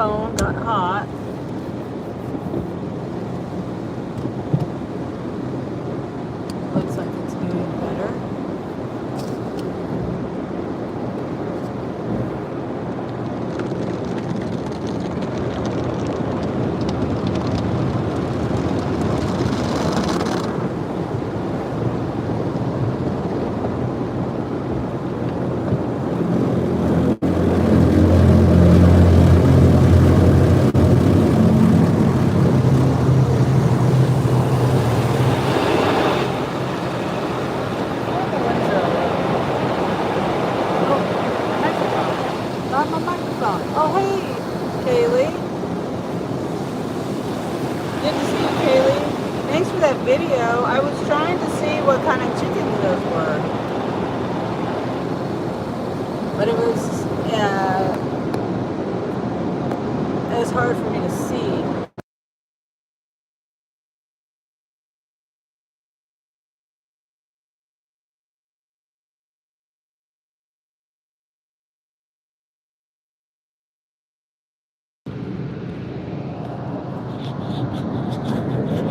phone got hot. Looks like it's doing better. Oh, hey, Kaylee. Good to see you, Kaylee. Thanks for that video. I was trying to see what kind of chickens those were. But it was hard for me to see.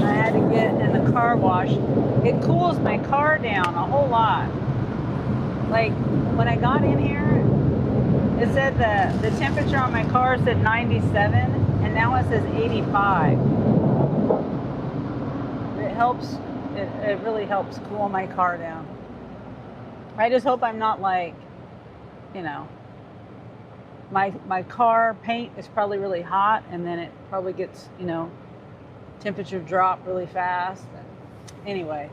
I had to get in the car wash. It cools my car down a whole lot. Like when I got in here, it said the temperature on my car said 97, and now it says 85. It helps. It really helps cool my car down. I just hope I'm not like, you know, my car paint is probably really hot, and then it probably gets, temperature drop really fast. Anyway,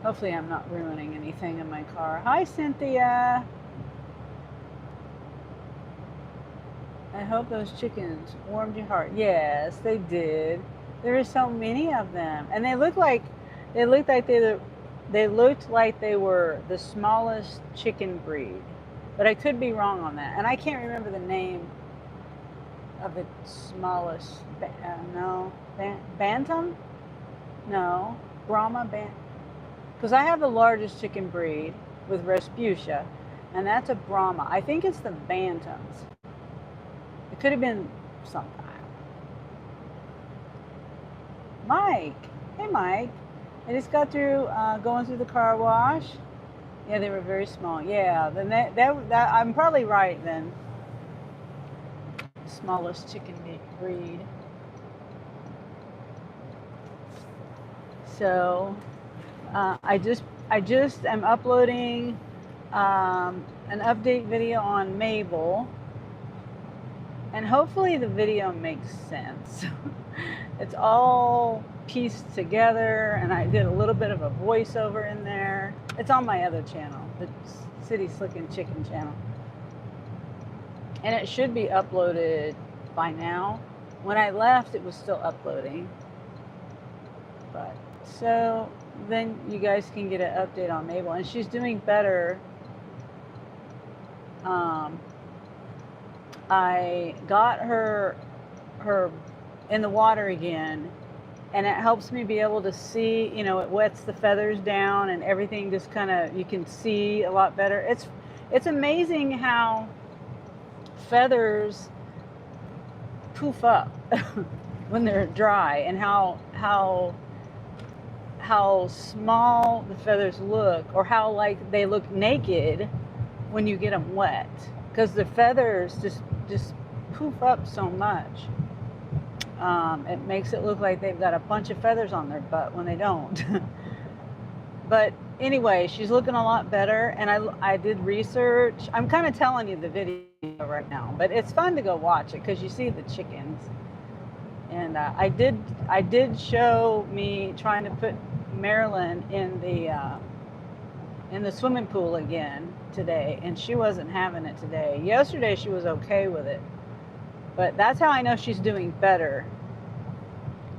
hopefully I'm not ruining anything in my car. Hi, Cynthia. I hope those chickens warmed your heart. Yes, they did. There are so many of them, and they looked like they were the smallest chicken breed, but I could be wrong on that, and I can't remember the name of the smallest. Bantam? No, Brahma Bantam. Because I have the largest chicken breed with Respucia, and that's a Brahma. I think it's the Bantams. It could have been sometime. Mike. Hey, Mike. I just got through going through the car wash. Yeah, they were very small. Yeah, then that I'm probably right then. Smallest chicken breed. So I just am uploading an update video on Mabel, and hopefully the video makes sense. It's all pieced together, and I did a little bit of a voiceover in there. It's on my other channel, the City Slickin' Chicken channel, and it should be uploaded by now. When I left, it was still uploading, but so then you guys can get an update on Mabel, and she's doing better. I got her in the water again, and it helps me be able to see, it wets the feathers down, and everything just kind of, you can see a lot better. It's amazing how feathers poof up when they're dry, and how small the feathers look, or how like they look naked when you get them wet, because the feathers just poof up so much. It makes it look like they've got a bunch of feathers on their butt when they don't. But anyway, she's looking a lot better, and I did research. I'm kind of telling you the video right now, but it's fun to go watch it because you see the chickens. And I did show me trying to put Marilyn in the swimming pool again today, and she wasn't having it today. Yesterday she was okay with it, but that's how I know she's doing better,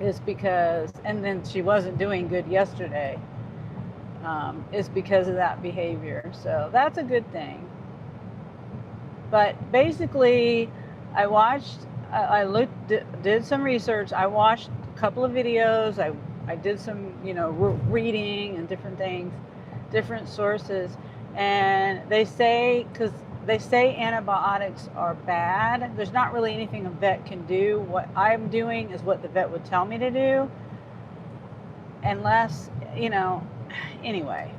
is because, and then she wasn't doing good yesterday, is because of that behavior. So that's a good thing. But basically, I did some research. I watched a couple of videos. I did some, reading and different things, different sources. And they say, because they say antibiotics are bad. There's not really anything a vet can do. What I'm doing is what the vet would tell me to do, unless, anyway,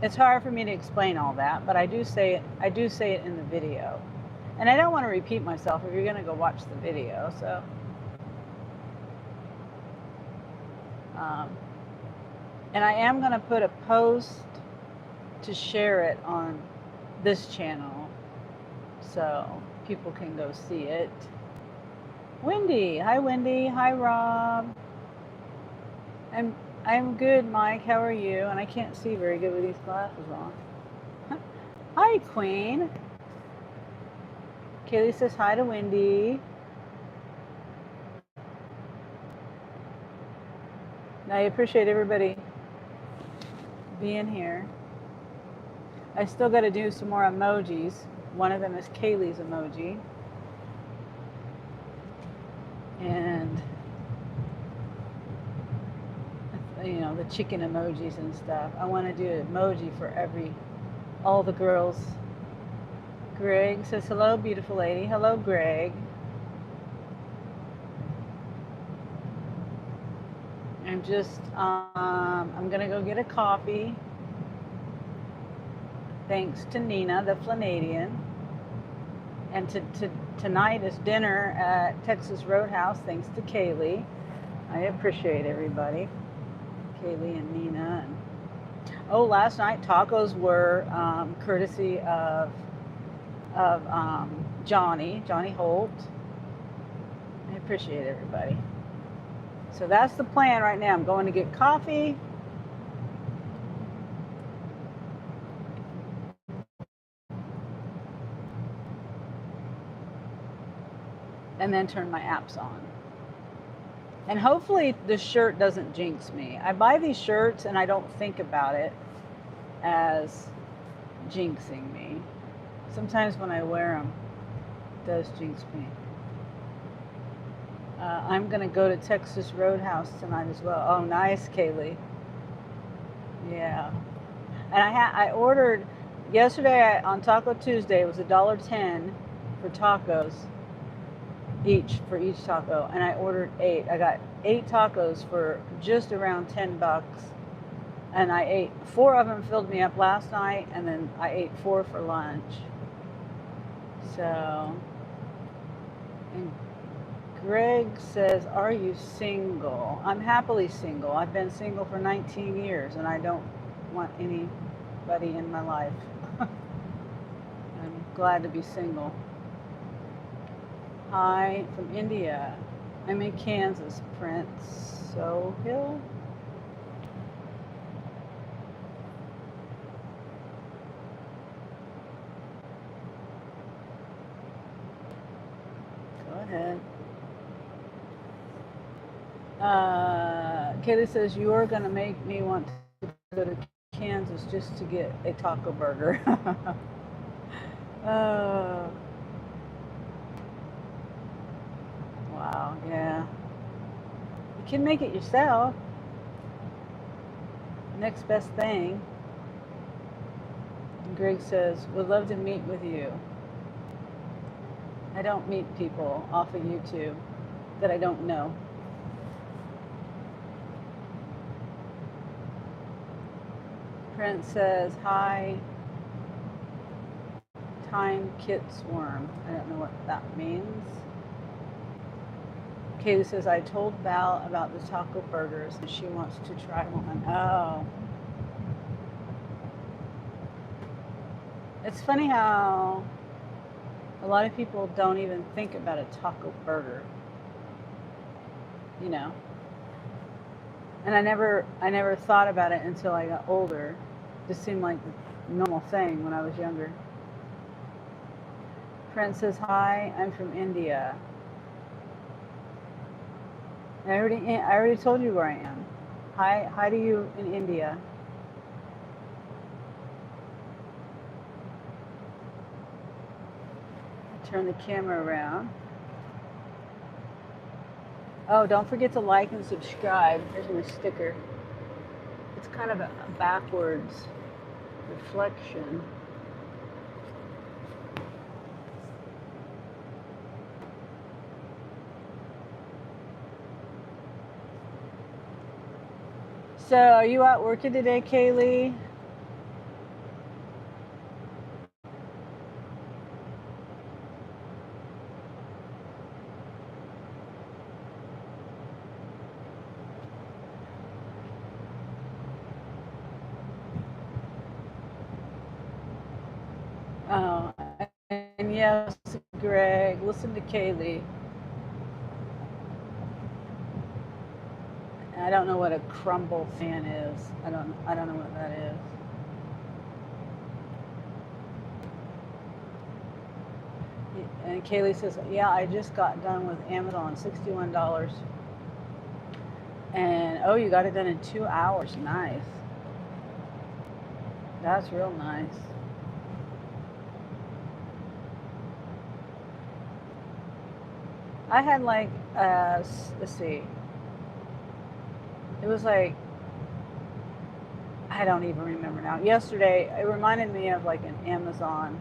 it's hard for me to explain all that, but I do say it in the video. And I don't want to repeat myself if you're going to go watch the video. So, and I am going to put a post to share it on this channel so people can go see it. Wendy, hi Wendy, hi Rob. I'm good, Mike. How are you? And I can't see very good with these glasses on. Hi, Queen. Kaylee says hi to Wendy. I appreciate everybody being here. I still got to do some more emojis. One of them is Kaylee's emoji. And the chicken emojis and stuff. I want to do an emoji for all the girls. Greg says, hello, beautiful lady. Hello, Greg. I'm just, I'm going to go get a coffee. Thanks to Nina, the Flanidian. And tonight is dinner at Texas Roadhouse, thanks to Kaylee. I appreciate everybody. Kaylee and Nina. Last night tacos were courtesy of Johnny Holt. I appreciate everybody. So that's the plan right now. I'm going to get coffee. And then turn my apps on. And hopefully this shirt doesn't jinx me. I buy these shirts and I don't think about it as jinxing me. Sometimes when I wear them, it does jinx me. I'm going to go to Texas Roadhouse tonight as well. Oh, nice, Kaylee. Yeah. And I ordered, yesterday on Taco Tuesday, it was $1.10 for tacos. For each taco, and I ordered 8. I got 8 tacos for just around $10, and I ate 4 of them. Filled me up last night, and then I ate 4 for lunch. So, and Greg says, "Are you single?" I'm happily single. I've been single for 19 years, and I don't want anybody in my life. I'm glad to be single. Hi, from India. I'm in Kansas, Prince Sohill. Go ahead. Kaylee says, you're going to make me want to go to Kansas just to get a taco burger. Wow, yeah. You can make it yourself. Next best thing. And Greg says, would love to meet with you. I don't meet people off of YouTube that I don't know. Prince says, hi. Time Kits Worm. I don't know what that means. Katie says, I told Val about the taco burgers and she wants to try one. Oh. It's funny how a lot of people don't even think about a taco burger. You know. And I never thought about it until I got older. It just seemed like the normal thing when I was younger. Prince says, hi, I'm from India. I already told you where I am. Hi to you in India. Turn the camera around. Oh, don't forget to like and subscribe. There's my sticker. It's kind of a backwards reflection. So, are you out working today, Kaylee? Oh, and yes, Greg, listen to Kaylee. I don't know what a crumble fan is. I don't know what that is. And Kaylee says, yeah, I just got done with Amazon, $61. And oh, you got it done in 2 hours. Nice. That's real nice. I had like, let's see, it was like, I don't even remember now. Yesterday, it reminded me of like an Amazon,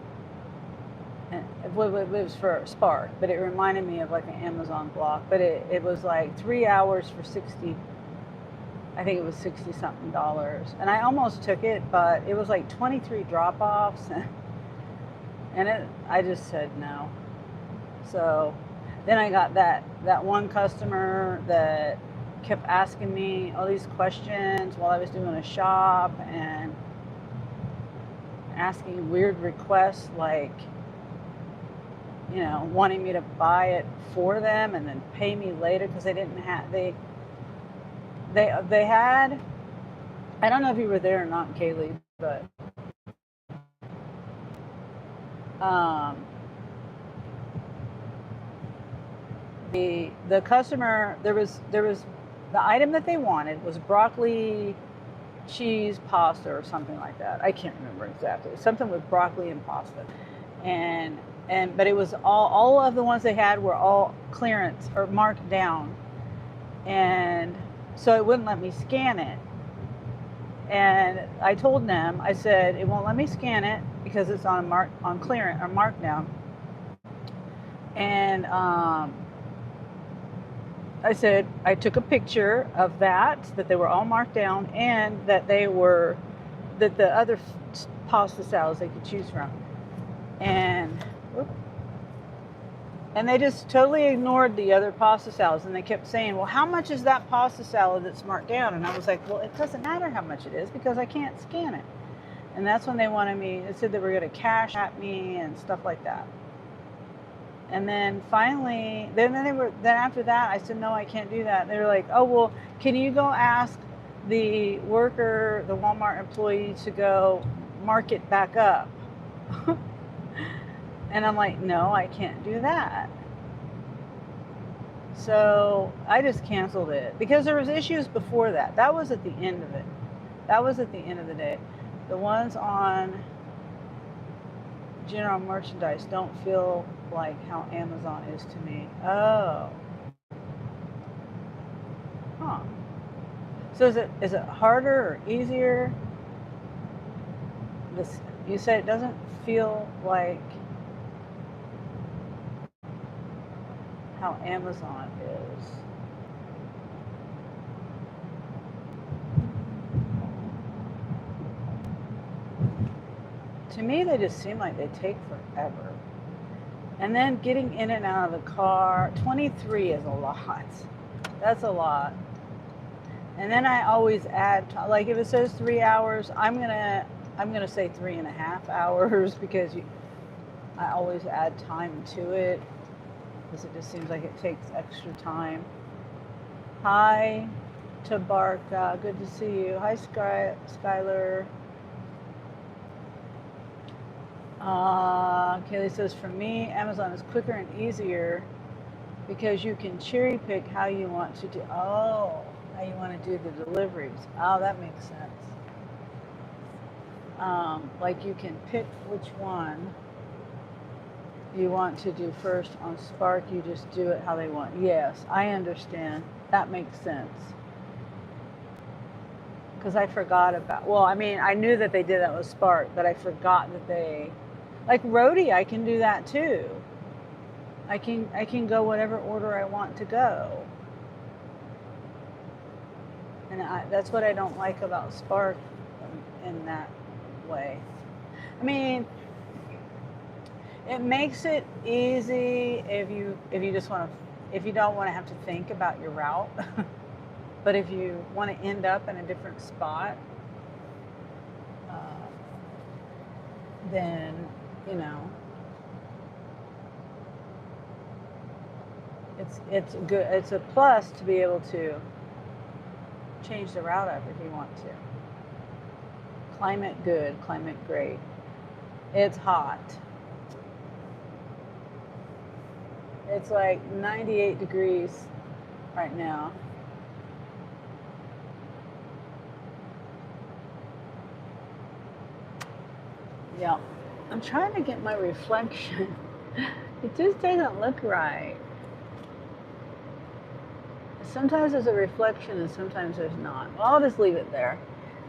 and it was for Spark, but it reminded me of like an Amazon block. But it was like 3 hours for 60, I think it was 60 something dollars. And I almost took it, but it was like 23 drop offs. And I just said no. So then I got that one customer that kept asking me all these questions while I was doing a shop and asking weird requests like, wanting me to buy it for them and then pay me later because they didn't have they had, I don't know if you were there or not, Kaylee, but the customer, there was the item that they wanted was broccoli cheese pasta or something like that. I can't remember exactly. Something with broccoli and pasta. And but it was all of the ones they had were all clearance or marked down. And so it wouldn't let me scan it. And I told them, I said, it won't let me scan it because it's on clearance or markdown. And I said, I took a picture of that they were all marked down and that that the other pasta salads they could choose from. And they just totally ignored the other pasta salads. And they kept saying, well, how much is that pasta salad that's marked down? And I was like, well, it doesn't matter how much it is because I can't scan it. And that's when they wanted me, they said they were going to cash at me and stuff like that. And then finally, then after that, I said, no, I can't do that. They were like, oh, well, can you go ask the worker, the Walmart employee, to go mark it back up? And I'm like, no, I can't do that. So I just canceled it because there was issues before that. That was at the end of it. That was at the end of the day. The ones on general merchandise don't feel like how Amazon is to me. Oh. Huh. So is it harder or easier? You said it doesn't feel like how Amazon is. To me, they just seem like they take forever. And then getting in and out of the car, 23 is a lot. That's a lot. And then I always add, like if it says 3 hours, I'm gonna say 3.5 hours because I always add time to it because it just seems like it takes extra time. Hi, Tabarka, good to see you. Hi, Skylar. Kaylee says, for me, Amazon is quicker and easier because you can cherry pick how you want to do. Oh, how you want to do the deliveries. Oh, that makes sense. Like you can pick which one you want to do first on Spark. You just do it how they want. Yes, I understand. That makes sense. Because I forgot about, well, I mean, I knew that they did that with Spark, but I forgot that they, like Roadie, I can do that too. I can go whatever order I want to go. And that's what I don't like about Spark in that way. I mean, it makes it easy if you just want to, if you don't want to have to think about your route. But if you want to end up in a different spot, uh, then you know it's good. It's a plus to be able to change the route up if you want to. Climate good, climate great. It's hot. It's like 98 degrees right now. Yeah. I'm trying to get my reflection. It just doesn't look right. Sometimes there's a reflection and sometimes there's not. Well, I'll just leave it there.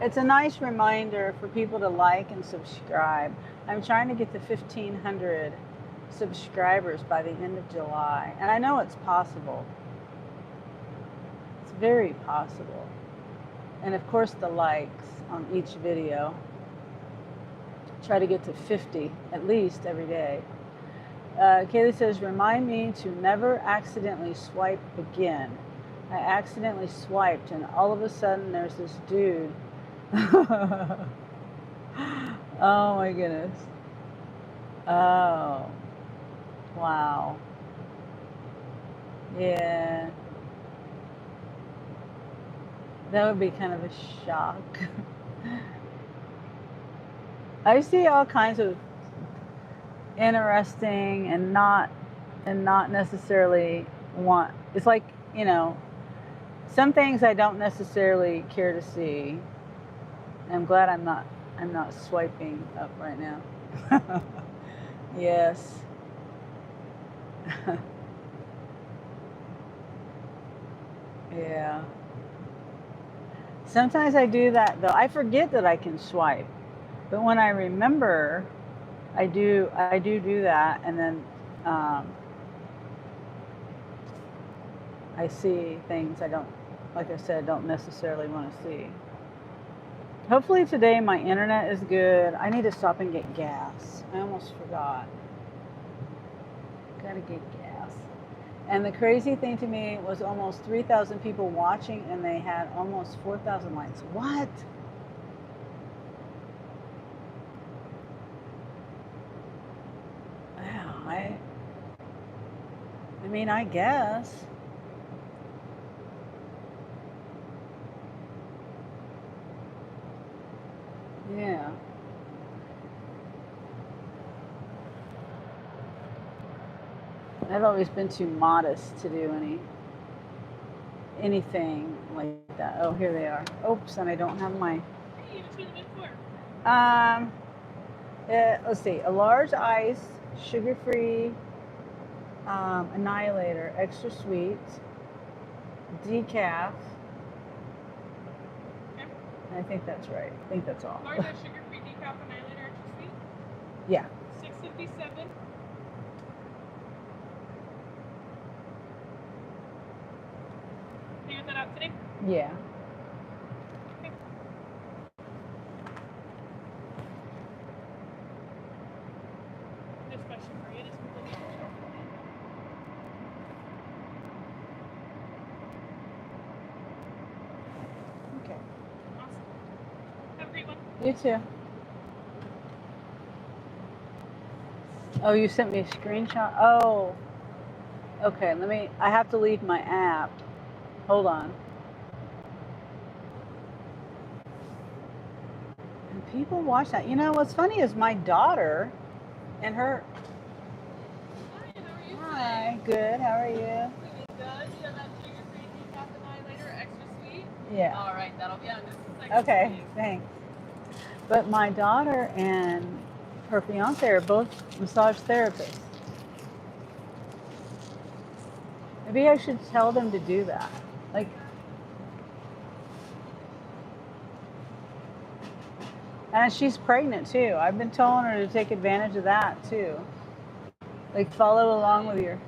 It's a nice reminder for people to like and subscribe. I'm trying to get to 1,500 subscribers by the end of July. And I know it's possible. It's very possible. And of course the likes on each video. Try to get to 50 at least every day. Kaylee says, remind me to never accidentally swipe again. I accidentally swiped and all of a sudden there's this dude. Oh my goodness. Oh. Wow. Yeah. That would be kind of a shock. I see all kinds of interesting and not necessarily want. It's like, you know, some things I don't necessarily care to see. I'm glad I'm not swiping up right now. Yes. Yeah. Sometimes I do that though. I forget that I can swipe. But when I remember, I do that, and then I see things I don't, like I said, don't necessarily want to see. Hopefully today my internet is good. I need to stop and get gas. I almost forgot. Gotta get gas. And the crazy thing to me was almost 3,000 people watching, and they had almost 4,000 likes. What? Wow, I mean, I guess. Yeah. I've always been too modest to do anything like that. Oh, here they are. Oops, and I don't have my. Let's see. A large ice, sugar-free, annihilator, extra sweet, decaf. I think that's right. I think that's all. Large ice, sugar-free, decaf, annihilator, extra sweet. Yeah. $6.57. Can you get that out today? Yeah. Okay. This question for you is completely optional. Okay. Awesome. Have a great one. You too. Oh, you sent me a screenshot? Oh. Okay, I have to leave my app. Hold on. And people watch that. You know, what's funny is my daughter and her. Hi, how are you Hi, good. How are you? Doing good. You have that sugar-free, decaf, annihilator, extra sweet? Yeah. All right, that'll be on just a second. Okay, please. thanks. But my daughter and her fiance are both massage therapists. Maybe I should tell them to do that. Like, and she's pregnant too. I've been telling her to take advantage of that too. Like, follow along with your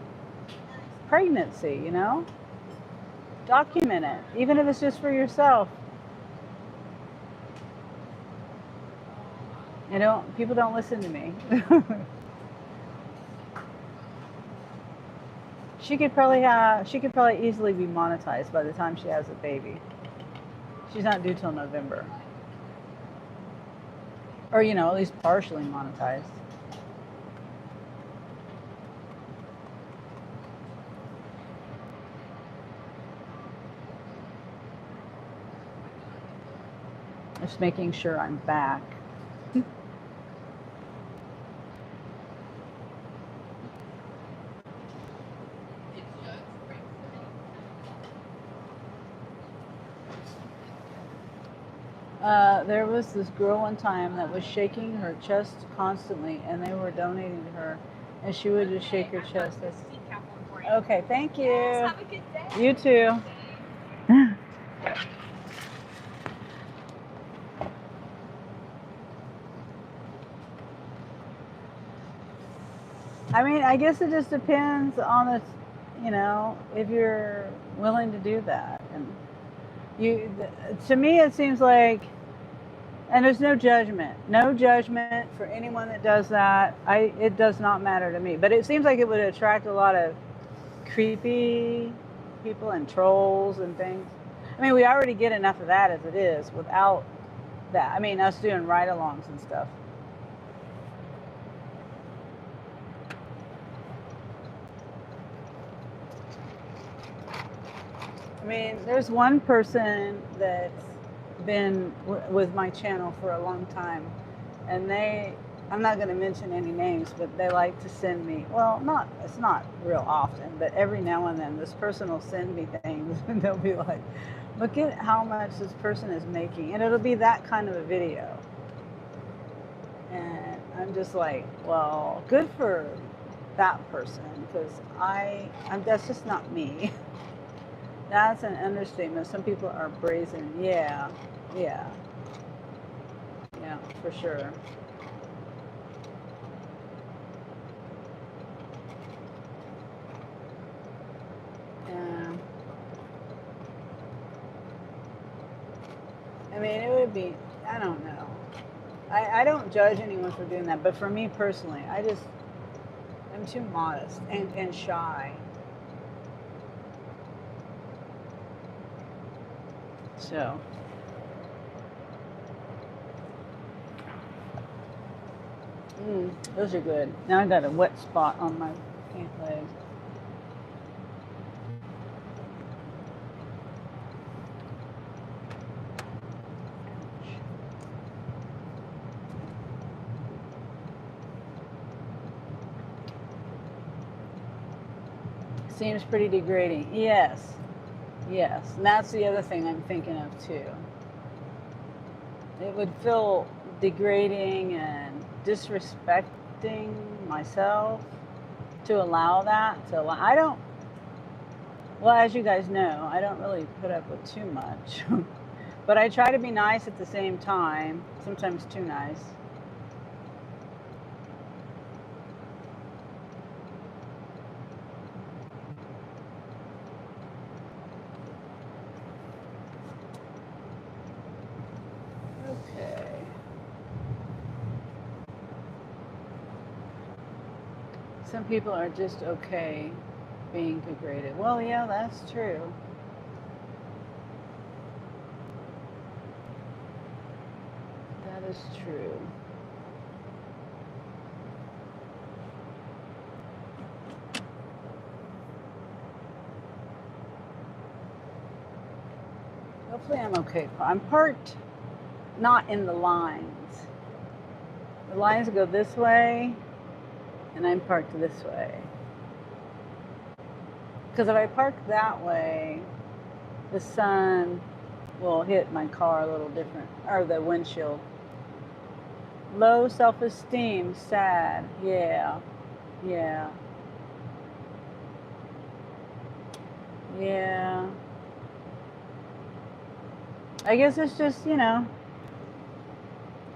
pregnancy, you know? Document it, even if it's just for yourself. People don't listen to me. She could probably easily be monetized by the time she has a baby. She's not due till November. Or, at least partially monetized. Just making sure I'm back. There was this girl one time that was shaking her chest constantly, and they were donating to her, and she would just shake her chest. Okay, thank you. Yes, have a good day. You too. I mean, I guess it just depends on the, if you're willing to do that. And to me, it seems like, and there's no judgment for anyone that does that. It does not matter to me, but it seems like it would attract a lot of creepy people and trolls and things. I mean, we already get enough of that as it is without that. I mean, us doing ride-alongs and stuff. I mean, there's one person that's been with my channel for a long time, and I'm not going to mention any names, but they like to send me, it's not real often, but every now and then this person will send me things, and they'll be like, look at how much this person is making, and it'll be that kind of a video. And I'm just like, well, good for that person, because that's just not me. That's an understatement. Some people are brazen. Yeah, for sure. Yeah. I mean, it would be, I don't know. I don't judge anyone for doing that, but for me personally, I'm too modest and shy. So. Those are good. Now I got a wet spot on my pant leg. Seems pretty degrading. Yes. And that's the other thing I'm thinking of too. It would feel degrading and disrespecting myself to allow that. Well, as you guys know, I don't really put up with too much. But I try to be nice at the same time, sometimes too nice. Okay. Some people are just okay being degraded. Well, yeah, that's true. That is true. Hopefully I'm okay. I'm parked not in the lines. The lines go this way, and I'm parked this way. Because if I park that way, the sun will hit my car a little different, or the windshield. Low self-esteem, sad. Yeah. I guess it's just, the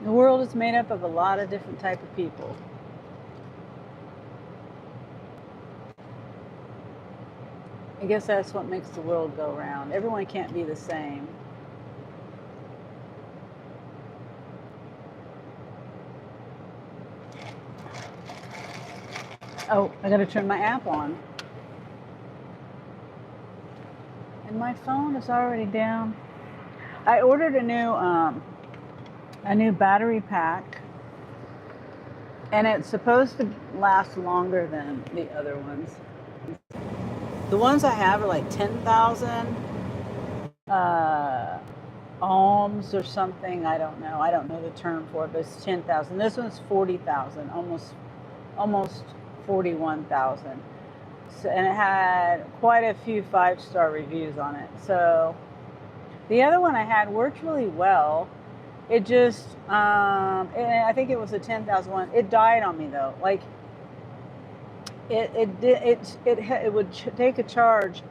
world is made up of a lot of different type of people. I guess that's what makes the world go round. Everyone can't be the same. Oh, I gotta turn my app on. And my phone is already down. I ordered a new battery pack, and it's supposed to last longer than the other ones. The ones I have are like 10,000 ohms or something. I don't know. I don't know the term for it, but it's 10,000. This one's 40,000, almost 41,000. So, and it had quite a few 5-star reviews on it. So the other one I had worked really well. It just, I think it was a 10,000 one. It died on me though. Like it would take a charge,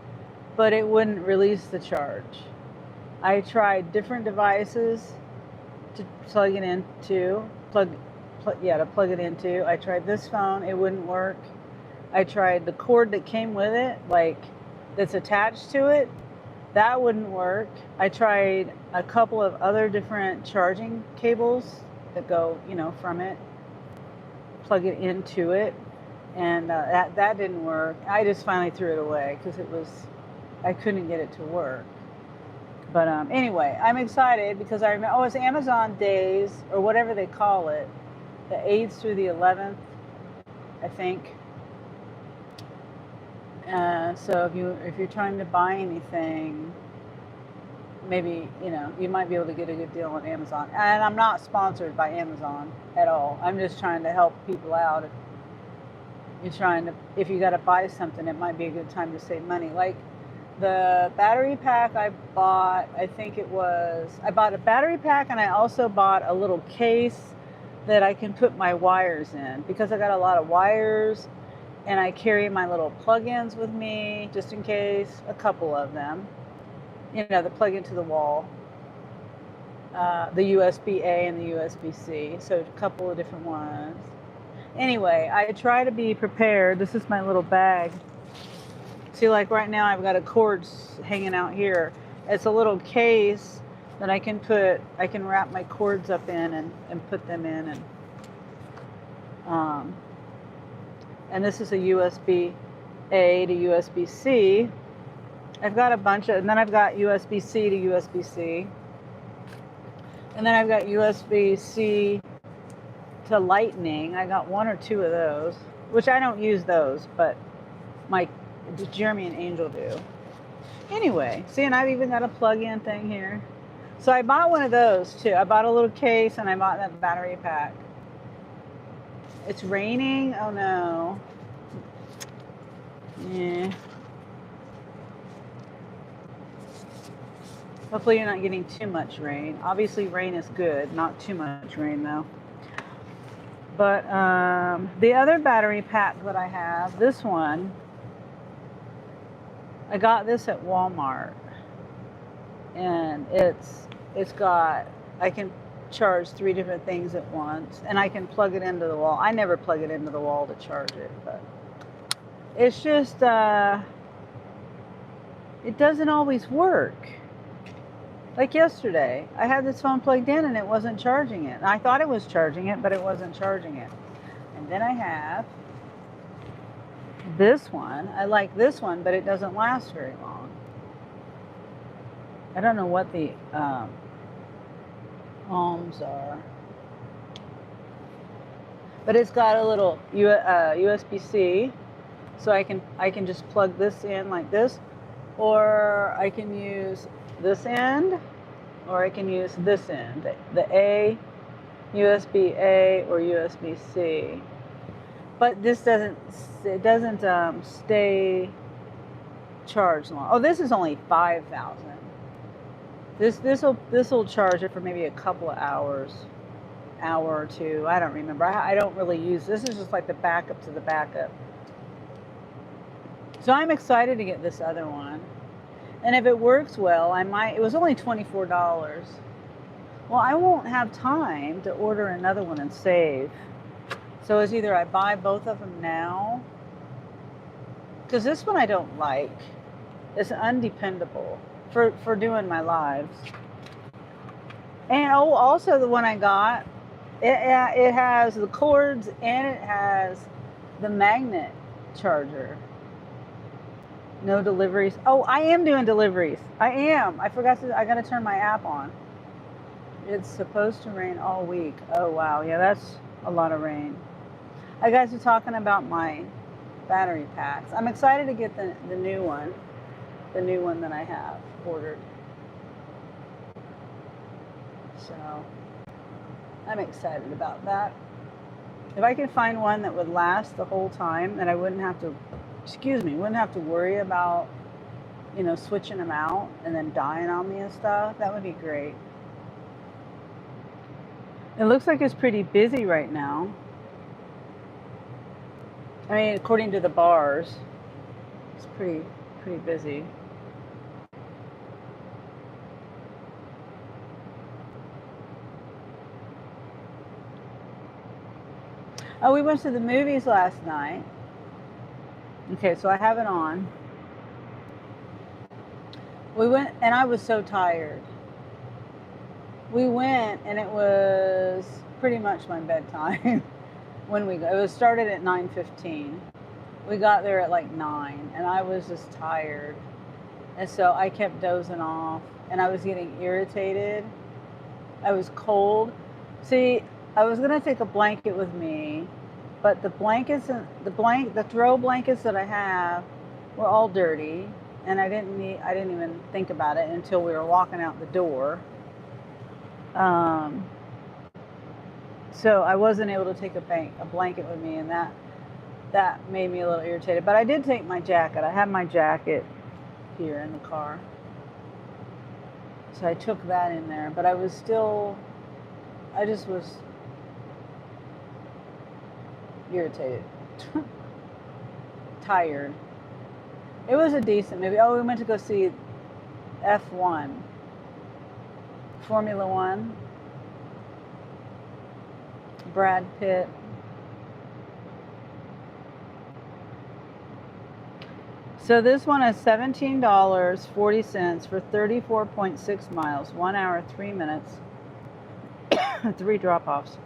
but it wouldn't release the charge. I tried different devices to plug it into, to plug it into. I tried this phone, it wouldn't work. I tried the cord that came with it, like that's attached to it, that wouldn't work. I tried a couple of other different charging cables that go, from it, plug it into it, and that didn't work. I just finally threw it away because I couldn't get it to work. But anyway, I'm excited because I remember, it's Amazon Days or whatever they call it, the 8th through the 11th, I think. So if you're trying to buy anything, maybe you might be able to get a good deal on Amazon. And I'm not sponsored by Amazon at all. I'm just trying to help people out. If you got to buy something, it might be a good time to save money. Like the battery pack I bought, I bought a battery pack, and I also bought a little case that I can put my wires in because I got a lot of wires. And I carry my little plug-ins with me just in case, a couple of them, that plug into the wall, the USB-A and the USB-C, so a couple of different ones. Anyway, I try to be prepared. This is my little bag. See, like right now I've got a cord hanging out here. It's a little case that I can wrap my cords up in and put them in, and this is a USB-A to USB-C. I've got a bunch of, and then I've got USB-C to USB-C. And then I've got USB-C to Lightning. I got 1 or 2 of those, which I don't use those, but Jeremy and Angel do. Anyway, see, and I've even got a plug-in thing here. So I bought one of those too. I bought a little case and I bought that battery pack. It's raining. Oh no. Yeah. Hopefully you're not getting too much rain. Obviously rain is good, not too much rain though. But the other battery pack that I have, this one, I got this at Walmart, and it's got, I can charge 3 different things at once, and I can plug it into the wall. I never plug it into the wall to charge it, but it's just it doesn't always work. Like yesterday, I had this phone plugged in and it wasn't charging it. And I thought it was charging it, but it wasn't charging it. And then I have this one. I like this one, but it doesn't last very long. I don't know what the ohms are, but it's got a little USB-C, so I can just plug this in like this, or I can use this end, or I can use this end, the A, USB-A or USB-C. But this doesn't stay charged long. Oh, this is only 5,000. This will charge it for maybe a couple of hours, hour or 2. I don't remember. I don't really use this. Is just like the backup to the backup. So I'm excited to get this other one. And if it works well, I might. It was only $24. Well, I won't have time to order another one and save. So it's either I buy both of them now, because this one I don't like. It's undependable for doing my lives. And oh, also the one I got, it has the cords and it has the magnet charger. No deliveries. Oh, I am doing deliveries. I am. I forgot to. I gotta turn my app on. It's supposed to rain all week. Oh wow, yeah, that's a lot of rain. I guys are talking about my battery packs. I'm excited to get the new one that I have ordered. So I'm excited about that. If I could find one that would last the whole time and I wouldn't have to, wouldn't have to worry about, switching them out and then dying on me and stuff, that would be great. It looks like it's pretty busy right now. I mean, according to the bars, it's pretty busy. Oh, we went to the movies last night. Okay, so I have it on. We went, and I was so tired. We went, and it was pretty much my bedtime when we go. It was started at 9:15. We got there at like 9, and I was just tired. And so I kept dozing off, and I was getting irritated. I was cold. See, I was gonna take a blanket with me, but the blankets and the throw blankets that I have were all dirty, and I didn't even think about it until we were walking out the door. So I wasn't able to take a blanket with me, and that made me a little irritated. But I did take my jacket. I have my jacket here in the car, so I took that in there. But I just was irritated, tired. It was a decent movie. Oh, we went to go see F1, Formula One. Brad Pitt. So this one is $17.40 for 34.6 miles, 1 hour, 3 minutes, 3 drop-offs.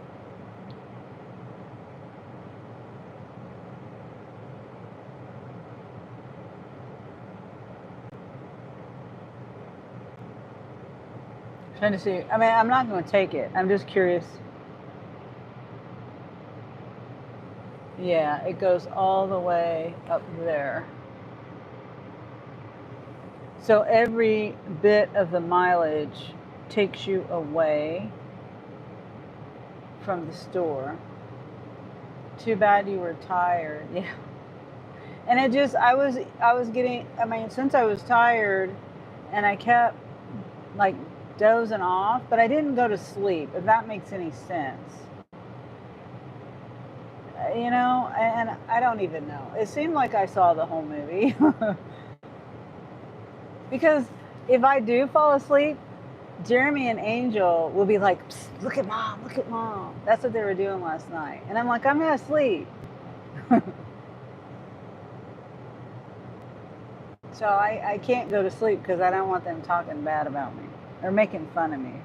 Trying to see. I mean, I'm not going to take it. I'm just curious. Yeah, it goes all the way up there. So every bit of the mileage takes you away from the store. Too bad you were tired. Yeah. And it just, I was getting, I mean, since I was tired and I kept like dozing off, but I didn't go to sleep, if that makes any sense. And I don't even know. It seemed like I saw the whole movie. Because if I do fall asleep, Jeremy and Angel will be like, look at mom, look at mom. That's what they were doing last night. And I'm like, I'm half asleep. So I can't go to sleep because I don't want them talking bad about me or making fun of me.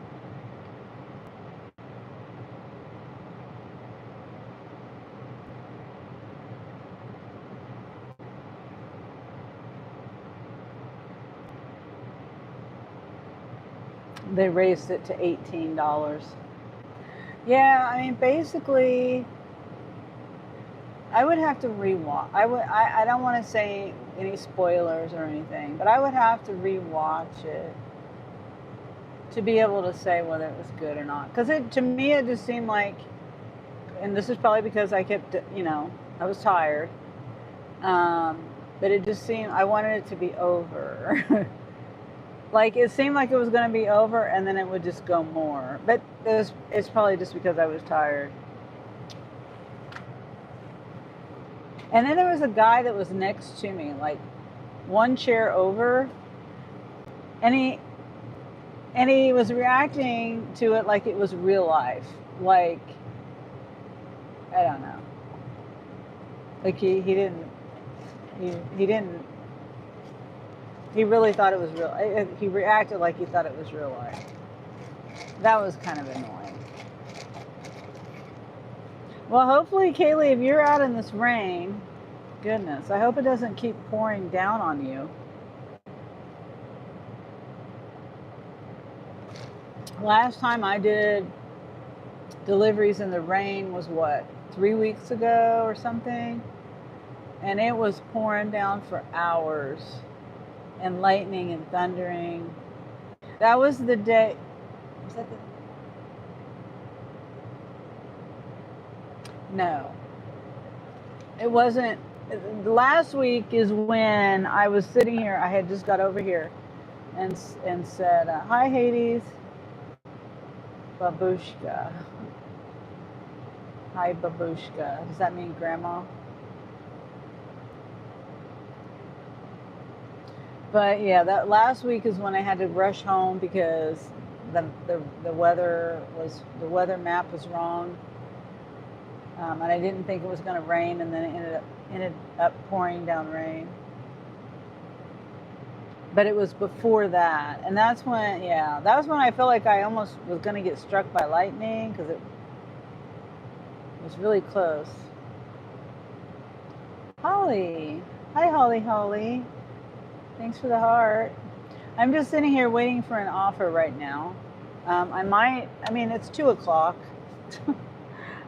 They raised it to $18. Yeah, I mean, basically, I would have to rewatch. I don't want to say any spoilers or anything, but I would have to rewatch it to be able to say whether it was good or not. Because to me, it just seemed like, and this is probably because I kept, I was tired. But it just seemed, I wanted it to be over. Like, it seemed like it was going to be over and then it would just go more. But it's probably just because I was tired. And then there was a guy that was next to me, like one chair over, and he was reacting to it like it was real life. Like, I don't know. Like he didn't He really thought it was real. He reacted like he thought it was real life. That was kind of annoying. Well, hopefully, Kaylee, if you're out in this rain, goodness, I hope it doesn't keep pouring down on you. Last time I did deliveries in the rain was what, 3 weeks ago or something? And it was pouring down for hours and lightning and thundering. That was the day. Was that the? No, it wasn't. Last week is when I was sitting here. I had just got over here and said, "Hi, Hades, babushka." Hi, babushka. Does that mean grandma? But yeah, that last week is when I had to rush home because the weather map was wrong, and I didn't think it was going to rain, and then it ended up pouring down rain. But it was before that, and that was when I felt like I almost was going to get struck by lightning because it was really close. Holly, hi Holly. Thanks for the heart. I'm just sitting here waiting for an offer right now. It's 2:00.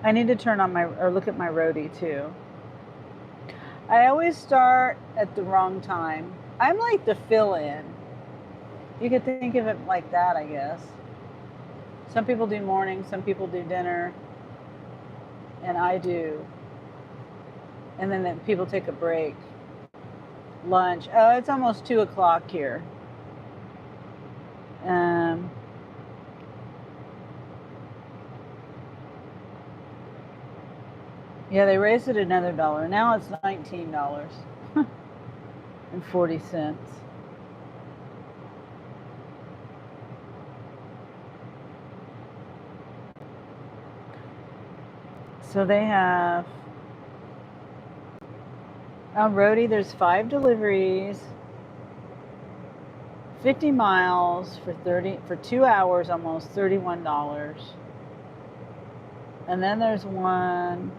I need to turn on look at my roadie too. I always start at the wrong time. I'm like the fill-in. You could think of it like that, I guess. Some people do morning, some people do dinner, and I do. And then people take a break. Lunch. Oh, it's almost 2:00 here. Yeah, they raised it another $1. Now it's $19.40. So they have on roadie. There's 5 deliveries, 50 miles for 2 hours, almost $31. And then there's one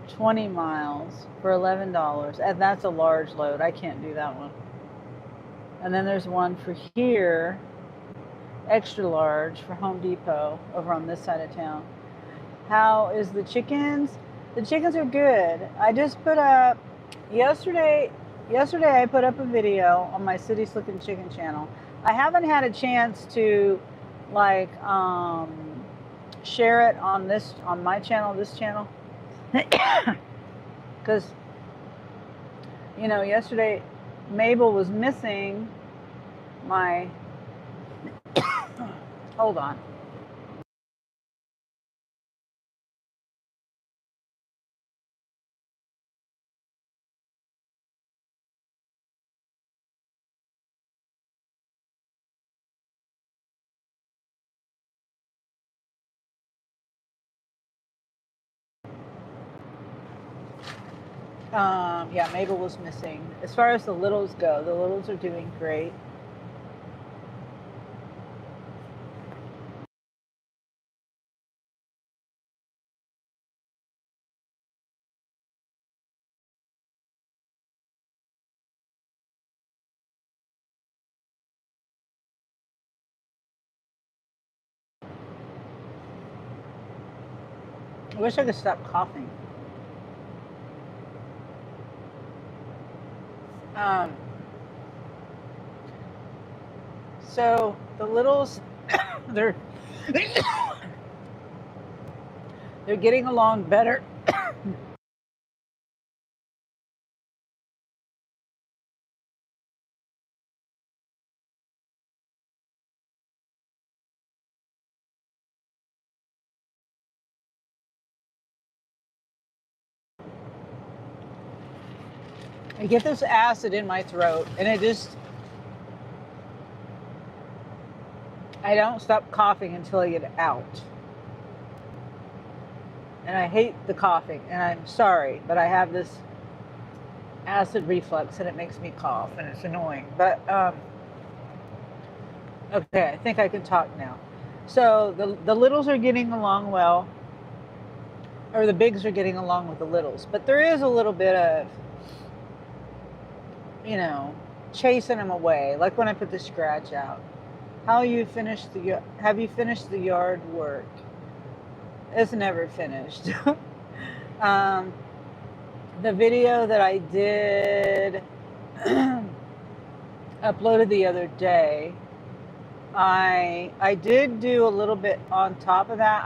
20 miles for $11, and that's a large load. I can't do that one. And then there's one for here, extra large for Home Depot over on this side of town. How is the chickens? The chickens are good. I just put up yesterday I put up a video on my City Slickin' Chicken channel. I haven't had a chance to share it on my channel, this channel. Because yesterday Mabel was missing my hold on. Yeah, Mabel was missing. As far as the littles go, the littles are doing great. I wish I could stop coughing. So the littles, they're they're getting along better. I get this acid in my throat, and I don't stop coughing until I get it out. And I hate the coughing, and I'm sorry, but I have this acid reflux and it makes me cough and it's annoying. But okay, I think I can talk now. So the littles are getting along well, or the bigs are getting along with the littles. But there is a little bit of, you know, chasing them away. Like when I put the scratch out. Have you finished the yard work? It's never finished. um, the video that I did uploaded the other day, I did do a little bit on top of that.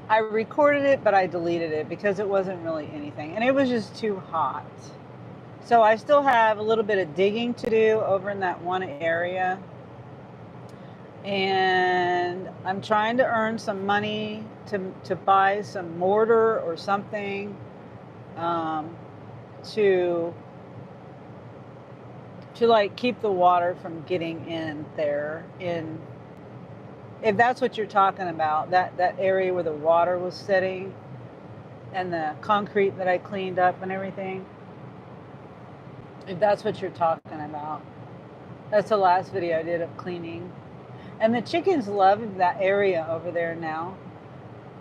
I recorded it, but I deleted it because it wasn't really anything. And it was just too hot. So I still have a little bit of digging to do over in that one area. And I'm trying to earn some money to buy some mortar or something to like keep the water from getting in there, in, if that's what you're talking about, that area where the water was sitting and the concrete that I cleaned up and everything. If that's what you're talking about, that's the last video I did of cleaning. And the chickens love that area over there now.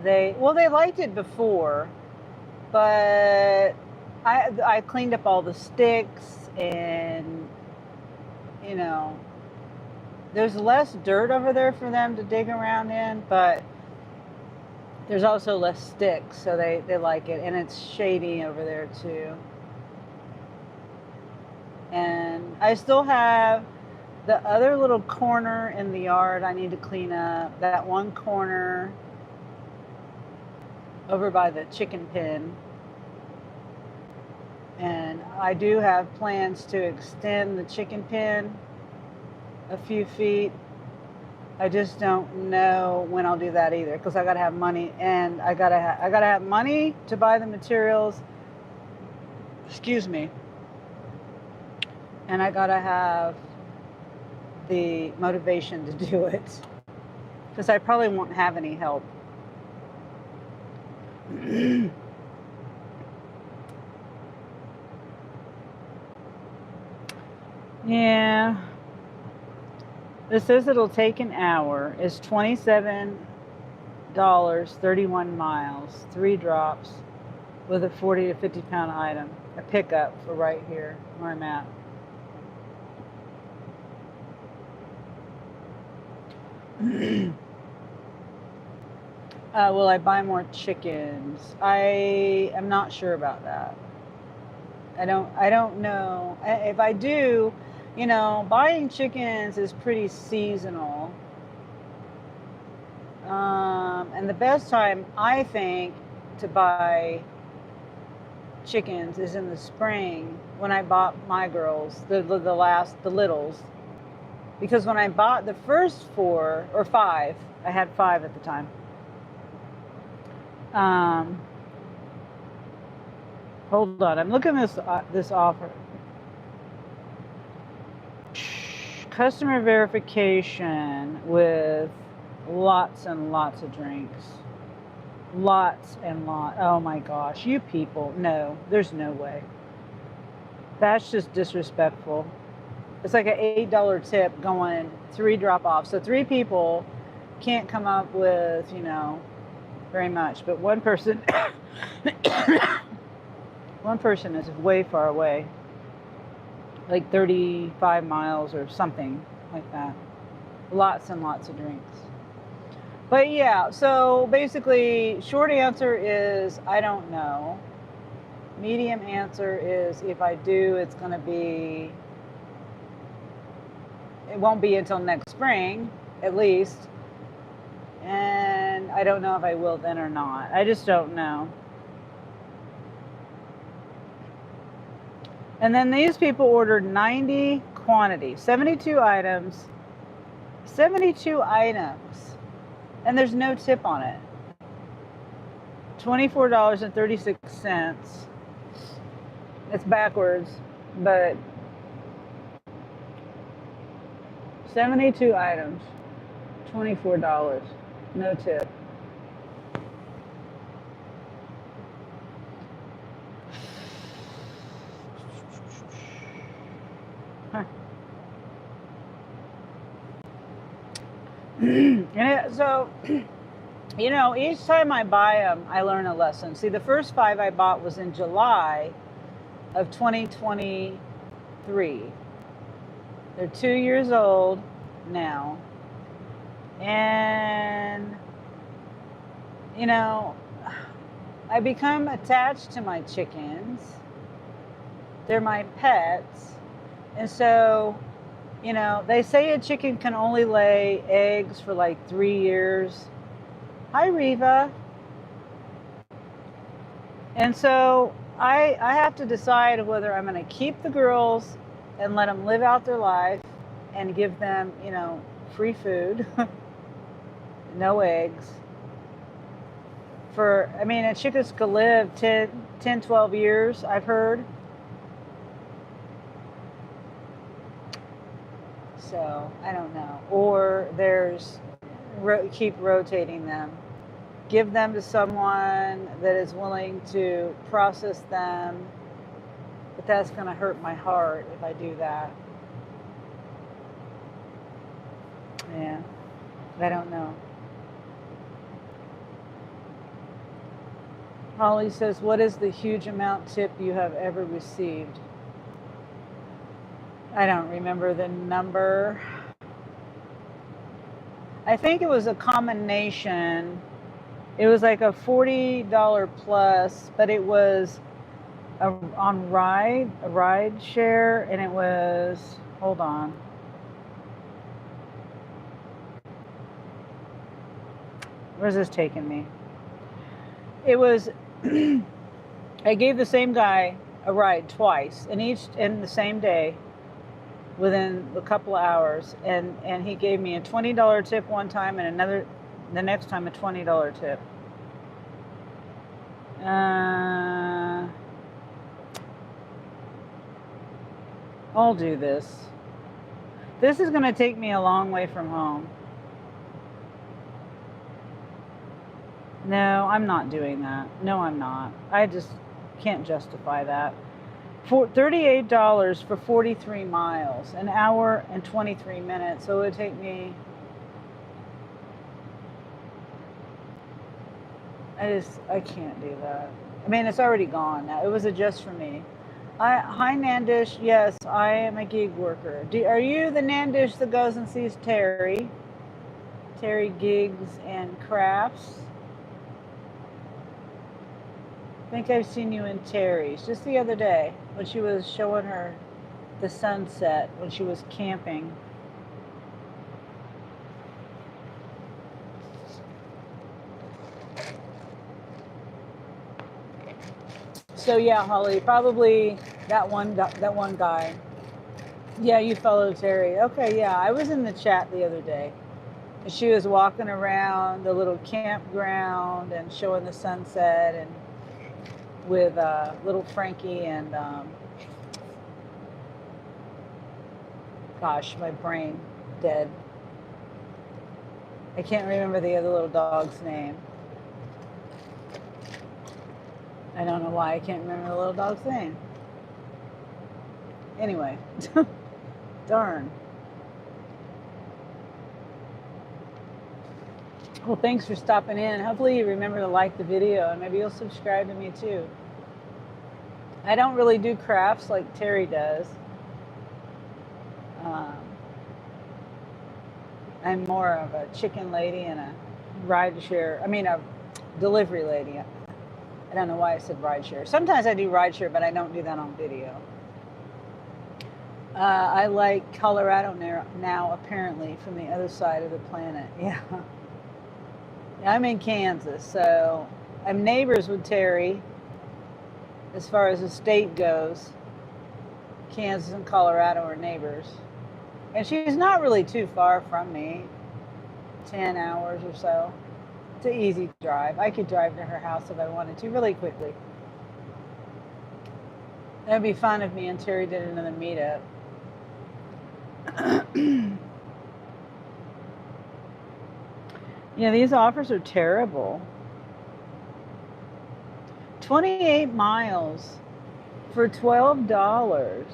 They liked it before, but I cleaned up all the sticks, and you know, there's less dirt over there for them to dig around in, but there's also less sticks, so they like it, and it's shady over there too. And I still have the other little corner in the yard I need to clean up. That one corner over by the chicken pen. And I do have plans to extend the chicken pen a few feet. I just don't know when I'll do that either, because I gotta have money, and I gotta have money to buy the materials. Excuse me. And I gotta have the motivation to do it, because I probably won't have any help. Yeah. This says it'll take an hour. It's $27, 31 miles, 3 drops with a 40 to 50 pound item. A pickup for right here where I'm at. Will I buy more chickens? I am not sure about that. I don't know. If I do, you know, buying chickens is pretty seasonal. And the best time, I think, to buy chickens is in the spring, when I bought my girls, the littles. Because when I bought the first 4 or 5, I had 5 at the time. Hold on, I'm looking at this offer. Customer verification with lots and lots of drinks. Lots and lots. Oh my gosh, you people. No, there's no way. That's just disrespectful. It's like an $8 tip going 3 drop-offs. So 3 people can't come up with, you know, very much. But one person, one person is way far away, like 35 miles or something like that. Lots and lots of drinks. But yeah, so basically, short answer is I don't know. Medium answer is if I do, it won't be until next spring, at least. And I don't know if I will then or not. I just don't know. And then these people ordered 90 quantity, 72 items. 72 items. And there's no tip on it. $24.36. It's backwards, but 72 items, $24, no tip. So, each time I buy them, I learn a lesson. See, the first 5 I bought was in July of 2023. They're 2 years old now. And, I become attached to my chickens. They're my pets. And so, they say a chicken can only lay eggs for like 3 years. Hi, Reva. And so I have to decide whether I'm going to keep the girls and let them live out their life and give them, free food, no eggs. A chickens could live 10, 12 years, I've heard. So I don't know. Or keep rotating them. Give them to someone that is willing to process them. But that's going to hurt my heart if I do that. Yeah, I don't know. Holly says, what is the huge amount tip you have ever received? I don't remember the number. I think it was a combination. It was like a $40 plus, but it was a ride share, and it was, hold on. Where's this taking me? It was, I gave the same guy a ride twice, and each in the same day, within a couple of hours, and he gave me a $20 tip one time, and the next time a $20 tip. I'll do this. This is going to take me a long way from home. No, I'm not doing that. No, I'm not. I just can't justify that. For $38 for 43 miles, an hour and 23 minutes. So it would take me, I can't do that. It's already gone now. It was a just for me. Hi, Nandish. Yes, I am a gig worker. Are you the Nandish that goes and sees Terry? Terry Gigs and Crafts? I think I've seen you in Terry's just the other day when she was showing her the sunset when she was camping. So yeah, Holly, probably that one guy. Yeah, you follow Terry. Okay, yeah, I was in the chat the other day. She was walking around the little campground and showing the sunset, and with little Frankie and gosh, my brain dead. I can't remember the other little dog's name. I don't know why I can't remember the little dog's name. Anyway, darn. Well, thanks for stopping in. Hopefully you remember to like the video, and maybe you'll subscribe to me too. I don't really do crafts like Terry does. I'm more of a chicken lady and a a delivery lady. I don't know why I said rideshare. Sometimes I do rideshare, but I don't do that on video. I like Colorado now, apparently, from the other side of the planet. Yeah. I'm in Kansas, so I'm neighbors with Terry as far as the state goes. Kansas and Colorado are neighbors. And she's not really too far from me, 10 hours or so. It's an easy drive. I could drive to her house if I wanted to really quickly. That'd be fun if me and Terry did another meetup. Yeah, these offers are terrible. 28 miles for $12.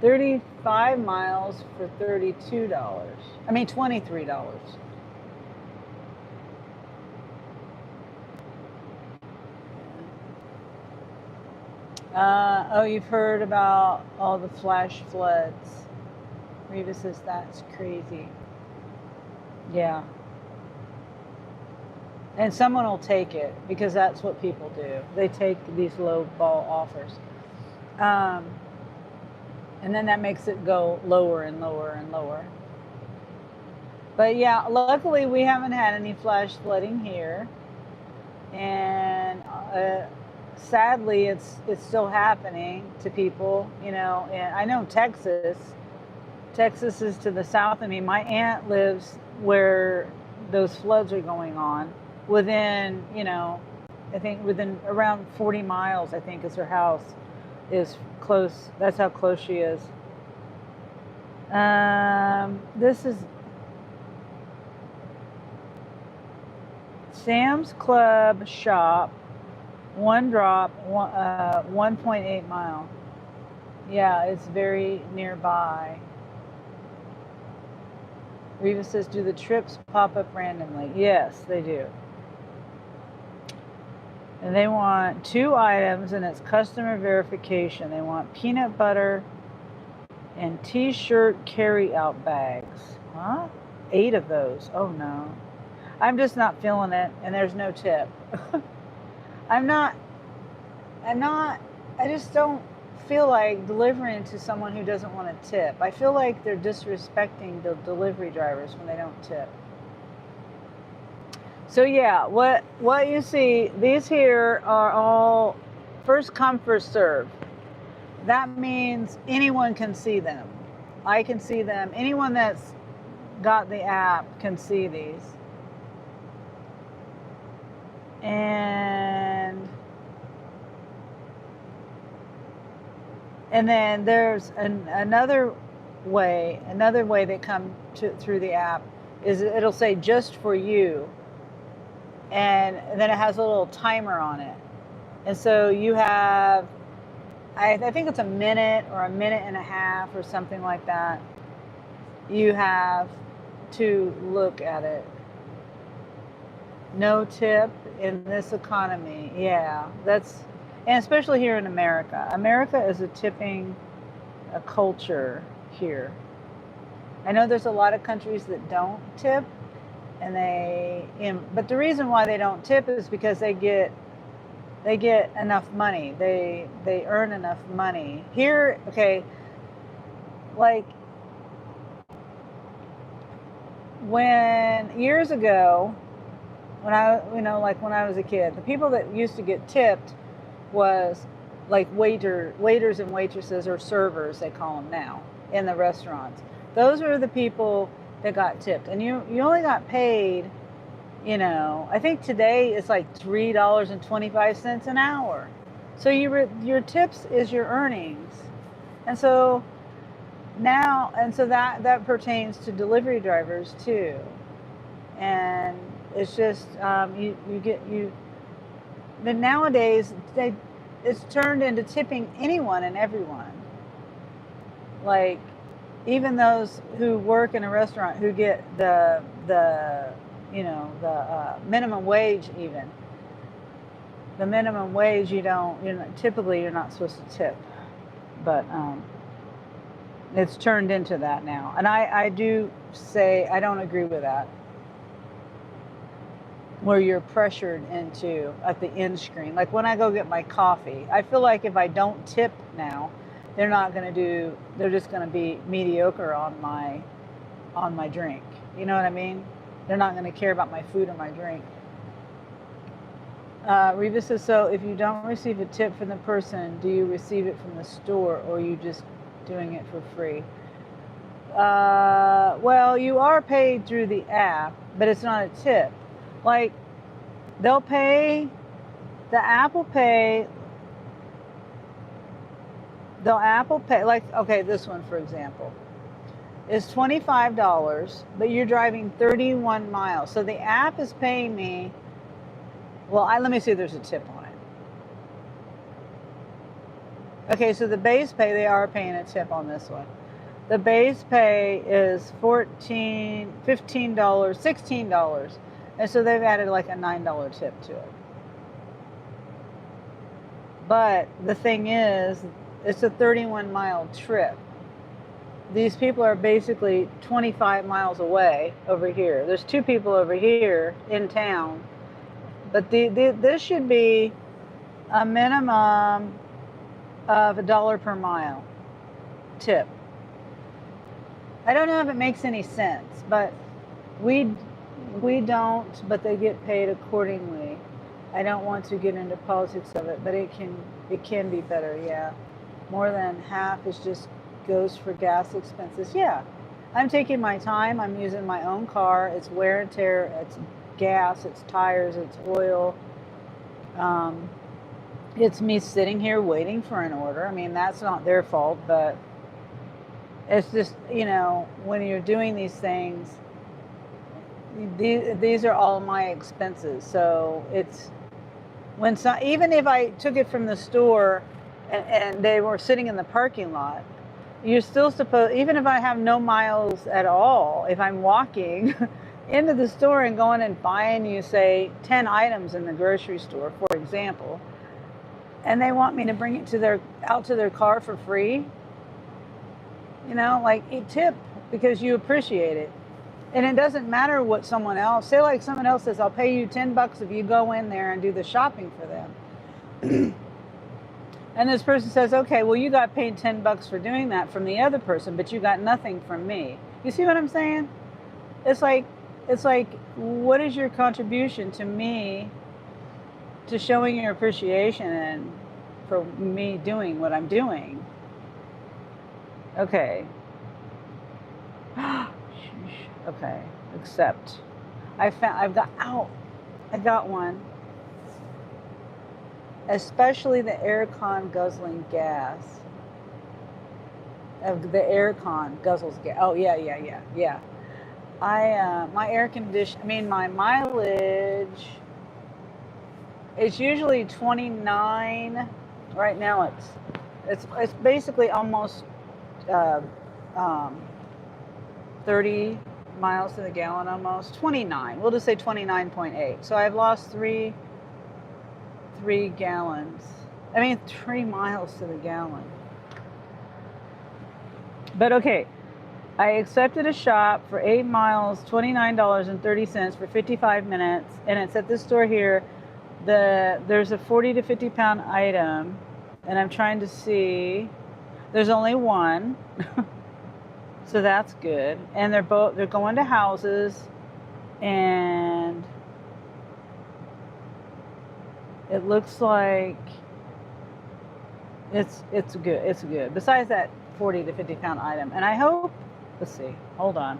35 miles for $32. I mean, $23. Oh, you've heard about all the flash floods. Reva says that's crazy. Yeah. And someone will take it because that's what people do. They take these low ball offers. And then that makes it go lower and lower and lower. But yeah, luckily we haven't had any flash flooding here. And sadly, it's still happening to people, you know. And I know Texas is to the south of me. My aunt lives where those floods are going on. Within, you know, I think within around 40 miles, I think is her house is close. That's how close she is. This is Sam's Club shop. One drop, 1.8 mile. Yeah, it's very nearby. Reva says, do the trips pop up randomly? Yes, they do. And they want 2 items, and it's customer verification. They want peanut butter and t-shirt carry-out bags. Huh? 8 of those. Oh, no. I'm just not feeling it, and there's no tip. I just don't feel like delivering to someone who doesn't want to tip. I feel like they're disrespecting the delivery drivers when they don't tip. So yeah, what you see, these here are all first come, first serve. That means anyone can see them. I can see them. Anyone that's got the app can see these. And then there's another way they come through the app is it'll say just for you. And then it has a little timer on it. And so you have, I think it's a minute or a minute and a half or something like that. You have to look at it. No tip in this economy. Yeah, and especially here in America. America is a tipping culture here. I know there's a lot of countries that don't tip. But the reason why they don't tip is because they get enough money. They earn enough money. Here, okay, like when years ago, when I was a kid, the people that used to get tipped was like waiters and waitresses, or servers they call them now in the restaurants. Those were the people that got tipped, and you only got paid, you know, I think today it's like $3.25 an hour. So your tips is your earnings. And so that pertains to delivery drivers too. And it's just then nowadays it's turned into tipping anyone and everyone. Like even those who work in a restaurant who get the minimum wage, even the minimum wage, typically you're not supposed to tip, but it's turned into that now. And I do say I don't agree with that, where you're pressured into at the end screen. Like when I go get my coffee, I feel like if I don't tip now, they're just going to be mediocre on my drink. You know what I mean? They're not going to care about my food or my drink. Reva says, so if you don't receive a tip from the person, do you receive it from the store, or are you just doing it for free? Well, you are paid through the app, but it's not a tip. Like the app will pay, like, okay, this one, for example, is $25, but you're driving 31 miles. So the app is paying me, well, let me see if there's a tip on it. Okay, so the base pay, they are paying a tip on this one. The base pay is $14, $15, $16. And so they've added like a $9 tip to it. But the thing is, it's a 31-mile trip. These people are basically 25 miles away over here. There's two people over here in town. But this should be a minimum of $1 per mile tip. I don't know if it makes any sense, but we don't, but they get paid accordingly. I don't want to get into politics of it, but it can be better, yeah. More than half is just goes for gas expenses. Yeah. I'm taking my time. I'm using my own car. It's wear and tear. It's gas. It's tires. It's oil. It's me sitting here waiting for an order. I mean, that's not their fault, but it's just, when you're doing these things, these are all my expenses. So it's even if I took it from the store and they were sitting in the parking lot, you're still supposed, even if I have no miles at all, if I'm walking into the store and going and buying, you say 10 items in the grocery store, for example, and they want me to bring it out to their car for free, like a tip because you appreciate it. And it doesn't matter what someone else, say like someone else says, I'll pay you $10 if you go in there and do the shopping for them. And this person says, okay, well, you got paid $10 for doing that from the other person, but you got nothing from me. You see what I'm saying? It's like, what is your contribution to me, to showing your appreciation and for me doing what I'm doing? Okay. Okay, accept. I got one. Especially the aircon guzzling gas. The aircon guzzles gas. Oh yeah. My mileage is usually 29. Right now it's basically almost 30 miles to the gallon, almost 29. We'll just say 29.8. So I've lost 3 gallons. 3 miles to the gallon. But okay, I accepted a shop for 8 miles, $29.30 for 55 minutes, and it's at this store here. There's a 40 to 50 pound item, and I'm trying to see. There's only one, so that's good. And they're going to houses, and it looks like it's good. It's good. Besides that 40 to 50 pound item, and I hope. Let's see. Hold on.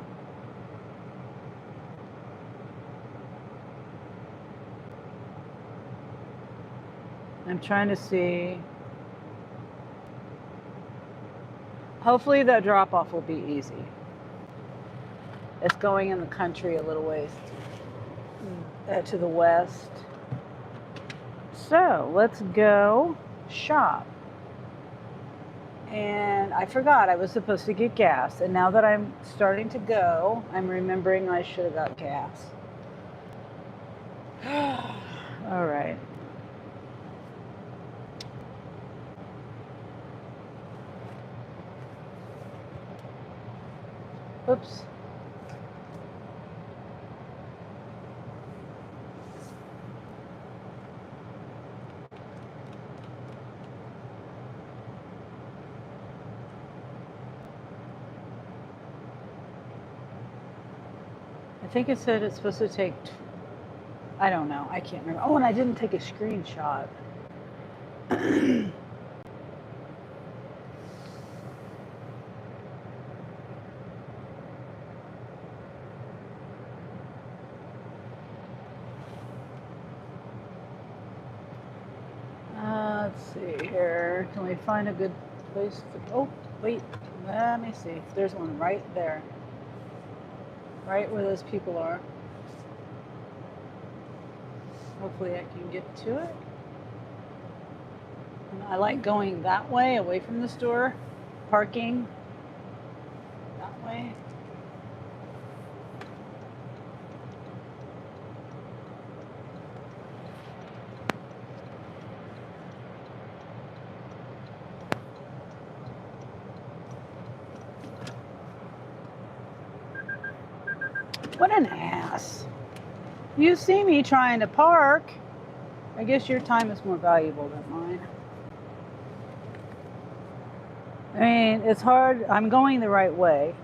I'm trying to see. Hopefully the drop off will be easy. It's going in the country a little ways to the west. So let's go shop. And I forgot I was supposed to get gas. And now that I'm starting to go, I'm remembering I should have got gas. All right. Oops. I think it said it's supposed to take, I don't know, I can't remember. Oh, and I didn't take a screenshot. Let's see here. Can we find a good place to, oh, wait, let me see. There's one right there. Right where those people are. Hopefully I can get to it. I like going that way, away from the store, parking that way. What an ass. You see me trying to park. I guess your time is more valuable than mine. I mean, it's hard. I'm going the right way.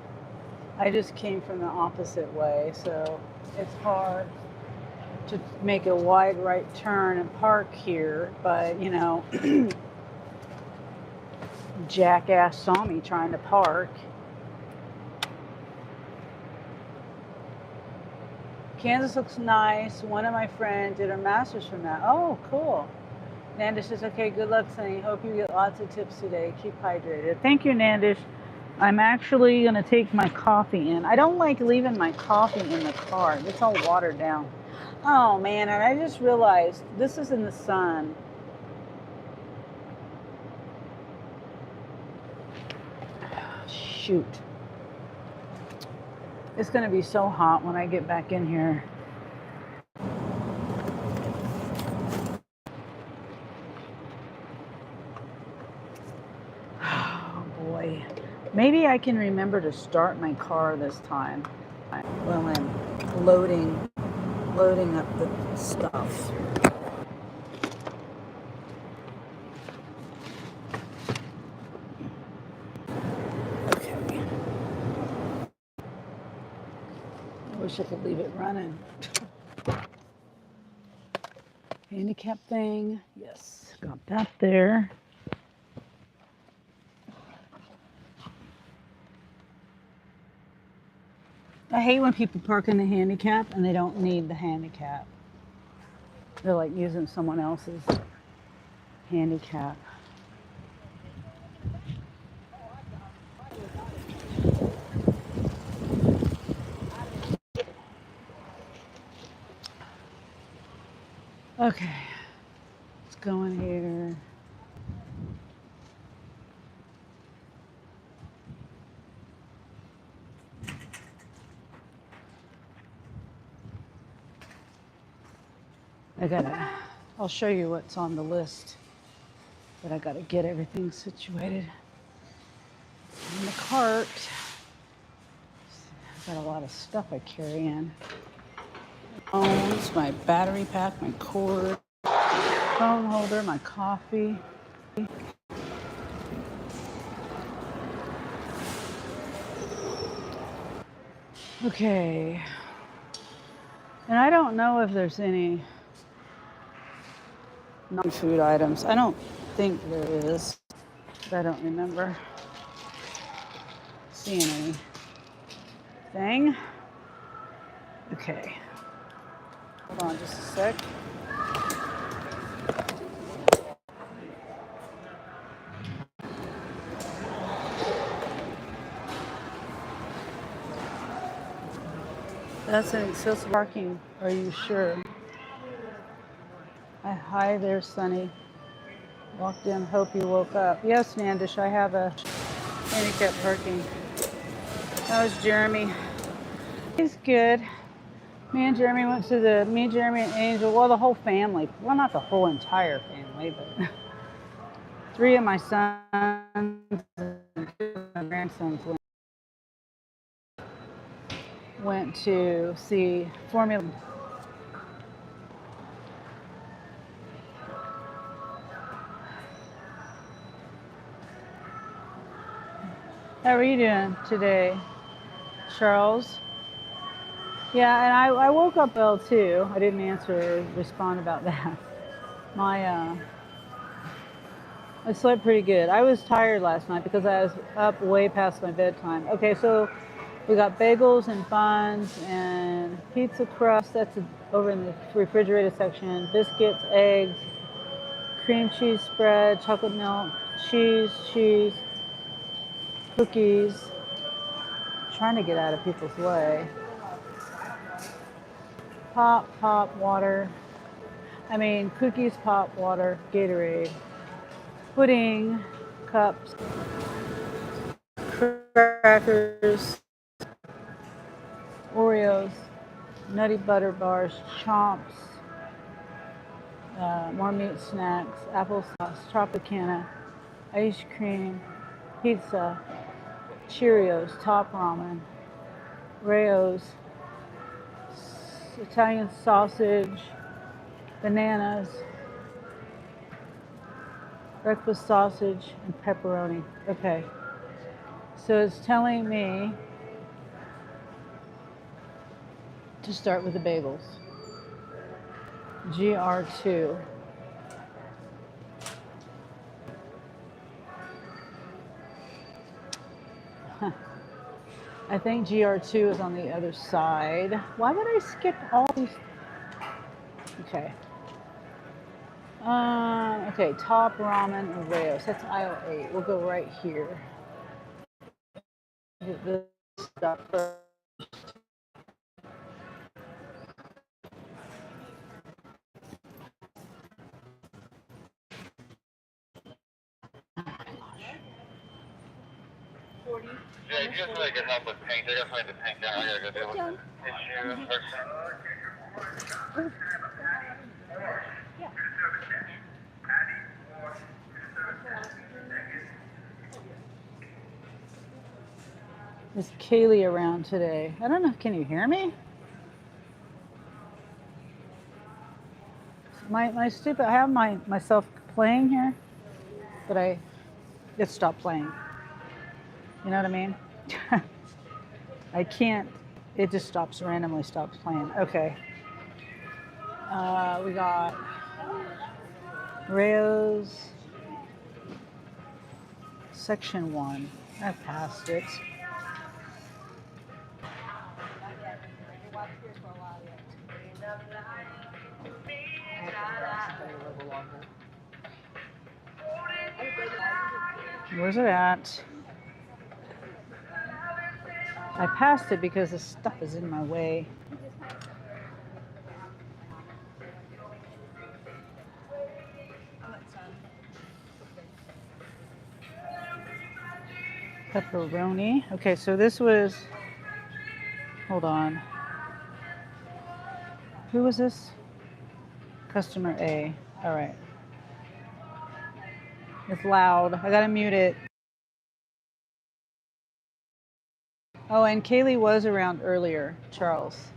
I just came from the opposite way, so it's hard to make a wide right turn and park here. But, you know, jackass saw me trying to park. Kansas looks nice. One of my friends did her master's from that. Oh, cool. Nandish says, okay, good luck, Sunny. Hope you get lots of tips today. Keep hydrated. Thank you, Nandish. I'm actually going to take my coffee in. I don't like leaving my coffee in the car. It's all watered down. Oh, man, and I just realized this is in the sun. Shoot. It's going to be so hot when I get back in here. Oh, boy. Maybe I can remember to start my car this time while I'm loading up the stuff. Okay. I wish I could leave it running. Handicap thing. Yes, got that there. I hate when people park in the handicap and they don't need the handicap. They're like using someone else's handicap. Okay, let's go in here. I'll show you what's on the list, but I gotta get everything situated in the cart. I've got a lot of stuff I carry in. Phones, my battery pack, my cord, phone holder, my coffee. Okay. And I don't know if there's any non-food items. I don't think there is, but I don't remember seeing anything. Okay. Hold on just a sec. That's an excessive parking. Are you sure? Hi there, Sunny. Walked in, hope you woke up. Yes, Nandish, I have a handicap parking. That was Jeremy. He's good. Me and Jeremy and Angel, well, the whole family. Well, not the whole entire family, but 3 of my sons and 2 of my grandsons went to see Formula. How are you doing today, Charles? Yeah, and I woke up well too. I didn't respond about that. I slept pretty good. I was tired last night because I was up way past my bedtime. Okay, so we got bagels and buns and pizza crust. That's over in the refrigerated section. Biscuits, eggs, cream cheese spread, chocolate milk, cheese, cookies. Trying to get out of people's way. Pop, water. Cookies, pop, water, Gatorade. pudding, cups, crackers, Oreos, nutty butter bars, chomps, more meat snacks, applesauce, Tropicana, ice cream, pizza, Cheerios, top ramen, Rayo's, Italian sausage, bananas, breakfast sausage, and pepperoni. Okay, so it's telling me to start with the bagels. GR2. Huh. I think GR2 is on the other side. Why would I skip all these? Okay. Okay, top ramen and Rayo's. That's aisle 8. We'll go right here. Get this stuff first. Yeah, you just really good help with paint. I gotta find the paint down. I gotta go deal with the issue first. Is Kaylee around today? I don't know. Can you hear me? My stupid. I have myself playing here, but it stopped playing. You know what I mean? I can't. It just randomly stops playing. Okay. We got Rayo's section 1. I passed it. Where's it at? I passed it because the stuff is in my way. Pepperoni. Okay, so this was, hold on. Who was this? Customer A. All right. It's loud. I gotta mute it. Oh, and Kaylee was around earlier, Charles.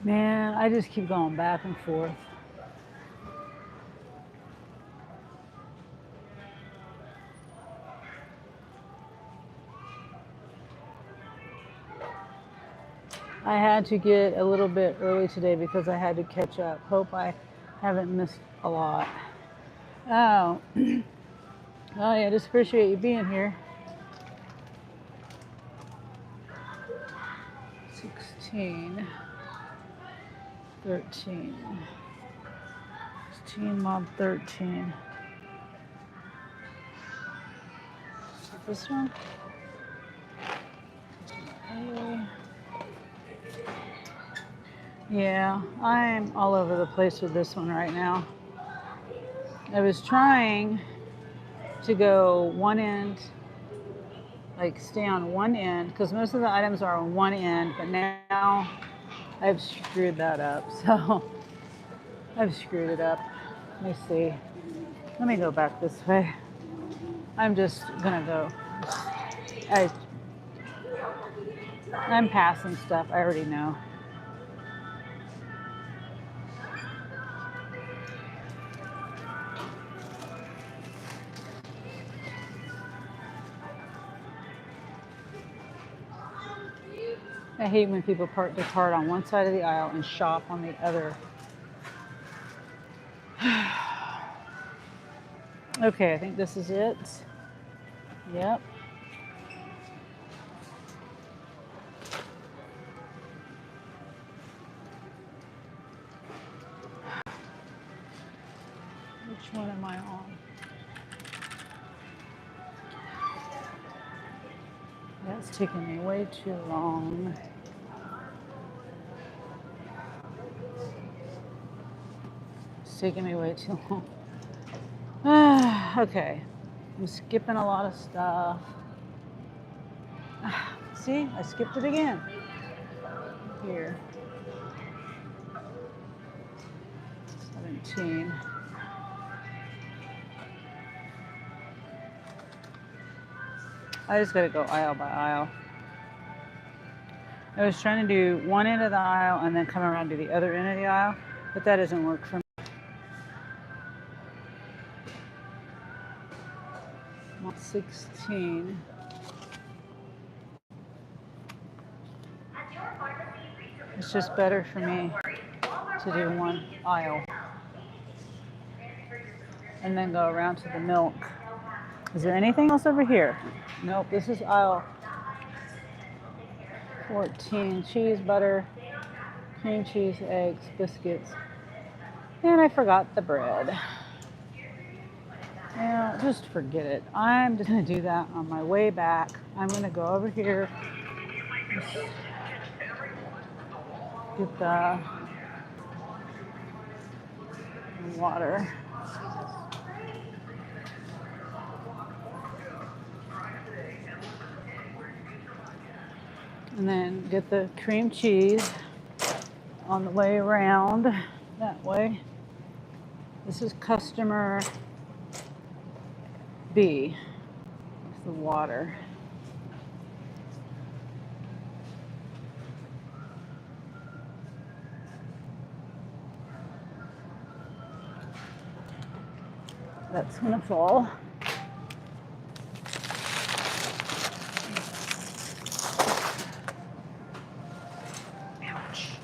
Man, I just keep going back and forth. I had to get a little bit early today because I had to catch up. Hope I haven't missed a lot. Oh, oh yeah, just appreciate you being here. 16, 13, 16 mob 13. Is it this one? Okay. Yeah, I'm all over the place with this one right now. I was trying to go one end, like stay on one end, because most of the items are on one end, but now I've screwed that up. So I've screwed it up. Let me see. Let me go back this way. I'm just gonna go. I'm passing stuff. I already know. I hate when people park their cart on one side of the aisle and shop on the other. Okay, I think this is it. Yep. Which one am I on? That's taking me way too long. It's taking me way too long. Okay, I'm skipping a lot of stuff. See, I skipped it again. Here. 17. I just gotta go aisle by aisle. I was trying to do one end of the aisle and then come around to the other end of the aisle, but that doesn't work for me. 16. It's just better for me to do one aisle and then go around to the milk. Is there anything else over here? Nope, this is aisle 14. Cheese, butter, cream cheese, eggs, biscuits. And I forgot the bread. Yeah, just forget it. I'm just gonna do that on my way back. I'm gonna go over here, get the water. And then get the cream cheese on the way around that way. This is customer B. It's the water. That's gonna fall. Ouch.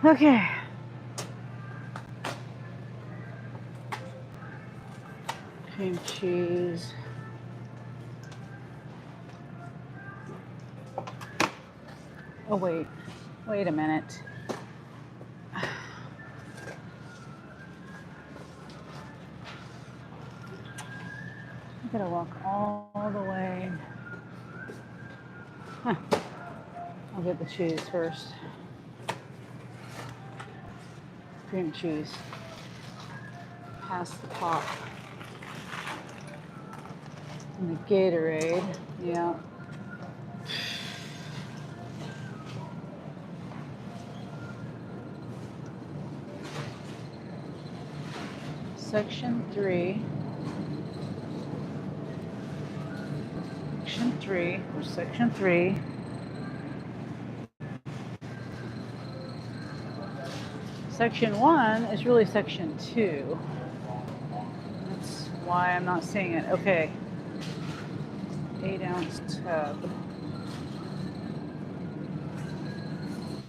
Okay. Cream cheese. Oh wait a minute. I gotta walk all the way. Huh. I'll get the cheese first. Cream cheese. Past the pop. And the Gatorade. Yeah. Section 3. section 3. There's section 3. Section 1 is really section 2. That's why I'm not seeing it. Okay. 8-ounce tub.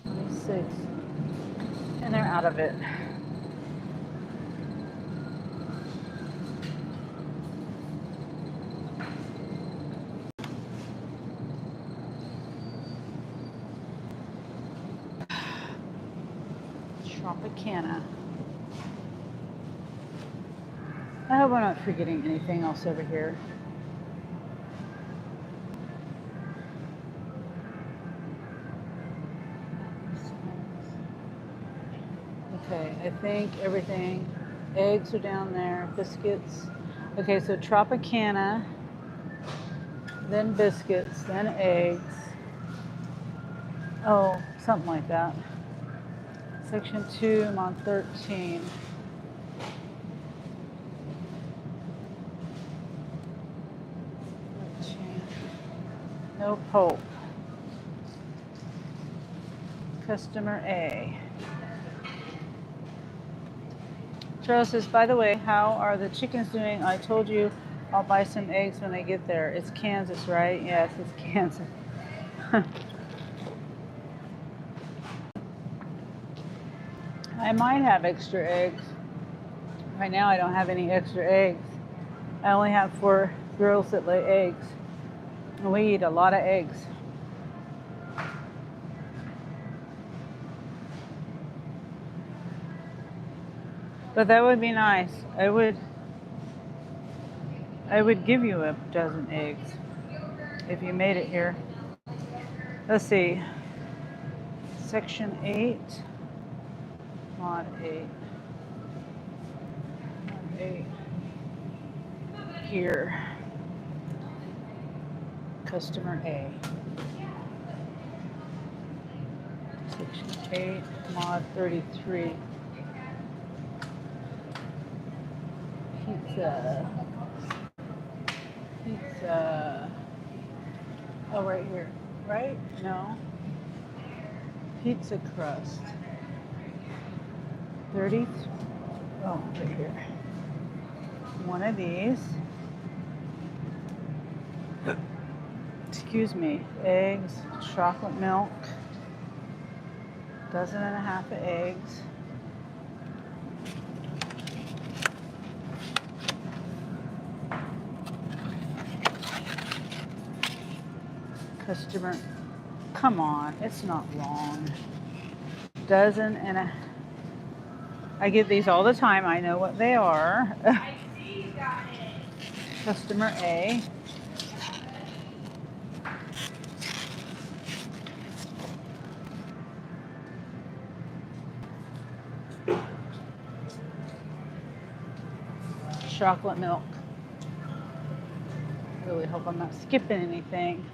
26. And they're out of it. Tropicana. I hope I'm not forgetting anything else over here. Okay, I think everything. Eggs are down there. Biscuits. Okay, so Tropicana, then biscuits, then eggs. Oh, something like that. Section 2, I'm on 13. No Pope. Customer A. Charles says, by the way, how are the chickens doing? I told you I'll buy some eggs when they get there. It's Kansas, right? Yes, it's Kansas. I might have extra eggs. Right now I don't have any extra eggs. I only have 4 girls that lay eggs. And we eat a lot of eggs. But that would be nice. I would give you a dozen eggs if you made it here. Let's see. Section 8. Mod 8. Mod 8. Here. Customer A. Section 8. Mod 33. Pizza. Pizza. Oh, right here. Right? No. Pizza crust. 30. Oh, right here. One of these. Excuse me. Eggs, chocolate milk. 1.5 dozen of eggs. Customer, come on, it's not long. 1.5 dozen. I get these all the time. I know what they are. I see you got it. Customer A. Chocolate milk. Really hope I'm not skipping anything.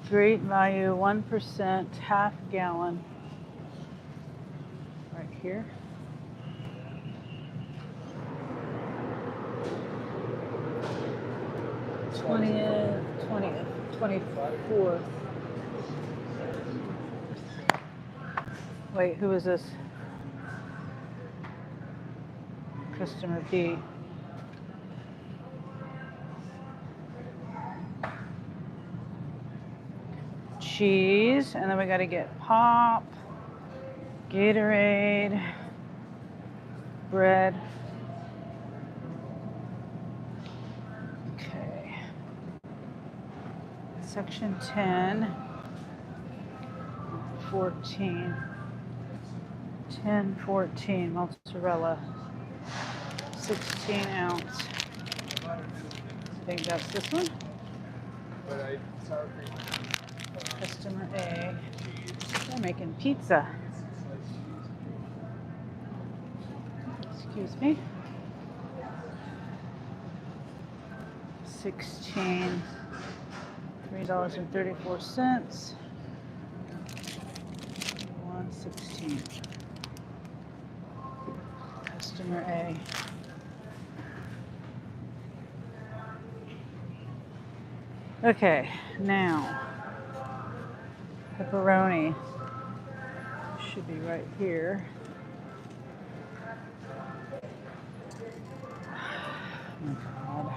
Great value, 1%, half gallon. Right here. #20th, 24th. Wait, who is this? Customer B. Cheese, and then we got to get pop, Gatorade, bread. Okay. Section 10, 14, 10, 14, mozzarella, 16 ounce. I think that's this one. Customer A. They're making pizza. Excuse me. 16. $3.34. 116. Customer A. Okay, now pepperoni should be right here. Oh my God.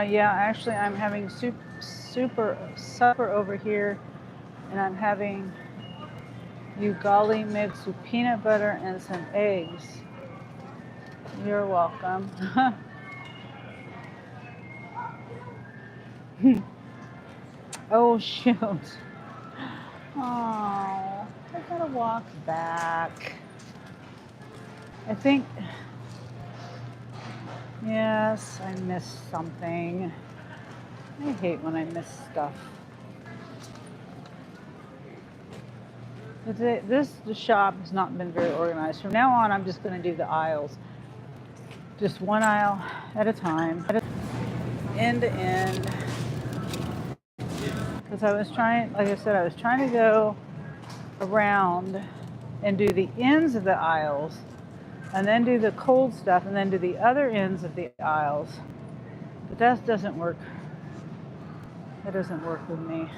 Yeah, actually, I'm having supper over here, and I'm having ugali mixed with peanut butter and some eggs. You're welcome. Oh, shoot. Oh, I gotta walk back. I think, yes, I missed something. I hate when I miss stuff. The shop has not been very organized. From now on, I'm just going to do the aisles. Just one aisle at a time, end to end. Because I was trying, like I said, I was trying to go around and do the ends of the aisles and then do the cold stuff and then do the other ends of the aisles. But that doesn't work. That doesn't work with me.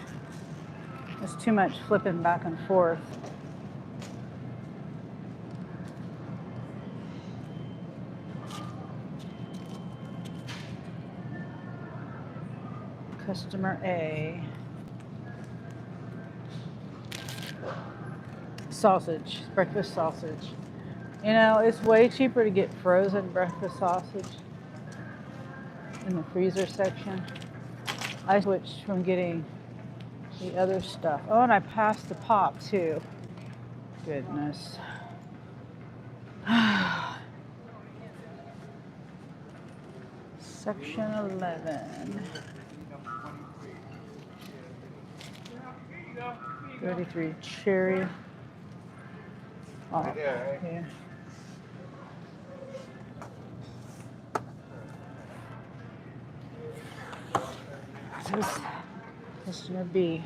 It's too much flipping back and forth. Customer A. Sausage, breakfast sausage. You know, it's way cheaper to get frozen breakfast sausage in the freezer section. I switched from getting the other stuff. Oh, and I passed the pop too. Goodness. Section 11. 33 cherry. Oh, yeah. This is customer B.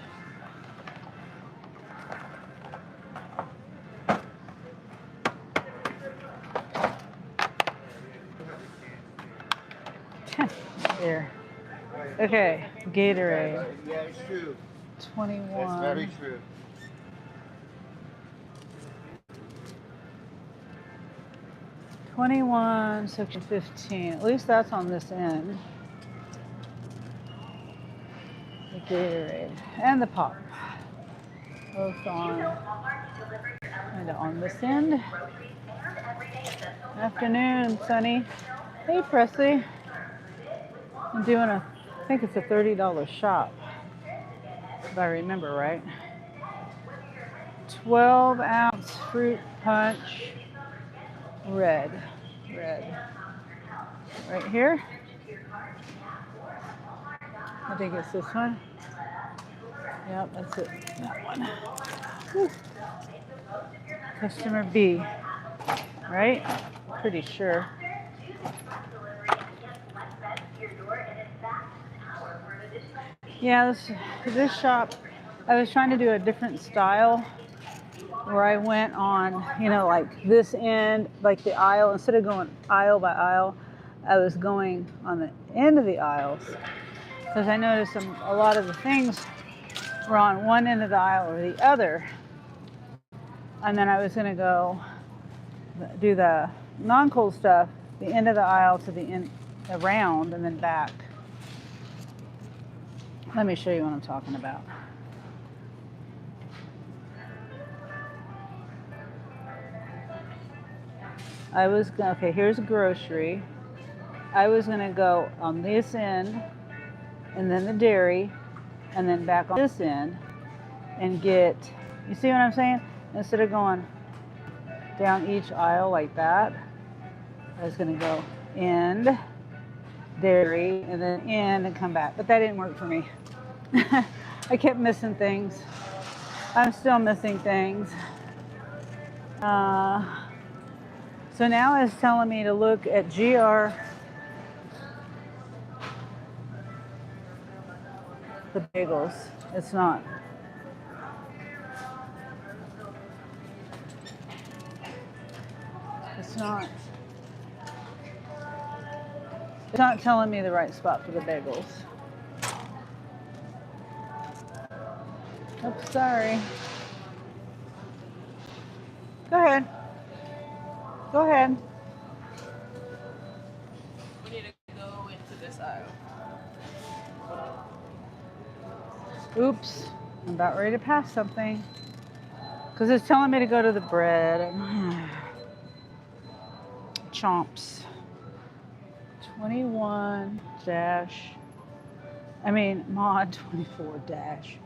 There. Okay, Gatorade. Yeah, it's true. 21. That's very true. 21, section 15. At least that's on this end. The Gatorade and the pop. Both on this end. Afternoon, Sunny. Hey, Presley. I'm doing I think it's a $30 shop, if I remember right. 12-ounce fruit punch, red. Right here. I think it's this one. Yep, that's it. That one. Whew. Customer B, right? Pretty sure. Yeah, this shop, I was trying to do a different style where I went on, you know, like this end, like the aisle, instead of going aisle by aisle, I was going on the end of the aisles. Because I noticed a lot of the things were on one end of the aisle or the other. And then I was going to go do the non-cold stuff, the end of the aisle to the end, around and then back. Let me show you what I'm talking about. Okay, here's grocery. I was gonna go on this end and then the dairy and then back on this end and get, you see what I'm saying? Instead of going down each aisle like that, I was gonna go end, dairy, and then in and come back. But that didn't work for me. I kept missing things. I'm still missing things. So now it's telling me to look at GR the bagels. It's not. It's not. It's not telling me the right spot for the bagels. Oops, sorry. Go ahead. Go ahead. We need to go into this aisle. Oops. I'm about ready to pass something. Because it's telling me to go to the bread. Chomps. 21 dash. Mod 24 dash.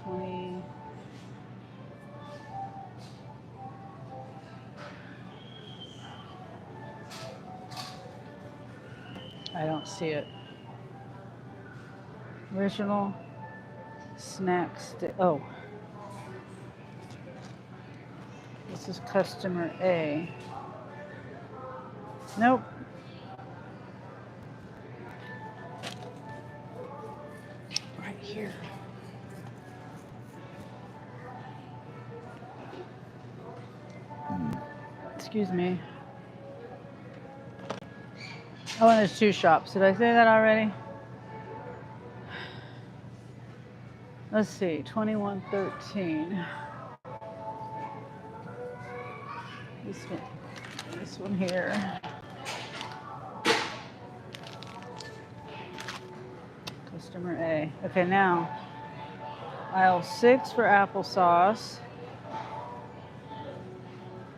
20. I don't see it. Original snack stick. Oh. This is customer A. Nope. Right here. Excuse me. Oh, and there's 2 shops. Did I say that already? Let's see, 2113. This one here. Customer A. Okay, now aisle 6 for applesauce.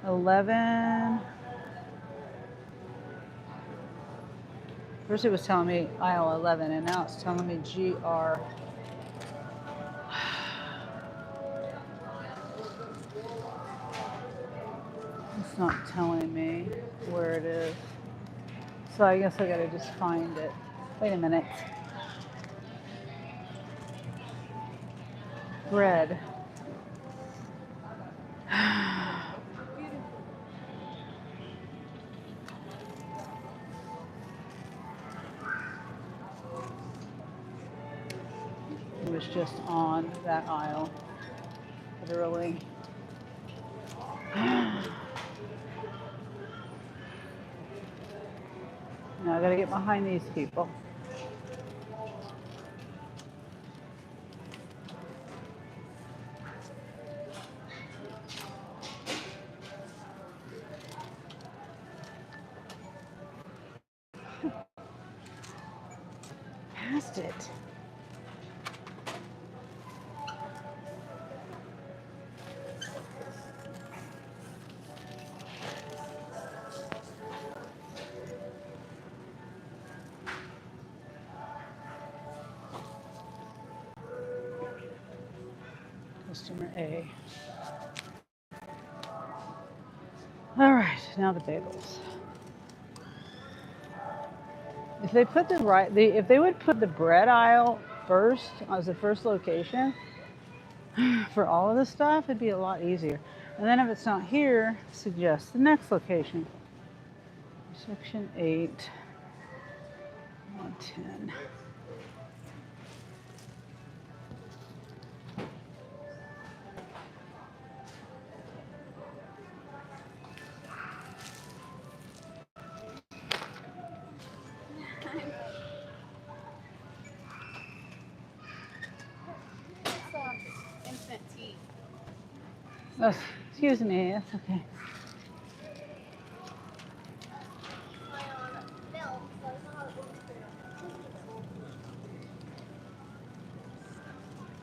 11. First it was telling me aisle 11, and now it's telling me GR. It's not telling me where it is. So I guess I gotta just find it. Wait a minute. Bread. It was just on that aisle, literally. Now I gotta get behind these people. Past it. Customer A. All right, now the bagels. If they put if they would put the bread aisle first as the first location for all of this stuff, it'd be a lot easier. And then if it's not here, suggest the next location. Section 8, 110. Infant tea. Oh, excuse me, that's okay.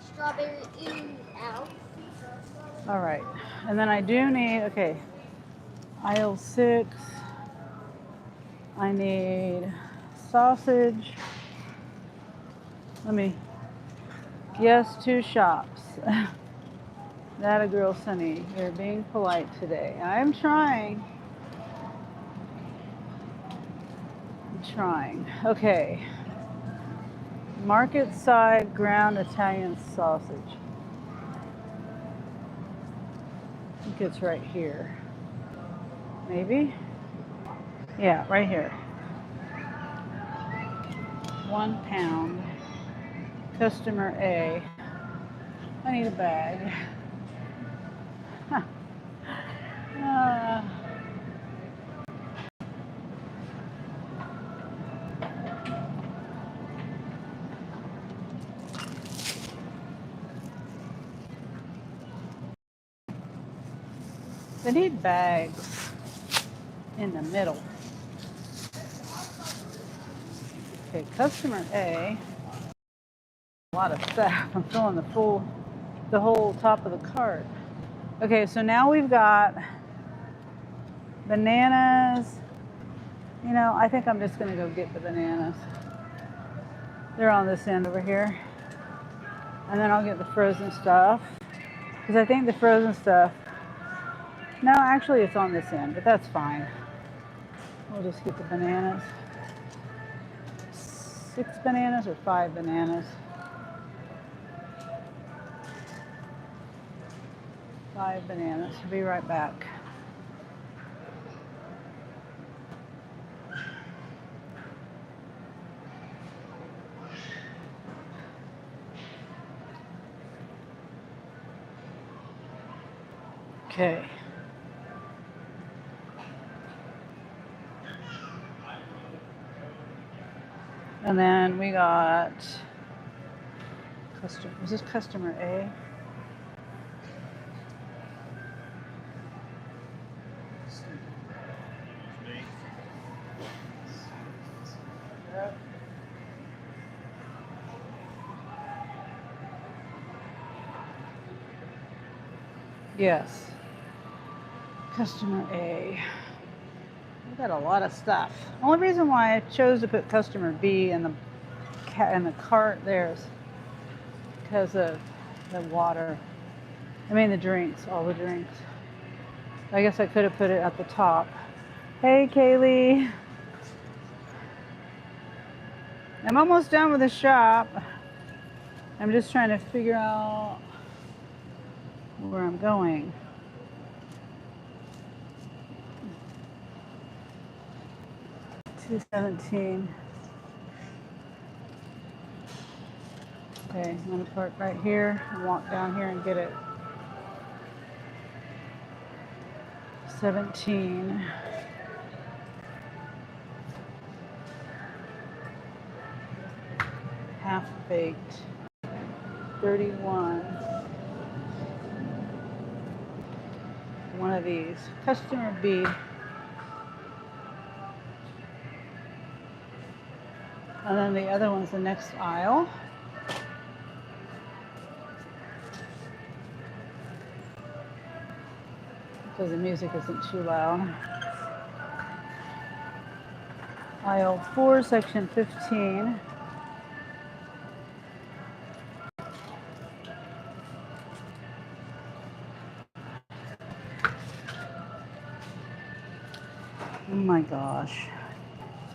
Strawberry out. All right, and then I do need, okay, aisle 6, I need sausage. Let me, yes, 2 shops. That a girl, Sunny. You're being polite today. I'm trying. I'm trying. Okay. Market side ground Italian sausage. I think it's right here. Maybe? Yeah, right here. 1 pound. Customer A. I need a bag. Huh. They need bags in the middle. Okay, customer A. A lot of stuff. I'm filling the whole top of the cart. Okay, so now we've got bananas. You know, I think I'm just gonna go get the bananas. They're on this end over here. And then I'll get the frozen stuff. Because I think the frozen stuff, no, actually it's on this end, but that's fine. We'll just get the bananas. 6 bananas or 5 bananas? 5 bananas. I'll be right back. Okay. And then we got customer. Is this customer A? Yes. Customer A. We got a lot of stuff. Only reason why I chose to put customer B in the cart there is because of the water. I mean the drinks, all the drinks. I guess I could have put it at the top. Hey, Kaylee. I'm almost done with the shop. I'm just trying to figure out where I'm going. $2.17. Okay, I'm gonna park right here and walk down here and get it. 17. Half baked. 31. One of these. Customer B. And then the other one's the next aisle. Because the music isn't too loud. Aisle 4, section 15. Oh my gosh.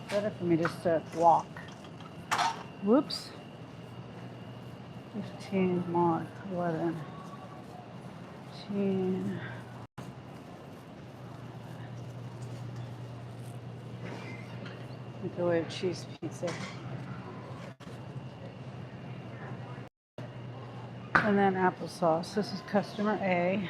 It's better for me just to walk. Whoops. 15, mod, 11. 15. Microwave cheese pizza. And then applesauce. This is customer A.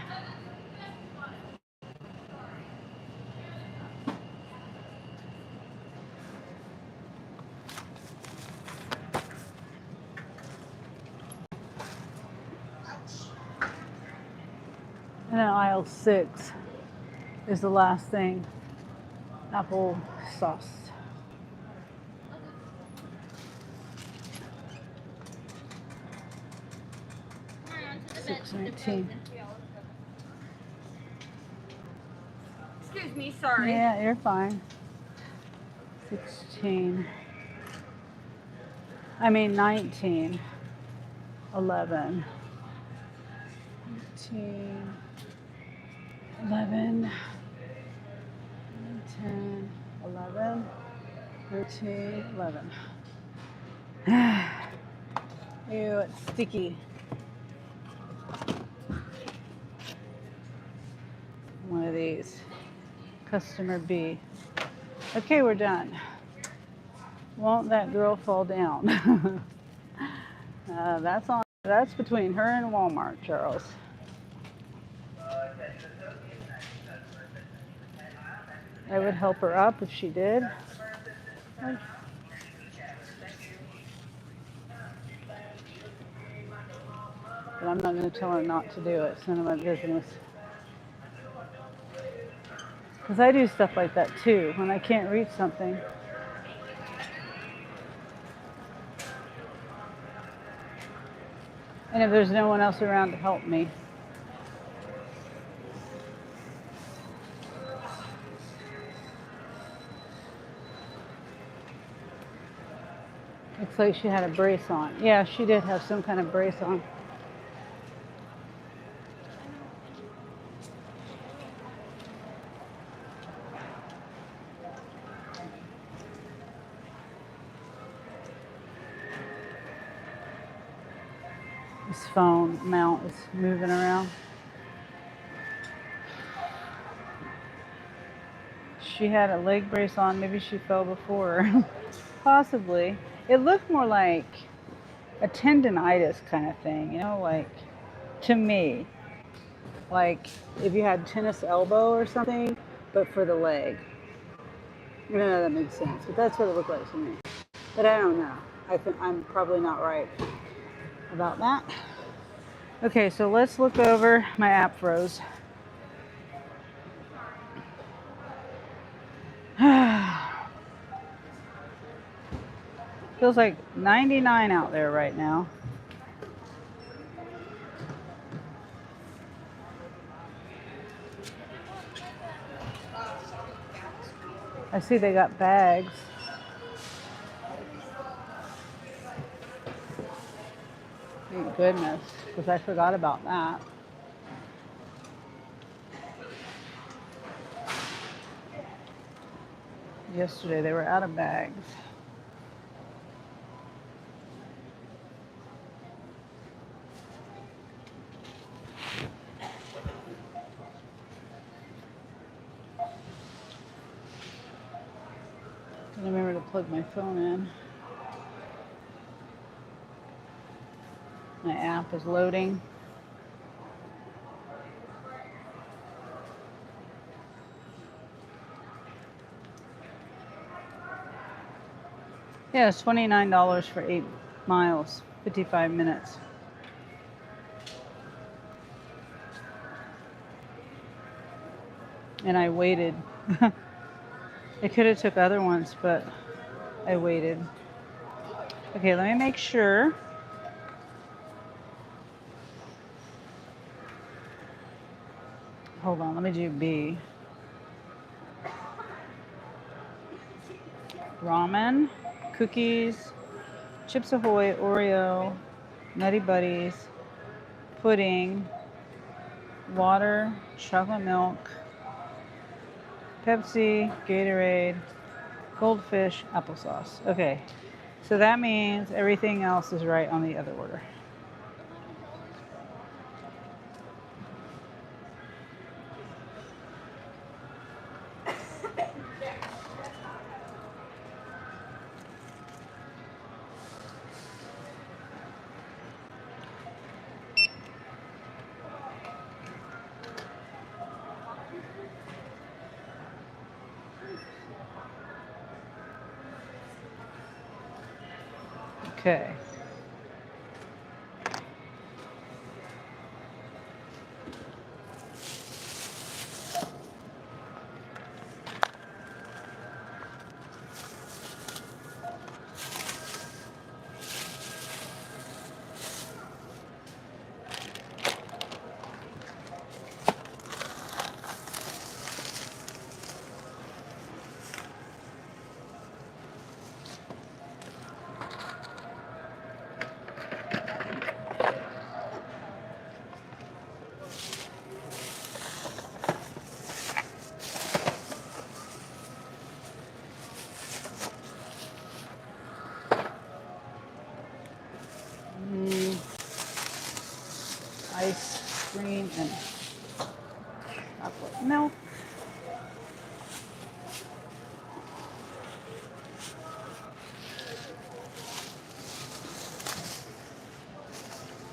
And then aisle 6 is the last thing. Applesauce. $6.19. Excuse me, sorry. Yeah, you're fine. 16. I mean 19. 11. 18. 11. 10. 11. 13. 11. Ew, it's sticky. One of these. Customer B. Okay, we're done. Won't that girl fall down? That's between her and Walmart, Charles. I would help her up if she did. But I'm not going to tell her not to do it. It's none of my business. Because I do stuff like that too when I can't reach something. And if there's no one else around to help me. Looks like she had a brace on. Yeah, she did have some kind of brace on. This phone mount is moving around. She had a leg brace on. Maybe she fell before. Possibly. It looked more like a tendonitis kind of thing, you know, like to me. Like if you had tennis elbow or something, but for the leg. I don't know if that makes sense, but that's what it looked like to me. But I don't know. I think I'm probably not right about that. Okay, so let's look over. My app froze. Feels like 99 out there right now. I see they got bags. Thank goodness, because I forgot about that. Yesterday they were out of bags. Gotta remember to plug my phone in. My app is loading. Yeah, it's $29 for 8 miles, 55 minutes. And I waited. I could have took other ones, but I waited. Okay, let me make sure. Hold on, let me do B. Ramen, cookies, Chips Ahoy, Oreo, Nutty Buddies, pudding, water, chocolate milk, Pepsi, Gatorade, Goldfish, applesauce. Okay, so that means everything else is right on the other order. Okay. Ice cream and chocolate milk.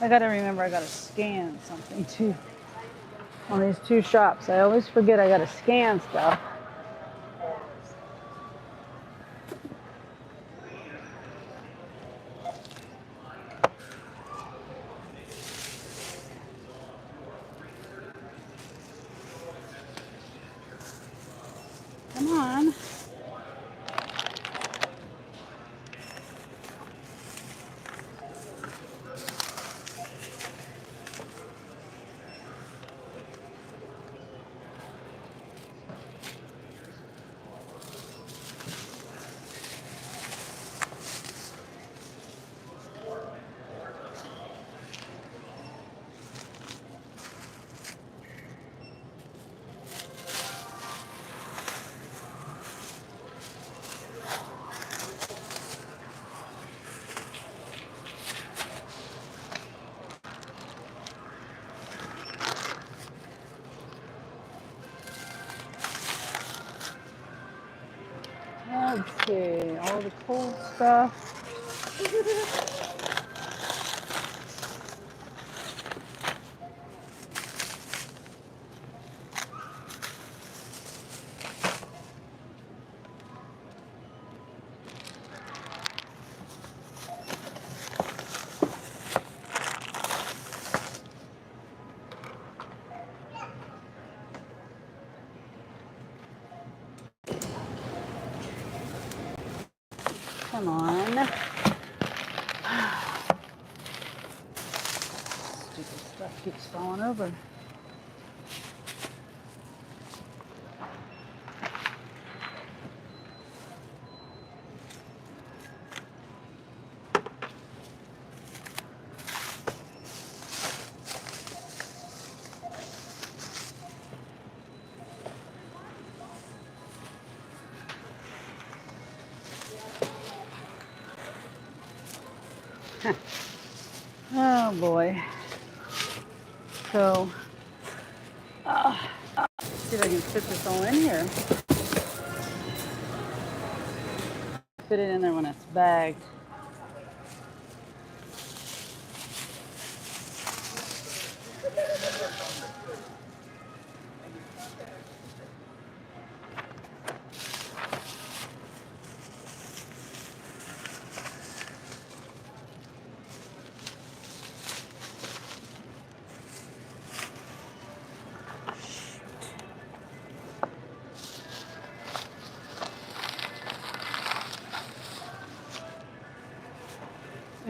I gotta remember I gotta scan something too. On these two shops, I always forget I gotta scan stuff. Come on. Let's see, all the cool stuff. Come on. Stupid stuff keeps falling over. Oh boy. So, see if I can fit this all in here. Fit it in there when it's bagged.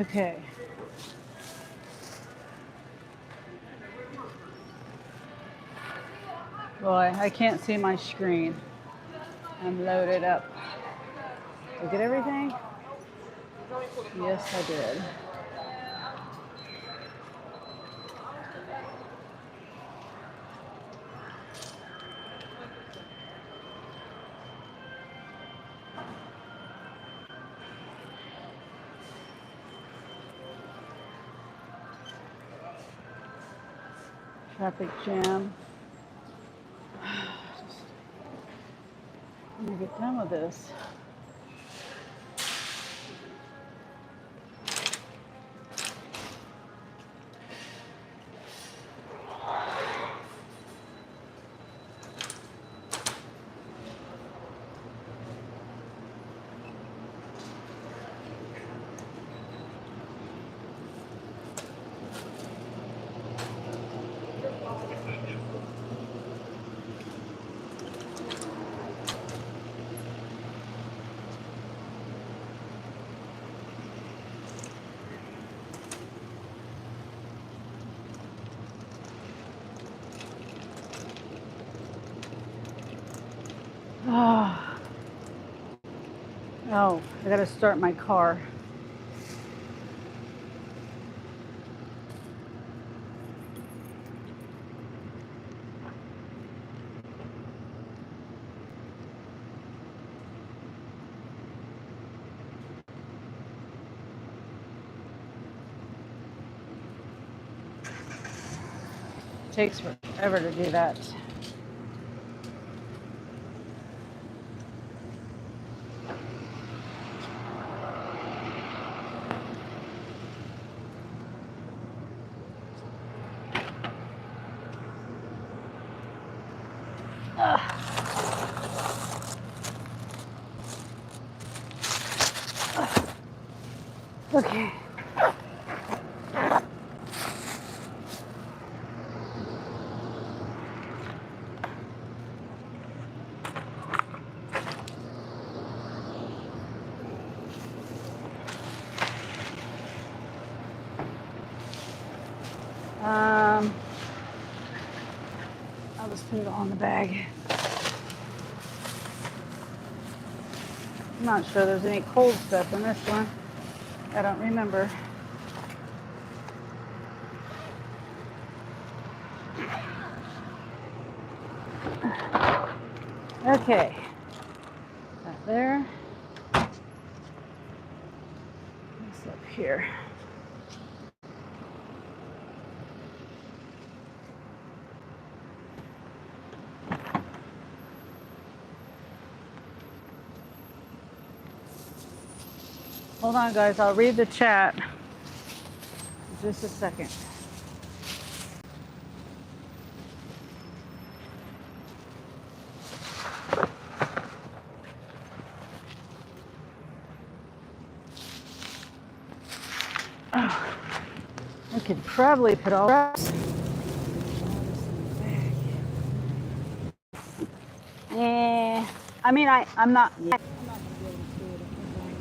Okay. Boy, I can't see my screen. I'm loaded up. Did I get everything? Yes, I did. Traffic jam. Let me get done with this. Oh, I gotta start my car. It takes forever to do that. Okay. I'll just put it on the bag. I'm not sure there's any cold stuff in this one. I don't remember. Okay. That there. This up here. Hold on, guys. I'll read the chat in just a second. Oh, I could probably put all this in the bag. I mean, I'm not gonna be able to see it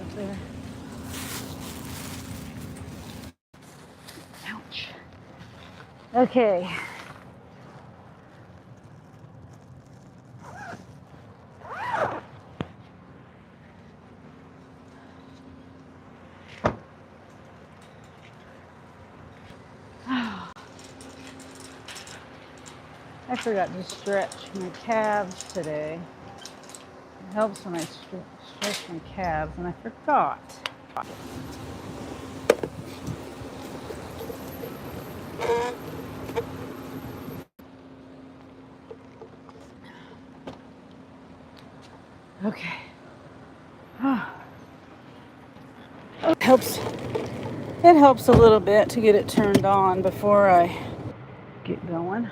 up there. Ouch. Okay. I forgot to stretch my calves today. It helps when I stretch my calves, and I forgot. Okay. It helps a little bit to get it turned on before I get going.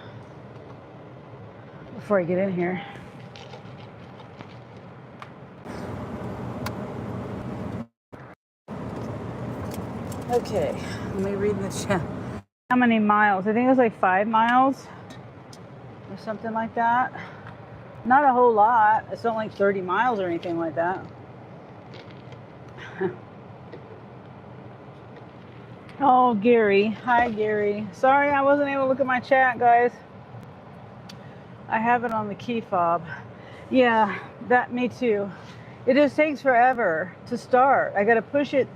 Before I get in here. Okay, let me read the chat. How many miles? I think it was like 5 miles or something like that. Not a whole lot. It's not like 30 miles or anything like that. Oh, Gary. Hi, Gary. Sorry I wasn't able to look at my chat, guys. I have it on the key fob. Yeah, me too. It just takes forever to start. I got to push it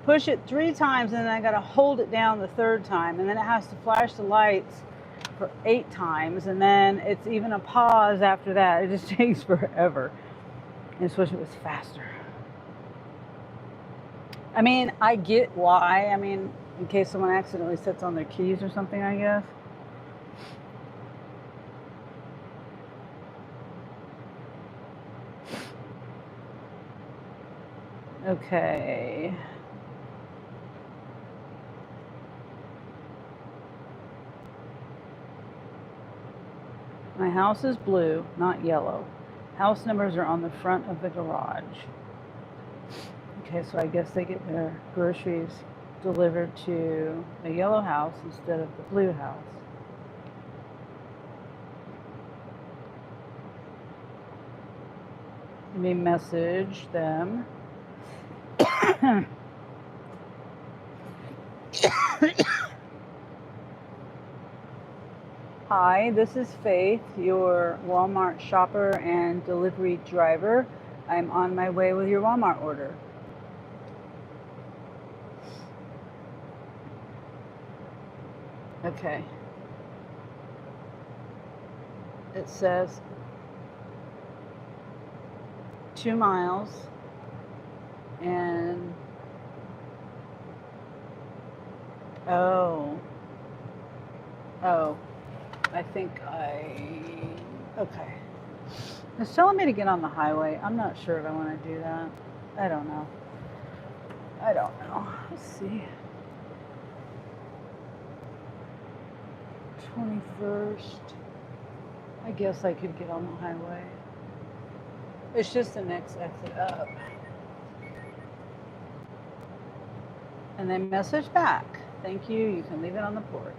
3 times, and then I got to hold it down the 3rd time, and then it has to flash the lights for 8 times, and then it's even a pause after that. It just takes forever. I just wish it was faster. I mean, I get why. I mean, in case someone accidentally sits on their keys or something, I guess. Okay. My house is blue, not yellow. House numbers are on the front of the garage. Okay, so I guess they get their groceries delivered to a yellow house instead of the blue house. Let me message them. Hi, this is Faith, your Walmart shopper and delivery driver. I'm on my way with your Walmart order. Okay. It says 2 miles and oh, I think okay. It's telling me to get on the highway. I'm not sure if I want to do that. I don't know. Let's see. 21st. I guess I could get on the highway. It's just the next exit up. And they message back. Thank you. You can leave it on the porch.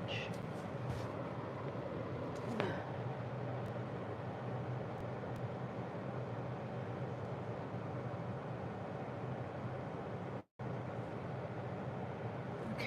Okay.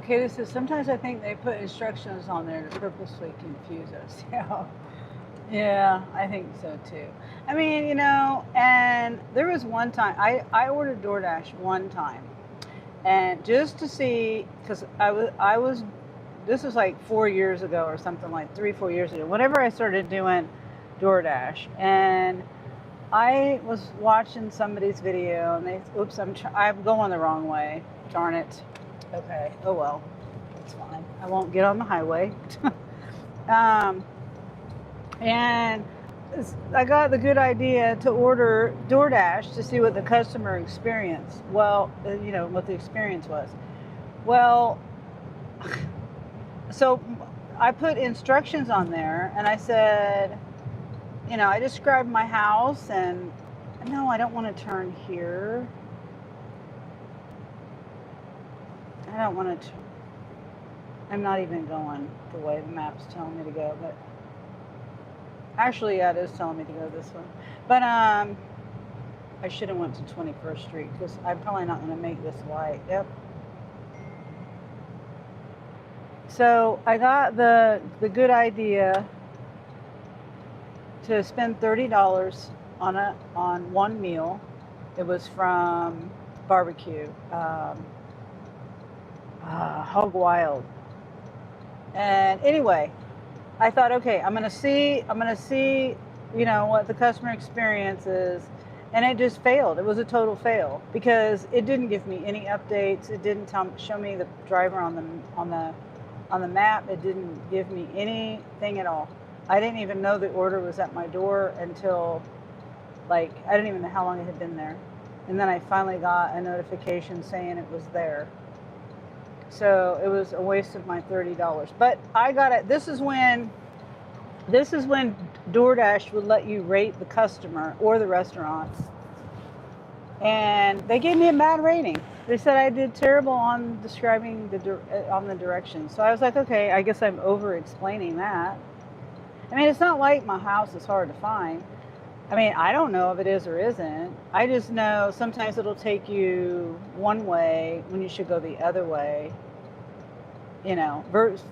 Katie says, sometimes I think they put instructions on there to purposely confuse us. Yeah, I think so too. I mean, you know, and there was one time, I ordered DoorDash one time. And just to see, because I was, this was like 4 years ago or something, like 3, 4 years ago, whenever I started doing DoorDash. And I was watching somebody's video and they, oops, I'm going the wrong way. Darn it. Okay. Oh well. It's fine. I won't get on the highway. And I got the good idea to order DoorDash to see what the customer experience, what the experience was. Well, so I put instructions on there and I said, I described my house and no, I don't want to turn here. I don't want to. I'm not even going the way the map's telling me to go, but actually, yeah, it is telling me to go this way. But I should have went to 21st Street because I'm probably not going to make this light. Yep. So I got the good idea to spend $30 on one meal. It was from barbecue. Hog Wild. And anyway, I thought, okay, I'm gonna see, what the customer experience is, and it just failed. It was a total fail because it didn't give me any updates. It didn't show me the driver on the map. It didn't give me anything at all. I didn't even know the order was at my door until, I didn't even know how long it had been there, and then I finally got a notification saying it was there. So it was a waste of my $30. But I got it. This is when DoorDash would let you rate the customer or the restaurant. And they gave me a bad rating. They said I did terrible on describing on the directions. So I was like, okay, I guess I'm over explaining that. I mean, it's not like my house is hard to find. I mean, I don't know if it is or isn't. I just know sometimes it'll take you one way when you should go the other way.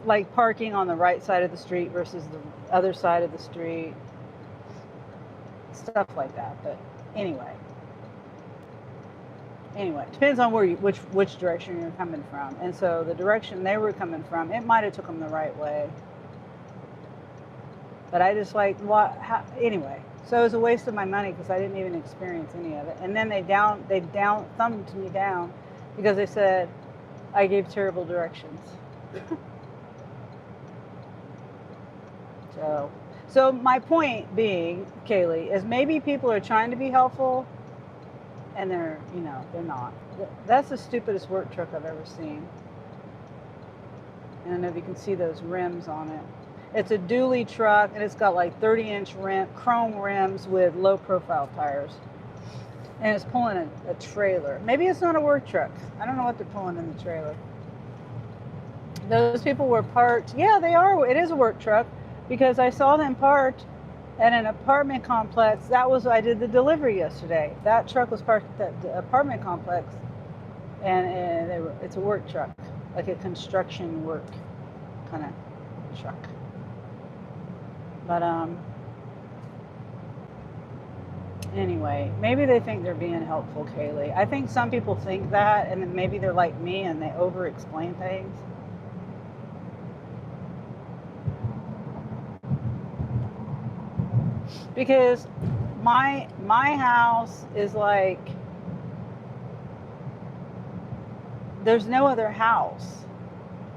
Like parking on the right side of the street versus the other side of the street. Stuff like that. But anyway, depends on which direction you're coming from. And so the direction they were coming from, it might have took them the right way. But I just anyway. So it was a waste of my money because I didn't even experience any of it. And then they thumbed me down because they said I gave terrible directions. So my point being, Kaylee, is maybe people are trying to be helpful and they're not. That's the stupidest work truck I've ever seen. And I don't know if you can see those rims on it. It's a dually truck, and it's got 30-inch chrome rims with low-profile tires. And it's pulling a trailer. Maybe it's not a work truck. I don't know what they're pulling in the trailer. Those people were parked. Yeah, they are. It is a work truck because I saw them parked at an apartment complex. I did the delivery yesterday. That truck was parked at the apartment complex, and it's a work truck, like a construction work kind of truck. But anyway, maybe they think they're being helpful, Kaylee. I think some people think that, and then maybe they're like me and they over-explain things. Because my house is there's no other house.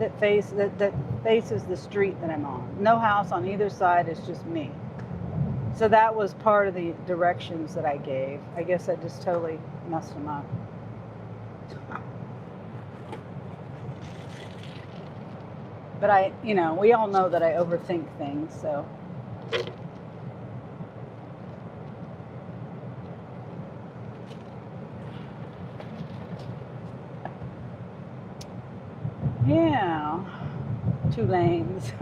that faces the street that I'm on. No house on either side, it's just me. So that was part of the directions that I gave. I guess I just totally messed them up. But we all know that I overthink things, so. Yeah, 2 lanes.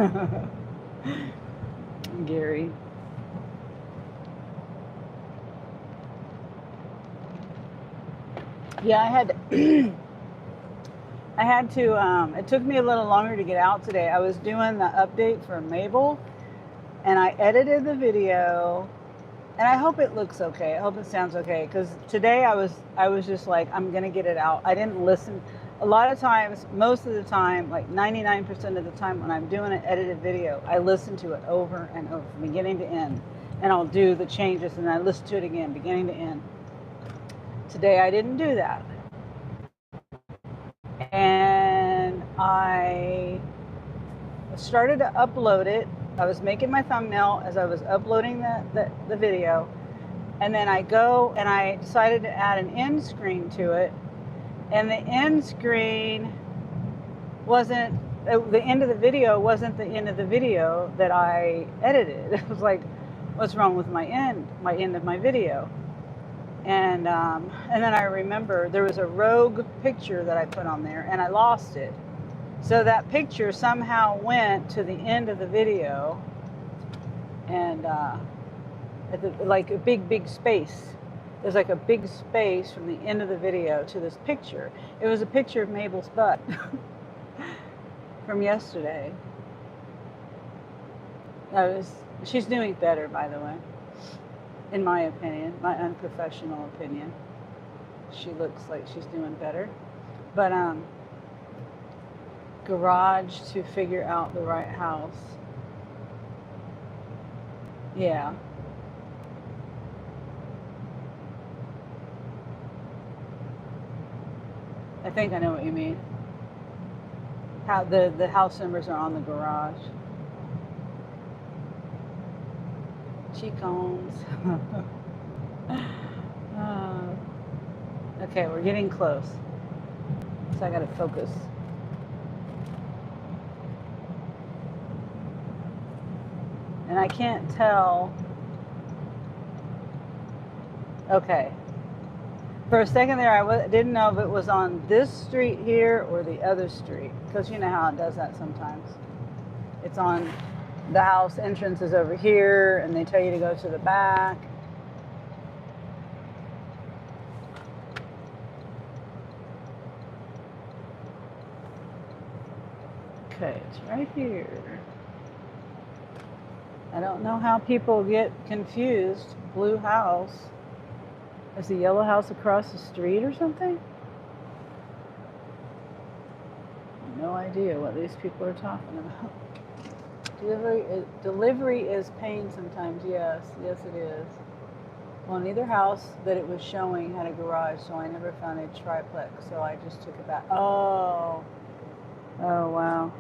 Gary. Yeah, I had to, it took me a little longer to get out today. I was doing the update for Mabel, and I edited the video, and I hope it looks okay. I hope it sounds okay, because today I was just like, I'm gonna get it out. I didn't listen. A lot of times, most of the time, like 99% of the time when I'm doing an edited video, I listen to it over and over, from beginning to end, and I'll do the changes, and I listen to it again, beginning to end. Today I didn't do that. And I started to upload it. I was making my thumbnail as I was uploading the video. And then I go and I decided to add an end screen to it. And the end screen wasn't, the end of the video wasn't the end of the video that I edited. It was like, what's wrong with my end of my video? And then I remember there was a rogue picture that I put on there, and I lost it. So that picture somehow went to the end of the video, and like a big space. There's like a big space from the end of the video to this picture. It was a picture of Mabel's butt from yesterday. She's doing better, by the way. In my opinion, my unprofessional opinion. She looks like she's doing better. But garage to figure out the right house. Yeah. I think I know what you mean. How the house numbers are on the garage. Cheekbones. Okay, we're getting close. So I gotta focus. And I can't tell. Okay. For a second there, I didn't know if it was on this street here or the other street. Because you know how it does that sometimes. It's on the house entrance is over here, and they tell you to go to the back. Okay, it's right here. I don't know how people get confused. Blue house. Is the yellow house across the street or something? No idea what these people are talking about. Delivery is pain sometimes, yes it is. Well, neither house that it was showing had a garage, so I never found a triplex, so I just took it back. Oh wow.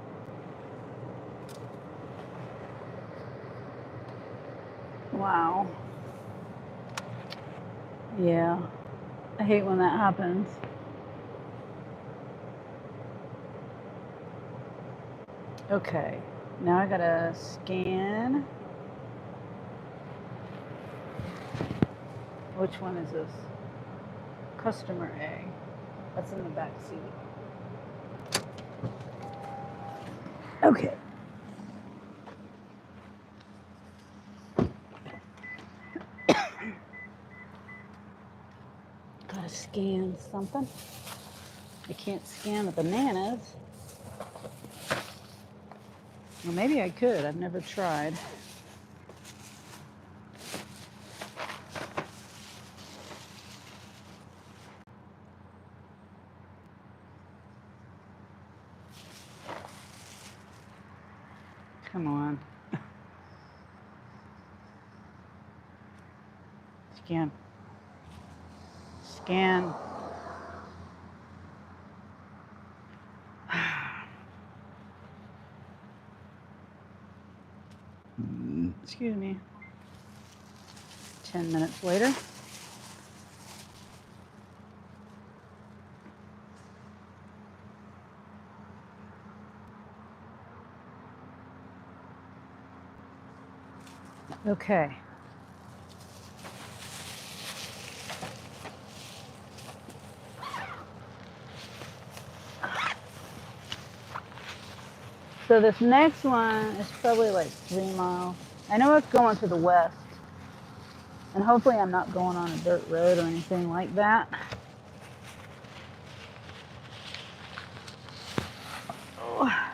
Wow. Yeah, I hate when that happens. Okay, now I gotta scan. Which one is this? Customer A. That's in the back seat. Okay. Gotta scan something. I can't scan the bananas. Well, maybe I could. I've never tried. Come on. Scan. Scan. Excuse me. 10 minutes later. Okay. So this next one is probably like 3 miles. I know it's going to the west. And hopefully I'm not going on a dirt road or anything like that. Oh.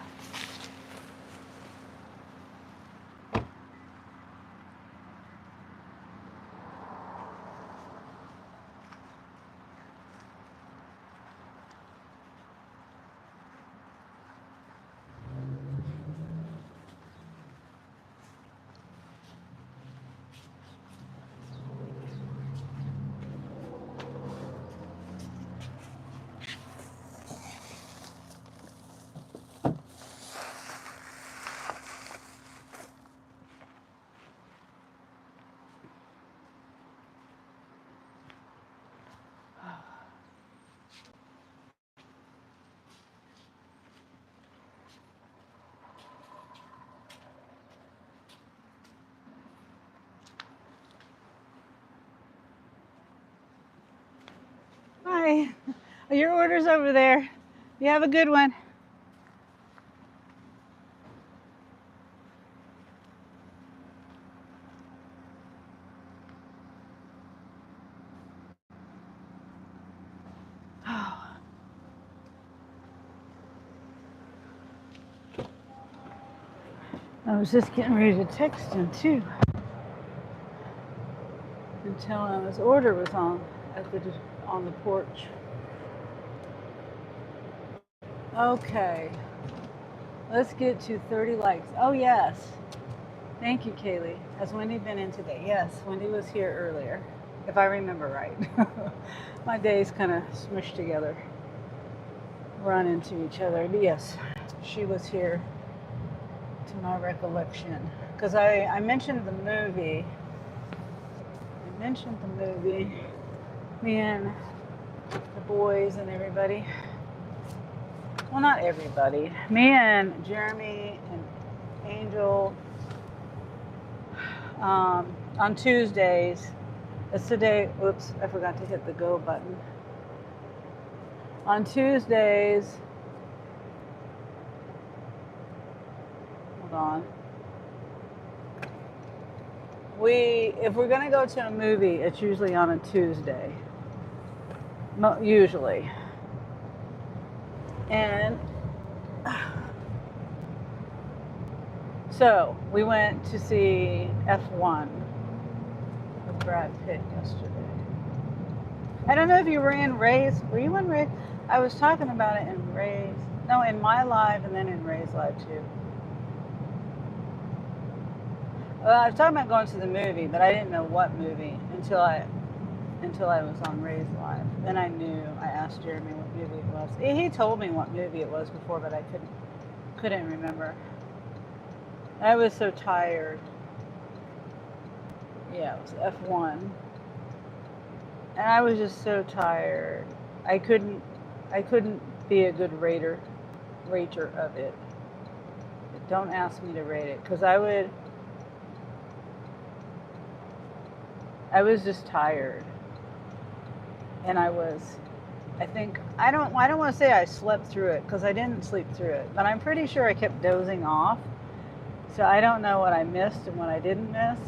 Hi. Your order's over there. You have a good one. I was just getting ready to text him too. And tell him his order was on the porch. Okay. Let's get to 30 likes. Oh yes. Thank you, Kaylee. Has Wendy been in today? Yes, Wendy was here earlier, if I remember right. My days kind of smushed together, run into each other. But yes, she was here to my recollection. Because I mentioned the movie. Me and the boys and everybody. Well, not everybody. Me and Jeremy and Angel. On Tuesdays, it's today, oops, I forgot to hit the go button. On Tuesdays, hold on. If we're gonna go to a movie, it's usually on a Tuesday. Usually. And so we went to see F1 with Brad Pitt yesterday. I don't know if you were in Ray's. Were you in Ray's? I was talking about it in Ray's. No, in my live and then in Ray's live too. I was talking about going to the movie, but I didn't know what movie until I was on Ray's live. Then I knew. I asked Jeremy what movie it was. He told me what movie it was before, but I couldn't remember. I was so tired. Yeah, it was F1. And I was just so tired. I couldn't be a good rater of it. Don't ask me to rate it, because I was just tired. And I don't want to say I slept through it, because I didn't sleep through it, but I'm pretty sure I kept dozing off. So I don't know what I missed and what I didn't miss.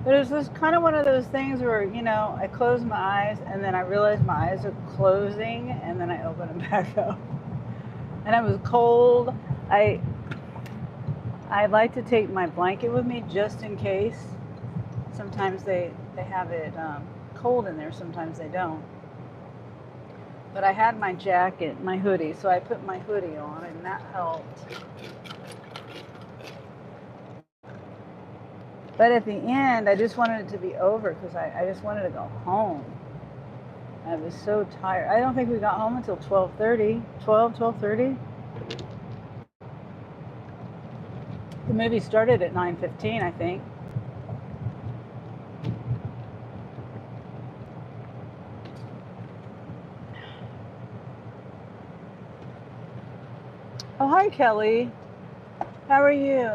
But it was just kind of one of those things where, I closed my eyes and then I realized my eyes are closing and then I open them back up. And I was cold. I'd like to take my blanket with me just in case. Sometimes they have it cold in there, sometimes they don't. But I had my jacket, my hoodie, so I put my hoodie on and that helped. But at the end, I just wanted it to be over because I just wanted to go home. I was so tired. I don't think we got home until 12:30. The movie started at 9:15, I think. Oh, hi, Kelly. How are you?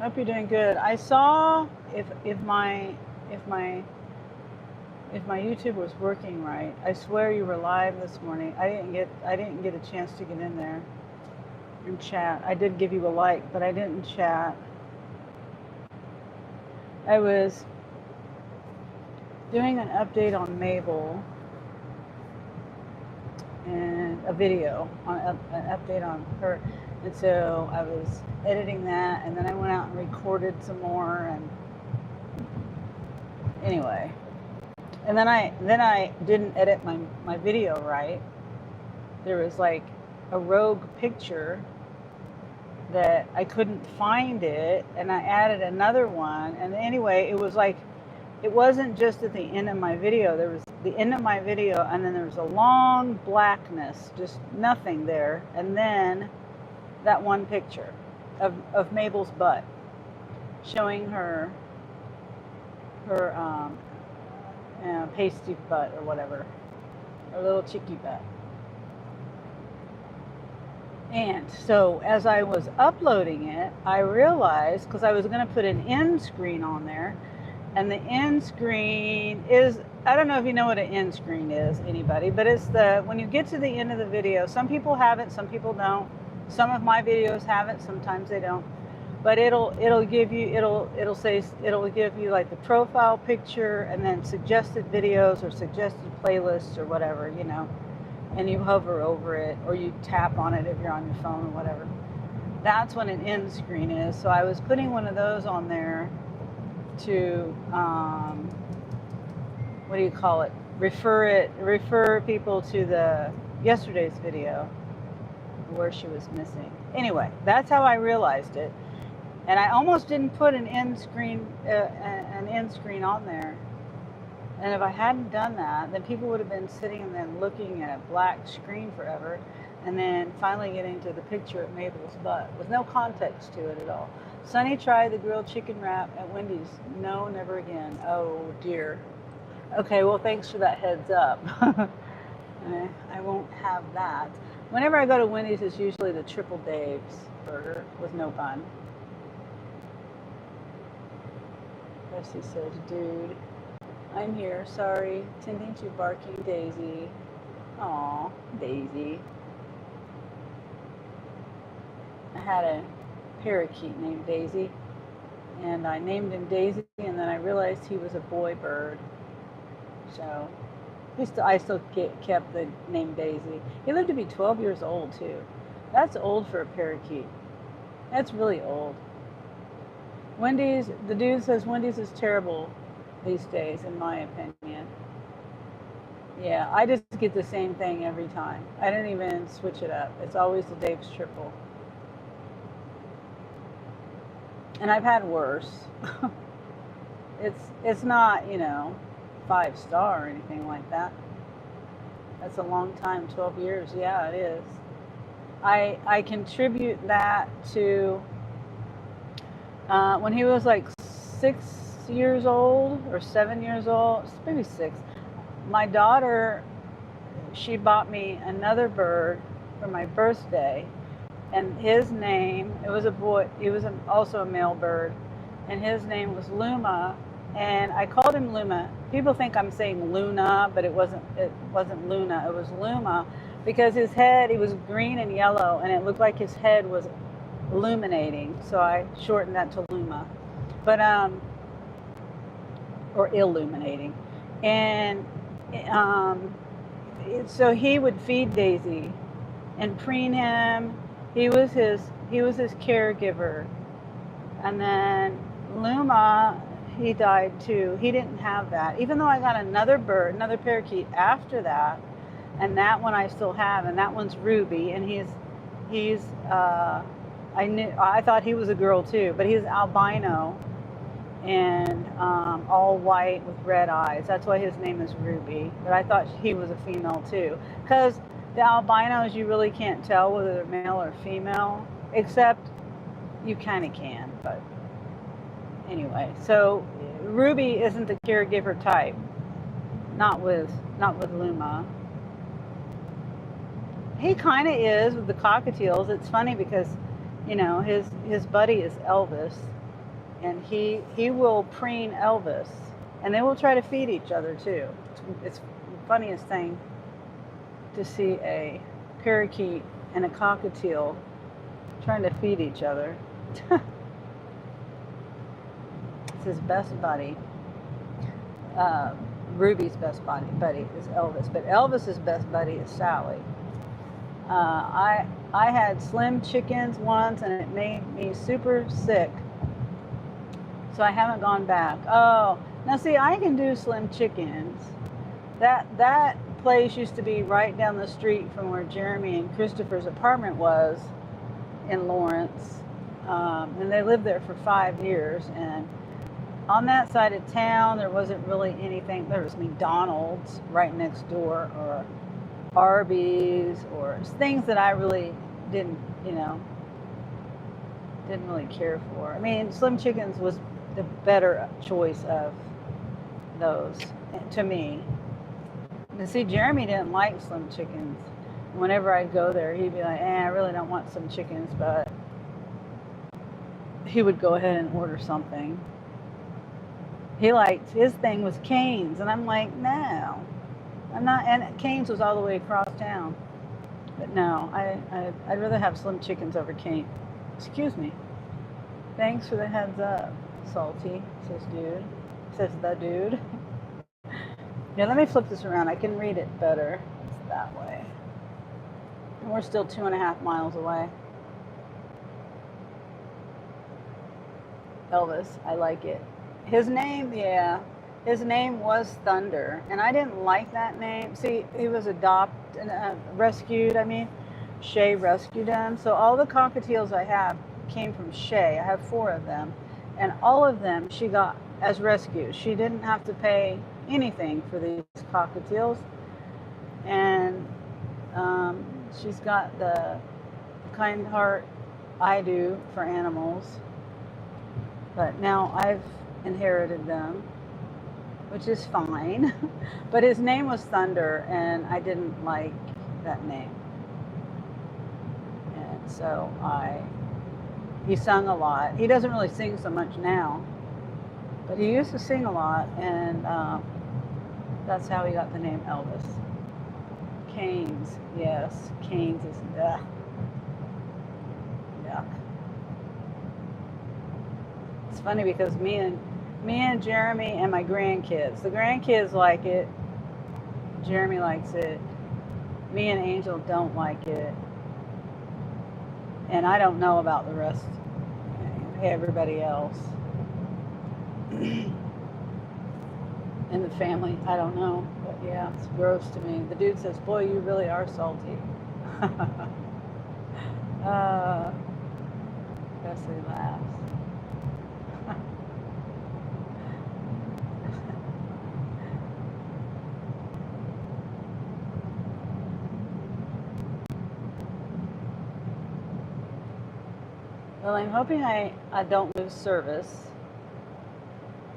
Hope you're doing good. I saw if my if my if my YouTube was working right. I swear you were live this morning. I didn't get a chance to get in there and chat. I did give you a like, but I didn't chat. I was doing an update on Mabel and a video on an update on her, and so I was editing that, and then I went out and recorded some more, and anyway, and then I didn't edit my video right. There was like a rogue picture that I couldn't find it, and I added another one, and anyway, it was like, it wasn't just at the end of my video. There was the end of my video, and then there was a long blackness, just nothing there, and then that one picture of Mabel's butt, showing her pasty butt or whatever, her little cheeky butt. And so as I was uploading it, I realized, because I was going to put an end screen on there, and the end screen is, I don't know if you know what an end screen is, anybody, but it's when you get to the end of the video, some people have it, some people don't. Some of my videos have it, sometimes they don't. But it'll give you, it'll give you like the profile picture, and then suggested videos or suggested playlists or whatever, you know, and you hover over it, or you tap on it if you're on your phone or whatever. That's what an end screen is. So I was putting one of those on there to what do you call it, refer people to the yesterday's video where she was missing. Anyway, that's how I realized it, and I almost didn't put an end screen on there. And if I hadn't done that, then people would have been sitting and then looking at a black screen forever, and then finally getting to the picture of Mabel's butt with no context to it at all. Sunny tried the grilled chicken wrap at Wendy's. No, never again. Oh dear. Okay, well, thanks for that heads up. I won't have that. Whenever I go to Wendy's, it's usually the Triple Dave's burger with no bun. Bessie says, dude, I'm here, sorry, tending to barking Daisy. Aw, Daisy. I had a parakeet named Daisy, and I named him Daisy, and then I realized he was a boy bird. So I still kept the name Daisy. He lived to be 12 years old, too. That's old for a parakeet. That's really old. Wendy's, the dude says Wendy's is terrible these days, in my opinion. Yeah, I just get the same thing every time. I don't even switch it up. It's always the Dave's Triple. And I've had worse. It's not, you know, 5-star or anything like that. That's a long time, 12 years. Yeah, it is. I contribute that to when he was like 6 years old or 7 years old, maybe 6. My daughter, she bought me another bird for my birthday, and his name, it was a boy, he was also a male bird, and his name was Luma, and I called him Luma. People think I'm saying Luna, but it wasn't Luna, it was Luma, because his head, he was green and yellow, and it looked like his head was illuminating, so I shortened that to Luma, but or illuminating. And so he would feed Daisy and preen him. He was his caregiver. And then Luma, he died too. He didn't have that. Even though I got another bird, another parakeet after that, and that one I still have, and that one's Ruby, and I thought he was a girl too, but he's albino and all white with red eyes. That's why his name is Ruby. But I thought he was a female too, because the albinos, you really can't tell whether they're male or female, except you kind of can. But anyway, so Ruby isn't the caregiver type, not with Luma. He kind of is with the cockatiels. It's funny because, his buddy is Elvis, and he will preen Elvis, and they will try to feed each other too. It's the funniest thing to see a parakeet and a cockatiel trying to feed each other. It's his best buddy. Ruby's best buddy is Elvis, but Elvis's best buddy is Sally. I had slim chickens once, and it made me super sick, so I haven't gone back. Oh, now see, I can do slim chickens. That place used to be right down the street from where Jeremy and Christopher's apartment was in Lawrence, and they lived there for 5 years. And on that side of town, there wasn't really anything. There was McDonald's right next door, or Arby's, or things that I really didn't really care for. I mean, Slim Chickens was the better choice of those to me. And see, Jeremy didn't like Slim Chickens. Whenever I'd go there, he'd be like, I really don't want some chickens, but he would go ahead and order something. He liked, his thing was Cane's, and I'm like, no, I'm not. And Cane's was all the way across town, but no, I'd rather have Slim Chickens over Cane. Excuse me. Thanks for the heads up, Salty, says the dude. Yeah, let me flip this around. I can read it better. It's that way. And we're still 2.5 miles away. Elvis, I like it. His name was Thunder, and I didn't like that name. See, he was rescued. Shay rescued him. So all the cockatiels I have came from Shay. I have 4 of them, and all of them she got as rescues. She didn't have to pay anything for these cockatiels, and she's got the kind heart I do for animals. But now I've inherited them, which is fine. But his name was Thunder, and I didn't like that name. And so he sung a lot. He doesn't really sing so much now, but he used to sing a lot, and that's how he got the name Elvis. Cane's, yes, Cane's is yuck. It's funny because me and Jeremy and my grandkids. The grandkids like it. Jeremy likes it. Me and Angel don't like it. And I don't know about the rest, everybody else. In the family, I don't know. But yeah, it's gross to me. The dude says, boy, you really are salty. Wesley laughs. Well, I'm hoping I don't lose service.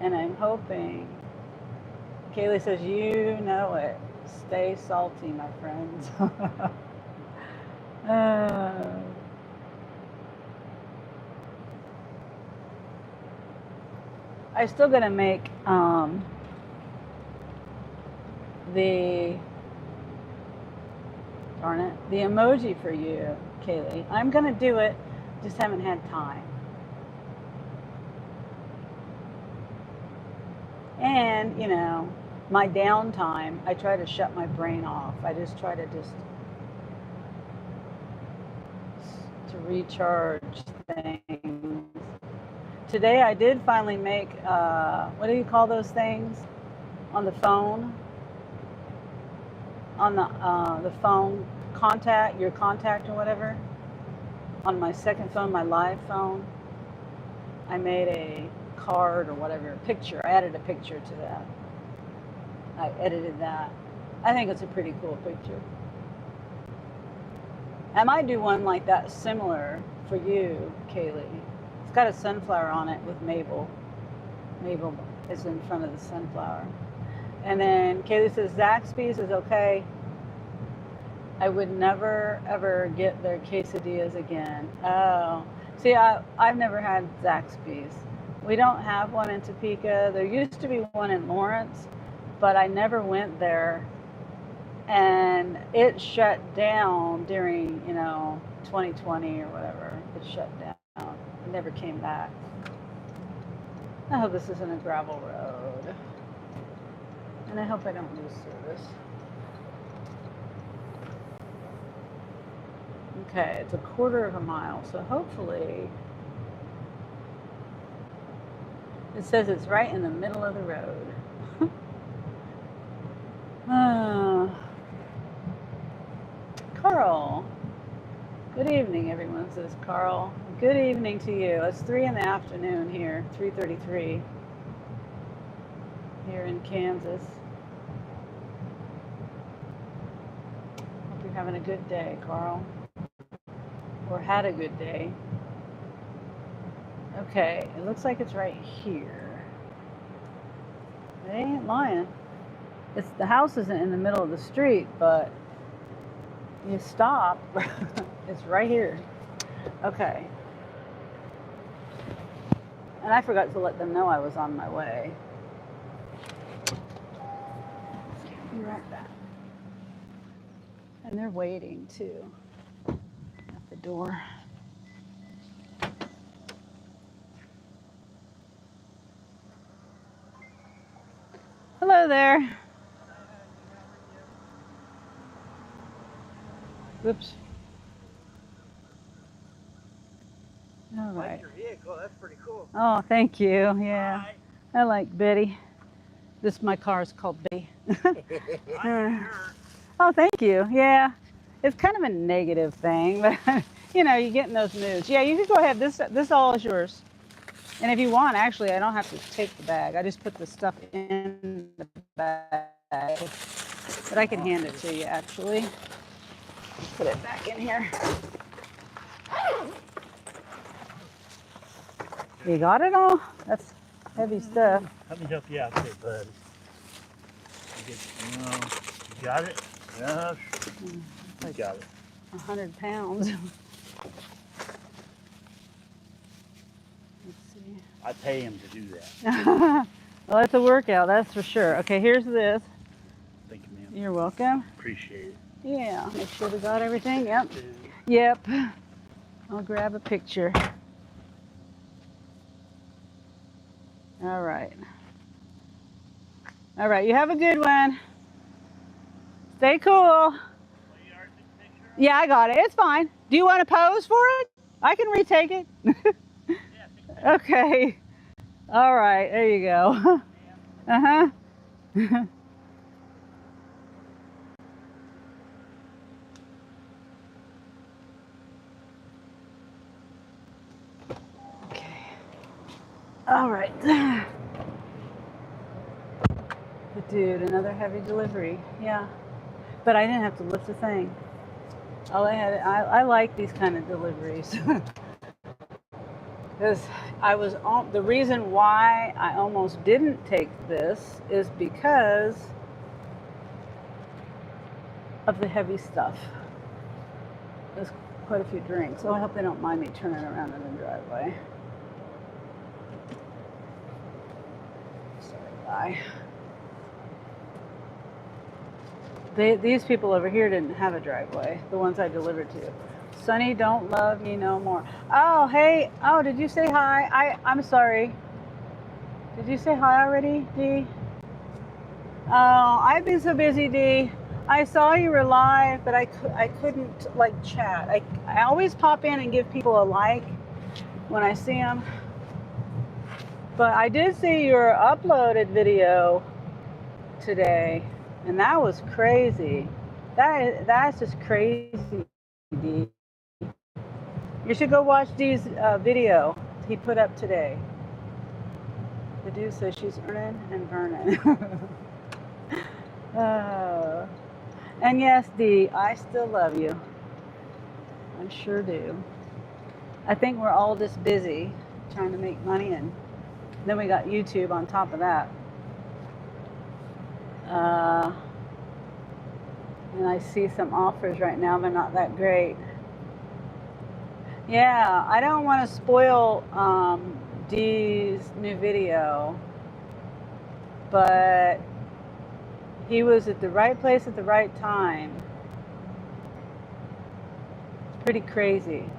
And I'm hoping, Kaylee says, you know it. Stay salty, my friends. I still gotta make the emoji for you, Kaylee. I'm gonna do it. Just haven't had time. And, my downtime, I try to shut my brain off. I just try to recharge things. Today I did finally make, what do you call those things? On the phone? On the phone, your contact or whatever. On my second phone, my live phone, I made a card or whatever, a picture. I added a picture to that. I edited that. I think it's a pretty cool picture. I might do one like that similar for you, Kaylee. It's got a sunflower on it with Mabel. Mabel is in front of the sunflower. And then Kaylee says, Zaxby's is okay. I would never ever get their quesadillas again. Oh, see, I've never had Zaxby's. We don't have one in Topeka. There used to be one in Lawrence, but I never went there, and it shut down during 2020 or whatever. It shut down. It never came back. I hope this isn't a gravel road, and I hope I don't lose service. Okay, it's a quarter of a mile, so hopefully it says it's right in the middle of the road. Carl. Good evening, everyone, says Carl. Good evening to you. It's 3 in the afternoon here, 3:33 here in Kansas. Hope you're having a good day, Carl. Or had a good day. Okay, it looks like it's right here. It ain't lying. The house isn't in the middle of the street, but you stop, it's right here. Okay. And I forgot to let them know I was on my way. Be right back. And they're waiting too at the door. Hello there. Whoops. All right. I like your vehicle. That's pretty cool. Oh, thank you. Yeah. Hi. I like Betty. My car is called Betty. Oh, thank you. Yeah. It's kind of a negative thing, but you get in those moods. Yeah, you can go ahead. This all is yours. And if you want, actually, I don't have to take the bag. I just put the stuff in the bag. But I can hand it to you, actually. Put it back in here. You got it all? That's heavy stuff. Let me help you out there, bud. You got it? Yes. You got it. 100 pounds. Let's see. I pay him to do that. Well, it's a workout, that's for sure. Okay, here's this. Thank you, ma'am. You're welcome. Appreciate it. Yeah, make sure we got everything. Yep. Yep. I'll grab a picture. All right. All right, you have a good one. Stay cool. Yeah, I got it. It's fine. Do you want to pose for it? I can retake it. Okay. All right, there you go. Uh-huh. Okay. All right. But dude, another heavy delivery. Yeah. But I didn't have to lift a thing. All I had, I like these kind of deliveries. Because the reason why I almost didn't take this is because of the heavy stuff. There's quite a few drinks. So I hope they don't mind me turning around in the driveway. Sorry, guy. These people over here didn't have a driveway, the ones I delivered to. Sunny, don't love me no more. Oh, hey. Oh, did you say hi? I'm sorry. Did you say hi already, Dee? Oh, I've been so busy, Dee. I saw you were live, but I couldn't chat. I always pop in and give people a like when I see them. But I did see your uploaded video today. And that was crazy. That's just crazy, Dee. You should go watch Dee's video he put up today. The dude says she's earning and burning. And yes, Dee, I still love you. I sure do. I think we're all just busy trying to make money, and then we got YouTube on top of that. And I see some offers right now, but not that great. Yeah, I don't want to spoil Dee's new video, but he was at the right place at the right time. It's pretty crazy.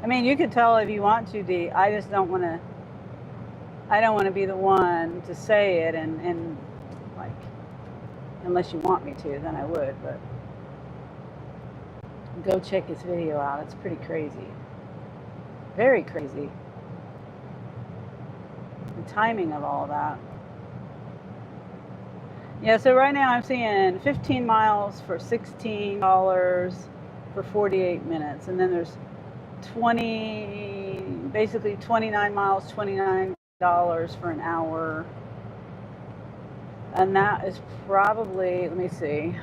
I mean, you could tell if you want to, Dee. I just don't want to. I don't want to be the one to say it, and like, unless you want me to, then I would. But go check his video out. It's pretty crazy. Very crazy. The timing of all that. Yeah, so right now I'm seeing 15 miles for $16 for 48 minutes. And then there's 29 miles, $29 for an hour. And that is probably, let me see.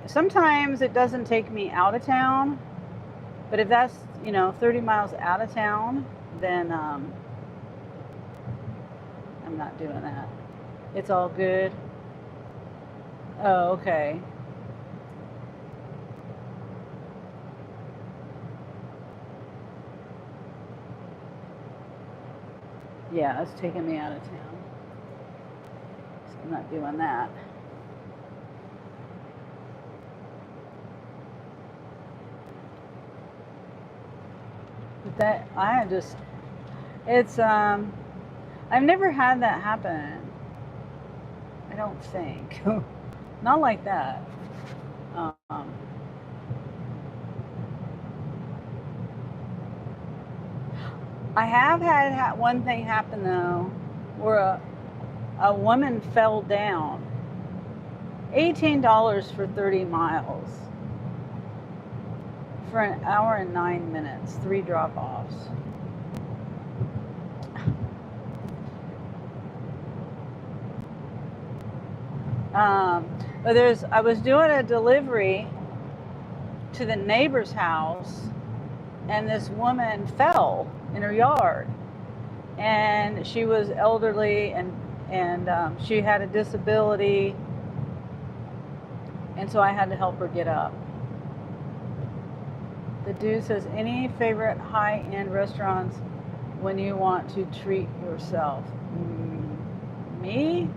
Sometimes it doesn't take me out of town, but if that's, 30 miles out of town, then I'm not doing that. It's all good. Oh, okay. Yeah, it's taking me out of town. So I'm not doing that. But I've never had that happen. I don't think. Not like that. I have had one thing happen though, where a woman fell down. $18 for 30 miles for an hour and 9 minutes, 3 drop-offs. But I was doing a delivery to the neighbor's house, and this woman fell in her yard, and she was elderly, and she had a disability, and so I had to help her get up. The dude says, any favorite high-end restaurants when you want to treat yourself? Me?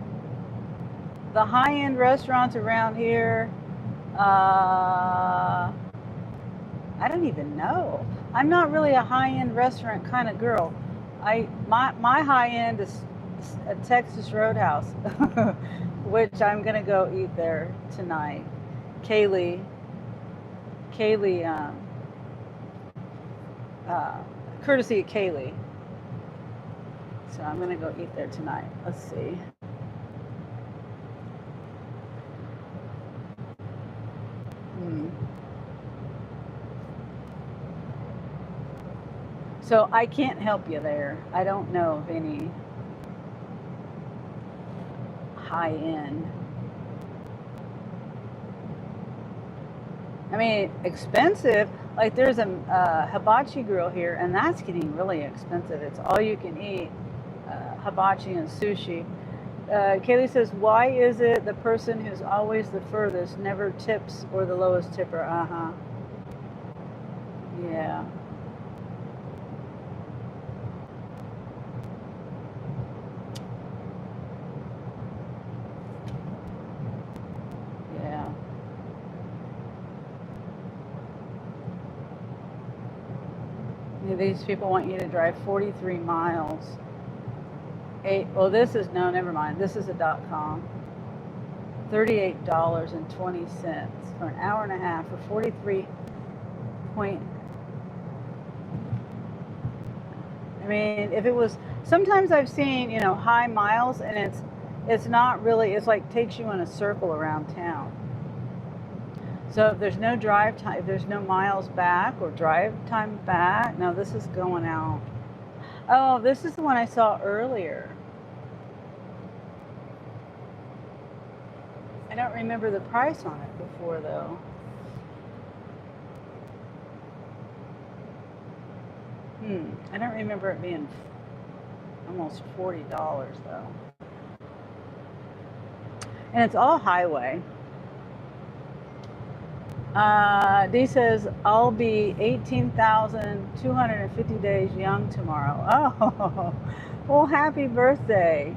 The high-end restaurants around here, I don't even know. I'm not really a high-end restaurant kind of girl. My high-end is a Texas Roadhouse, which I'm gonna go eat there tonight. Kaylee, courtesy of Kaylee. So I'm gonna go eat there tonight. Let's see. So I can't help you there. I don't know of any high end. I mean, expensive. Like there's a hibachi grill here, and that's getting really expensive. It's all you can eat, hibachi and sushi. Kaylee says, why is it the person who's always the furthest never tips or the lowest tipper? Yeah. These people want you to drive 43 miles. This is, no, never mind. This is a .com. $38.20 for an hour and a half for 43 point. I mean, if it was, sometimes I've seen, high miles, and it's not really, it's like takes you in a circle around town. So if there's no drive time, if there's no miles back or drive time back, no, this is going out. Oh, this is the one I saw earlier. I don't remember the price on it before though. I don't remember it being almost $40 though. And it's all highway. D says, I'll be 18,250 days young tomorrow. Oh, well, happy birthday.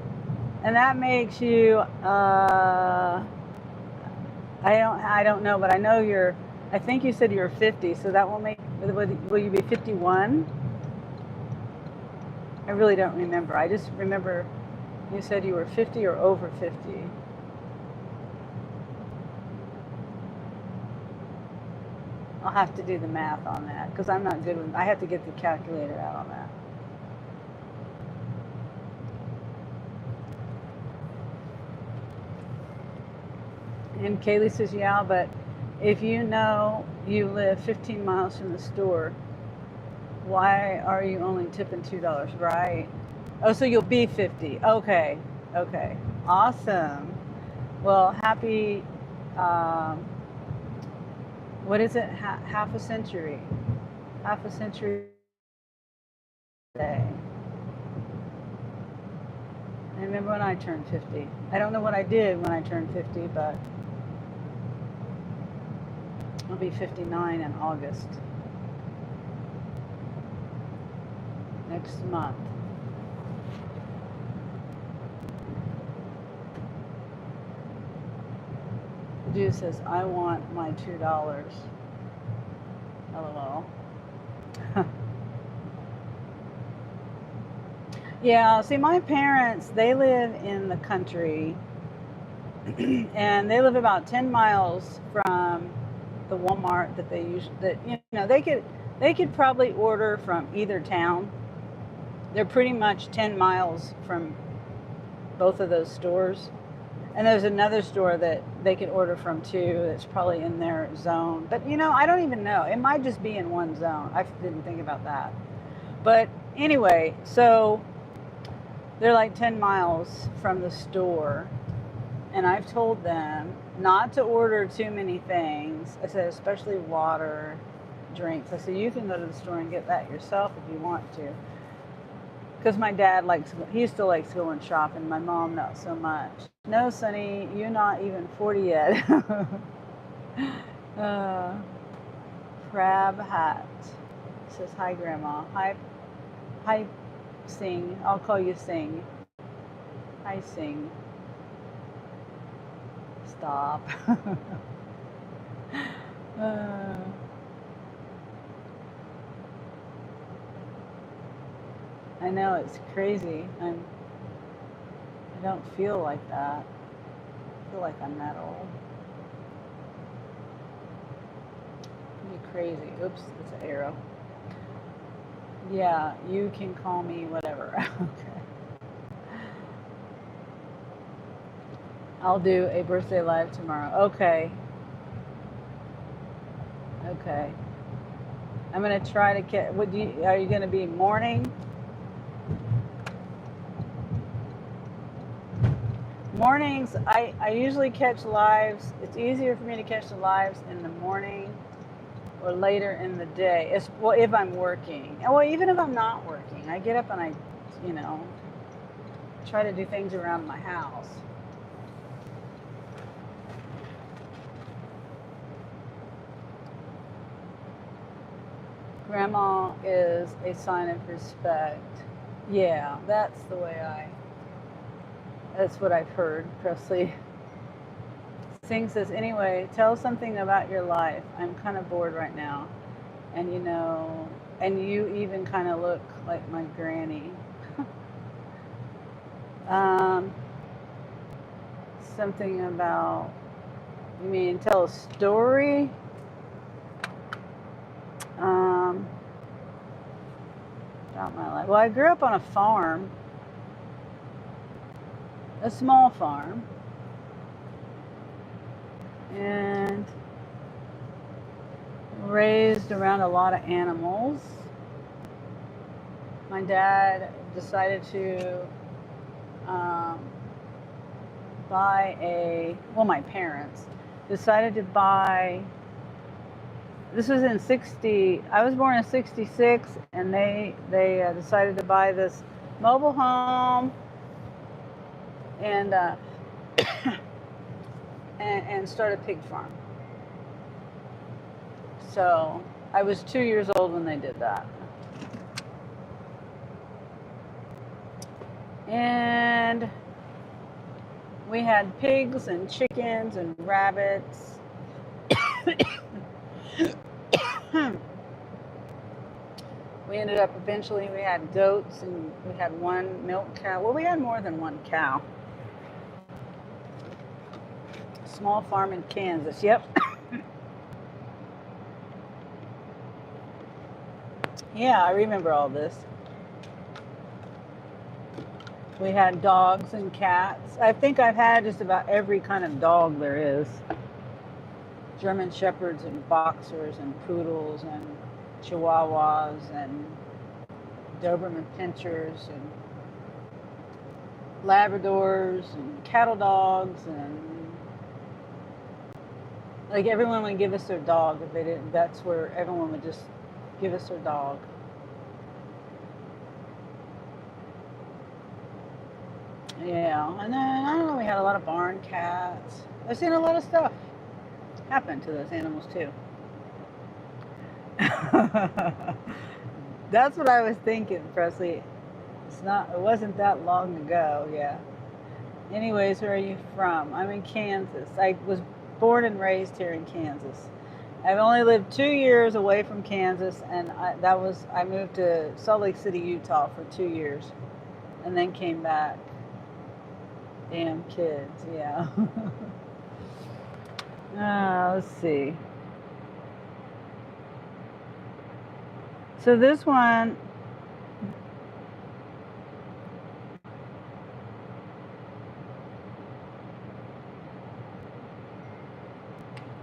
And that makes you, I don't know, but I know I think you said you're 50, so that will make, will you be 51? I really don't remember. I just remember you said you were 50 or over 50. I'll have to do the math on that because I'm not good with, I have to get the calculator out on that. And Kaylee says, yeah, but if you know you live 15 miles from the store, why are you only tipping $2? Right. Oh, so you'll be 50. Okay. Okay. Awesome. Well, happy, what is it? Half a century. Half a century today. I remember when I turned 50. I don't know what I did when I turned 50, but I'll be 59 in August. Next month. Jude says, I want my $2. LOL. Yeah, see, my parents, they live in the country and they live about 10 miles from the Walmart that they use, that, you know, they could probably order from either town. They're pretty much 10 miles from both of those stores. And there's another store that they could order from too that's probably in their zone. But, you know, I don't even know. It might just be in one zone. I didn't think about that. But anyway, so they're like 10 miles from the store. And I've told them not to order too many things. I said, especially water, drinks. I said, you can go to the store and get that yourself if you want to. Because my dad he still likes going shopping. My mom, not so much. No, Sonny, you're not even 40 yet. Crab Hat says, hi, Grandma. Hi, Sing. I'll call you Sing. Hi, Sing. Stop. I know, it's crazy. I don't feel like that. I feel like I'm that old. It'd be crazy. Oops, it's an arrow. Yeah, you can call me whatever. Okay. I'll do a birthday live tomorrow. Okay. Okay. I'm gonna try to get. Are you gonna be morning? Mornings, I usually catch lives. It's easier for me to catch the lives in the morning or later in the day. Well, if I'm working. Well, even if I'm not working, I get up and I, you know, try to do things around my house. Grandma is a sign of respect. Yeah, that's the way that's what I've heard, Presley. Singh says, anyway, tell something about your life. I'm kind of bored right now. And you know, and you even kind of look like my granny. Something about, you mean tell a story? About my life. Well, I grew up on a farm, a small farm. And raised around a lot of animals. My dad decided to my parents decided to buy, this was in 60, I was born in 66, and they decided to buy this mobile home and and start a pig farm. So I was 2 years old when they did that. And we had pigs and chickens and rabbits. We ended up eventually, we had goats and we had one milk cow. Well, we had more than one cow. Small farm in Kansas. Yep. Yeah, I remember all this. We had dogs and cats. I think I've had just about every kind of dog there is. German shepherds and boxers and poodles and chihuahuas and Doberman pinchers and Labradors and cattle dogs, and like everyone would give us their dog if they didn't. That's where everyone would just give us their dog. Yeah, and then I don't know. We had a lot of barn cats. I've seen a lot of stuff happen to those animals too. That's what I was thinking, Presley. It wasn't that long ago, yeah. Anyways, where are you from? I'm in Kansas. I was born and raised here in Kansas. I've only lived 2 years away from Kansas, and I moved to Salt Lake City, Utah for 2 years, and then came back. Damn kids, yeah. Let's see. So this one,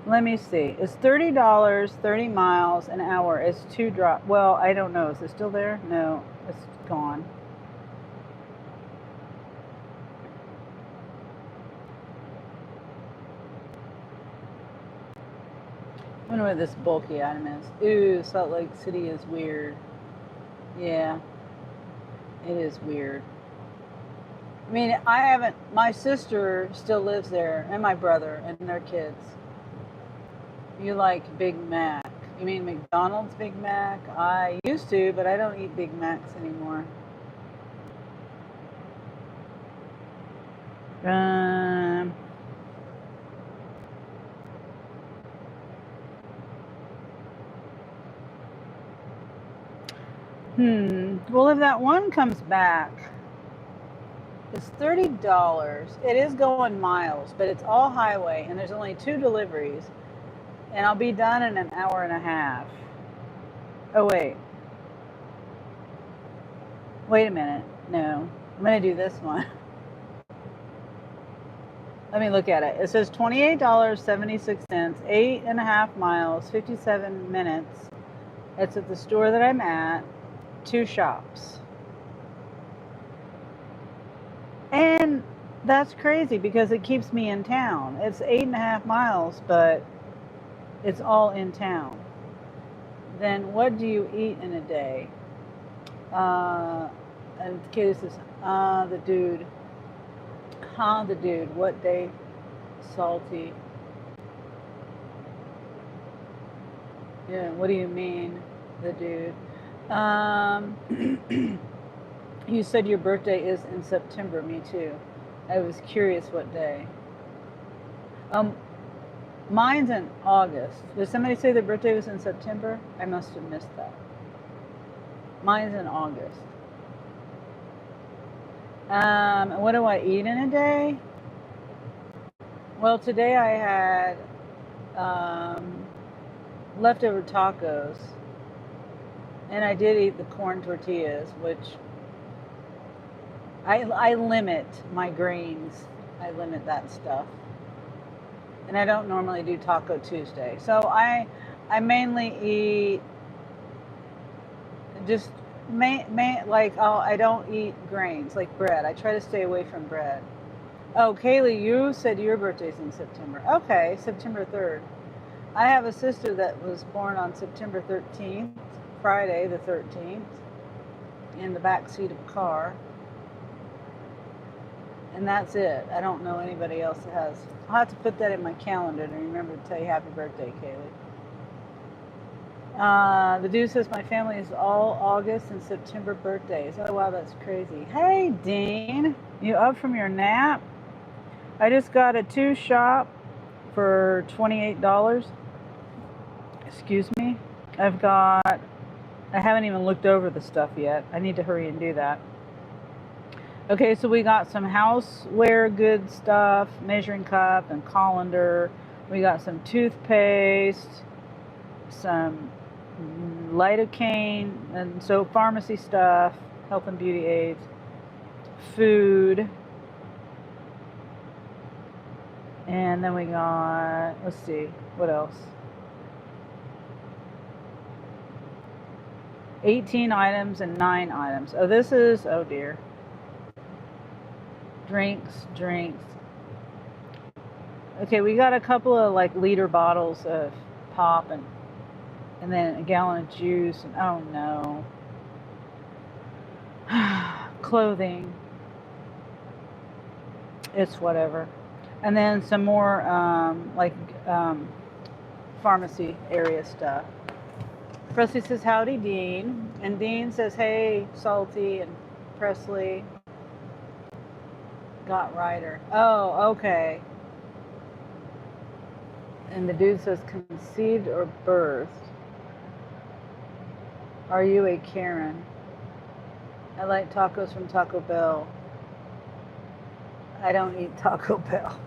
let me see. It's $30, 30 miles an hour. It's 2 drop. Well, I don't know. Is it still there? No, it's gone. I wonder what this bulky item is. Ooh, Salt Lake City is weird. Yeah, it is weird. I mean, my sister still lives there, and my brother, and their kids. You like Big Mac. You mean McDonald's Big Mac? I used to, but I don't eat Big Macs anymore. Well, if that one comes back, it's $30. It is going miles, but it's all highway, and there's only 2 deliveries, and I'll be done in an hour and a half. Oh, wait. Wait a minute. No, I'm going to do this one. Let me look at it. It says $28.76, 8.5 miles, 57 minutes. It's at the store that I'm at, 2 shops. And that's crazy because it keeps me in town. It's 8.5 miles, but it's all in town. Then what do you eat in a day? And okay, this is the dude. The dude. What day? Salty. Yeah, what do you mean, the dude? You said your birthday is in September. Me too. I was curious what day. Mine's in August. Did somebody say their birthday was in September? I must have missed that. Mine's in August. What do I eat in a day? Well, today I had leftover tacos, and I did eat the corn tortillas, which I limit my grains. I limit that stuff, and I don't normally do Taco Tuesday. So I mainly eat just I don't eat grains like bread. I try to stay away from bread. Oh, Kaylee, you said your birthday's in September. Okay, September 3rd. I have a sister that was born on September 13th, Friday the 13th, in the back seat of a car. And that's it. I don't know anybody else that has. I'll have to put that in my calendar to remember to tell you happy birthday, Kaylee. The dude says my family is all August and September birthdays. Oh wow, that's crazy. Hey Dean, you up from your nap? I just got a 2-shop for $28. Excuse me. I haven't even looked over the stuff yet. I need to hurry and do that. Okay, so we got some houseware good stuff, measuring cup and colander. We got some toothpaste, some lidocaine, and so pharmacy stuff, health and beauty aids, food. And then we got, let's see, what else? 18 items and 9 items. Oh, this is, oh dear. Drinks. Okay, we got a couple of like liter bottles of pop and then a gallon of juice and oh no. Clothing. It's whatever. And then some more pharmacy area stuff. Presley says, howdy, Dean. And Dean says, hey, Salty and Presley. Got Ryder. Oh, okay. And the dude says, conceived or birthed. Are you a Karen? I like tacos from Taco Bell. I don't eat Taco Bell.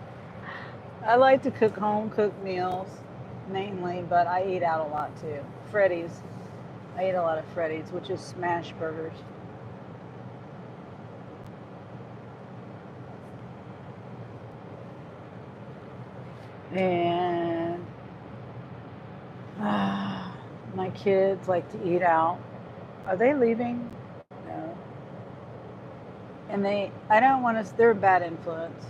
I like to cook home-cooked meals, mainly, but I eat out a lot too. Freddy's. I eat a lot of Freddy's, which is smash burgers. And my kids like to eat out. Are they leaving? No. And I don't want to, they're a bad influence.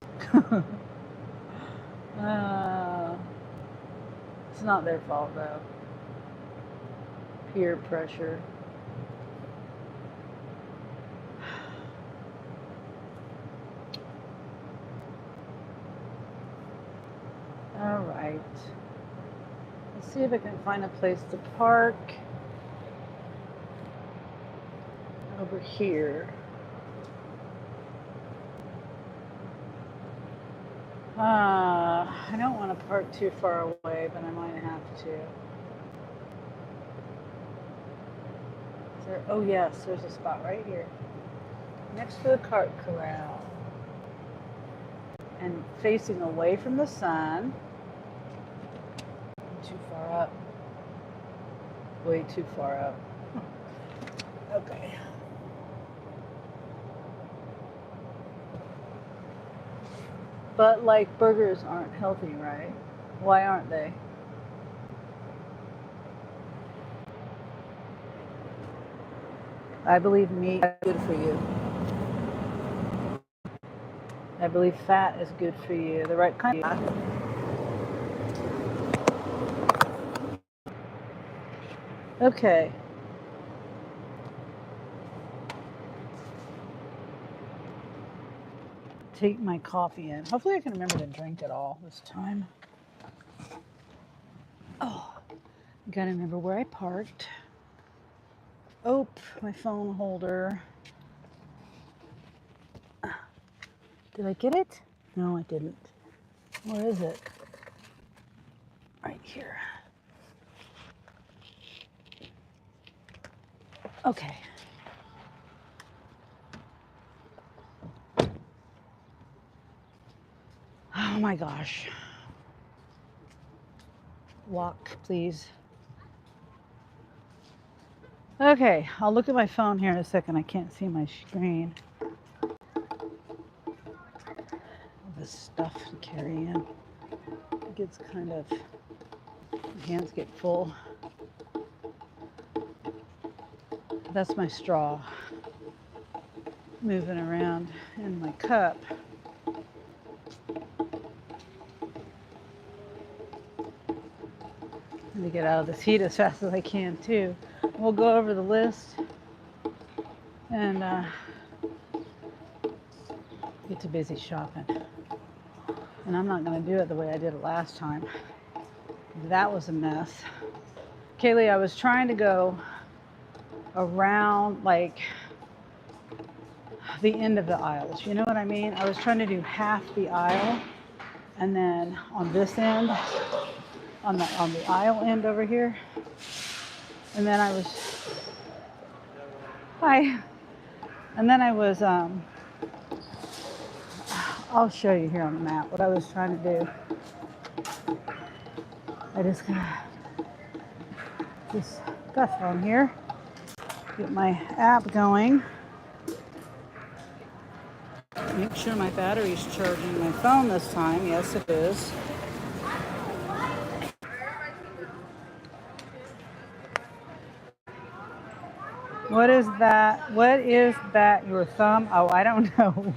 It's not their fault though. Peer pressure. All right. Let's see if I can find a place to park over here. I don't want to park too far away, but I might have to. Is there, oh yes, there's a spot right here. Next to the cart corral. And facing away from the sun. Too far up. Way too far up. Okay. But like burgers aren't healthy, right? Why aren't they? I believe meat is good for you. I believe fat is good for you. The right kind of fat. Okay. Take my coffee in. Hopefully I can remember to drink it all this time. Oh, I gotta remember where I parked. Oh, my phone holder. Did I get it? No, I didn't. Where is it? Right here. Okay. Oh my gosh. Lock, please. Okay, I'll look at my phone here in a second. I can't see my screen. All this stuff to carry in. It gets kind of, my hands get full. That's my straw moving around in my cup. Let me get out of this heat as fast as I can too. We'll go over the list and get to busy shopping. And I'm not going to do it the way I did it last time. That was a mess. Kaylee, I was trying to go around like the end of the aisles. You know what I mean? I was trying to do half the aisle, and then on this end, on the aisle end over here, and then I was hi, and then I was I'll show you here on the map what I was trying to do. I just got this stuff on here, get my app going, make sure my battery's charging my phone this time. Yes, it is. What is that? What is that? Your thumb? Oh, I don't know.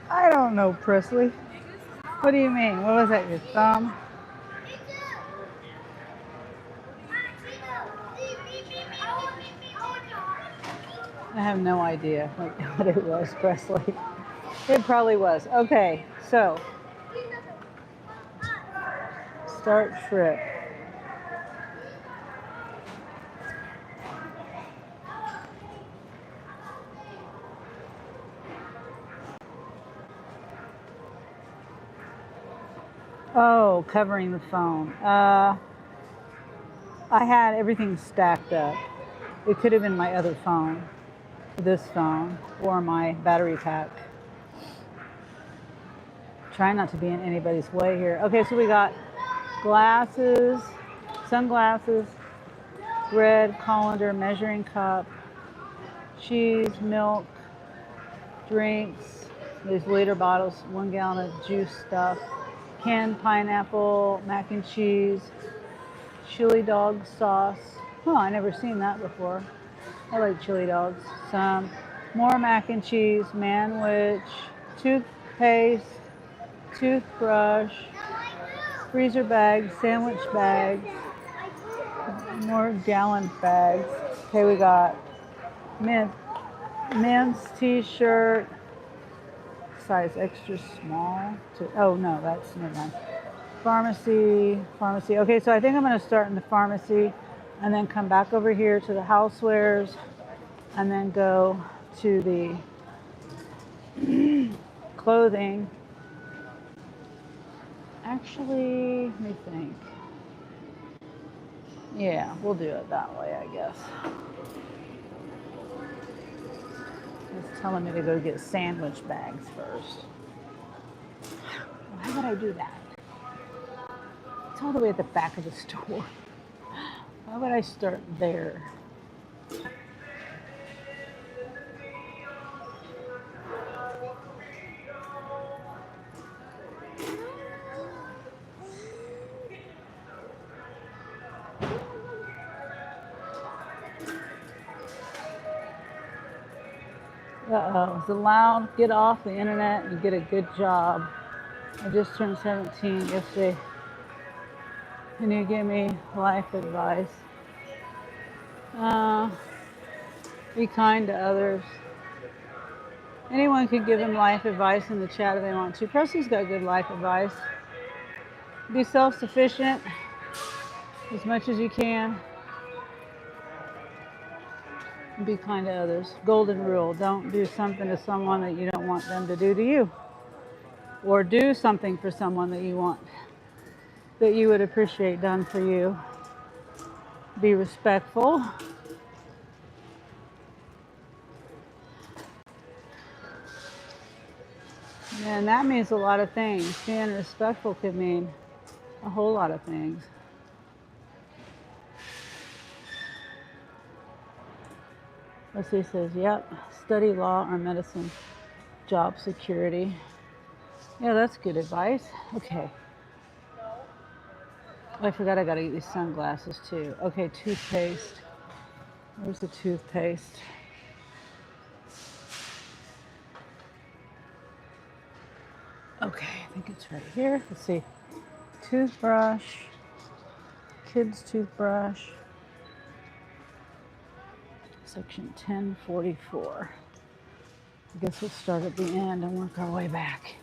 I don't know, Presley. What do you mean? What was that? Your thumb? I have no idea what it was, Presley. It probably was. Okay, so start trip. Oh, covering the phone. I had everything stacked up. It could have been my other phone, this phone, or my battery pack. Try not to be in anybody's way here. Okay, so we got glasses, sunglasses, bread, colander, measuring cup, cheese, milk, drinks, these liter bottles, 1 gallon of juice stuff, canned pineapple, mac and cheese, chili dog sauce. Oh, I never seen that before. I like chili dogs. Some more mac and cheese, manwich, toothpaste, toothbrush, freezer bags, sandwich bags, more gallon bags. Okay, we got men's t-shirt, size extra small. Oh no, that's never mind. Pharmacy. Okay, so I think I'm going to start in the pharmacy and then come back over here to the housewares and then go to the clothing. Actually, let me think. Yeah, we'll do it that way, I guess. It's telling me to go get sandwich bags first. Why would I do that? It's all the way at the back of the store. Why would I start there? Uh-oh, it's allowed. Get off the internet and get a good job. I just turned 17 yesterday. Can you give me life advice? Be kind to others. Anyone can give him life advice in the chat if they want to. Presley's got good life advice. Be self-sufficient as much as you can. Be kind to others. Golden rule. Don't do something to someone that you don't want them to do to you. Or do something for someone that you want, that you would appreciate done for you. Be respectful. And that means a lot of things. Being respectful could mean a whole lot of things. Leslie says, yep, study law or medicine, job security. Yeah, that's good advice. Okay. Oh, I forgot I gotta get these sunglasses too. Okay, toothpaste. Where's the toothpaste? Okay, I think it's right here. Let's see. Toothbrush, kids' toothbrush, section 1044. I guess we'll start at the end and work our way back.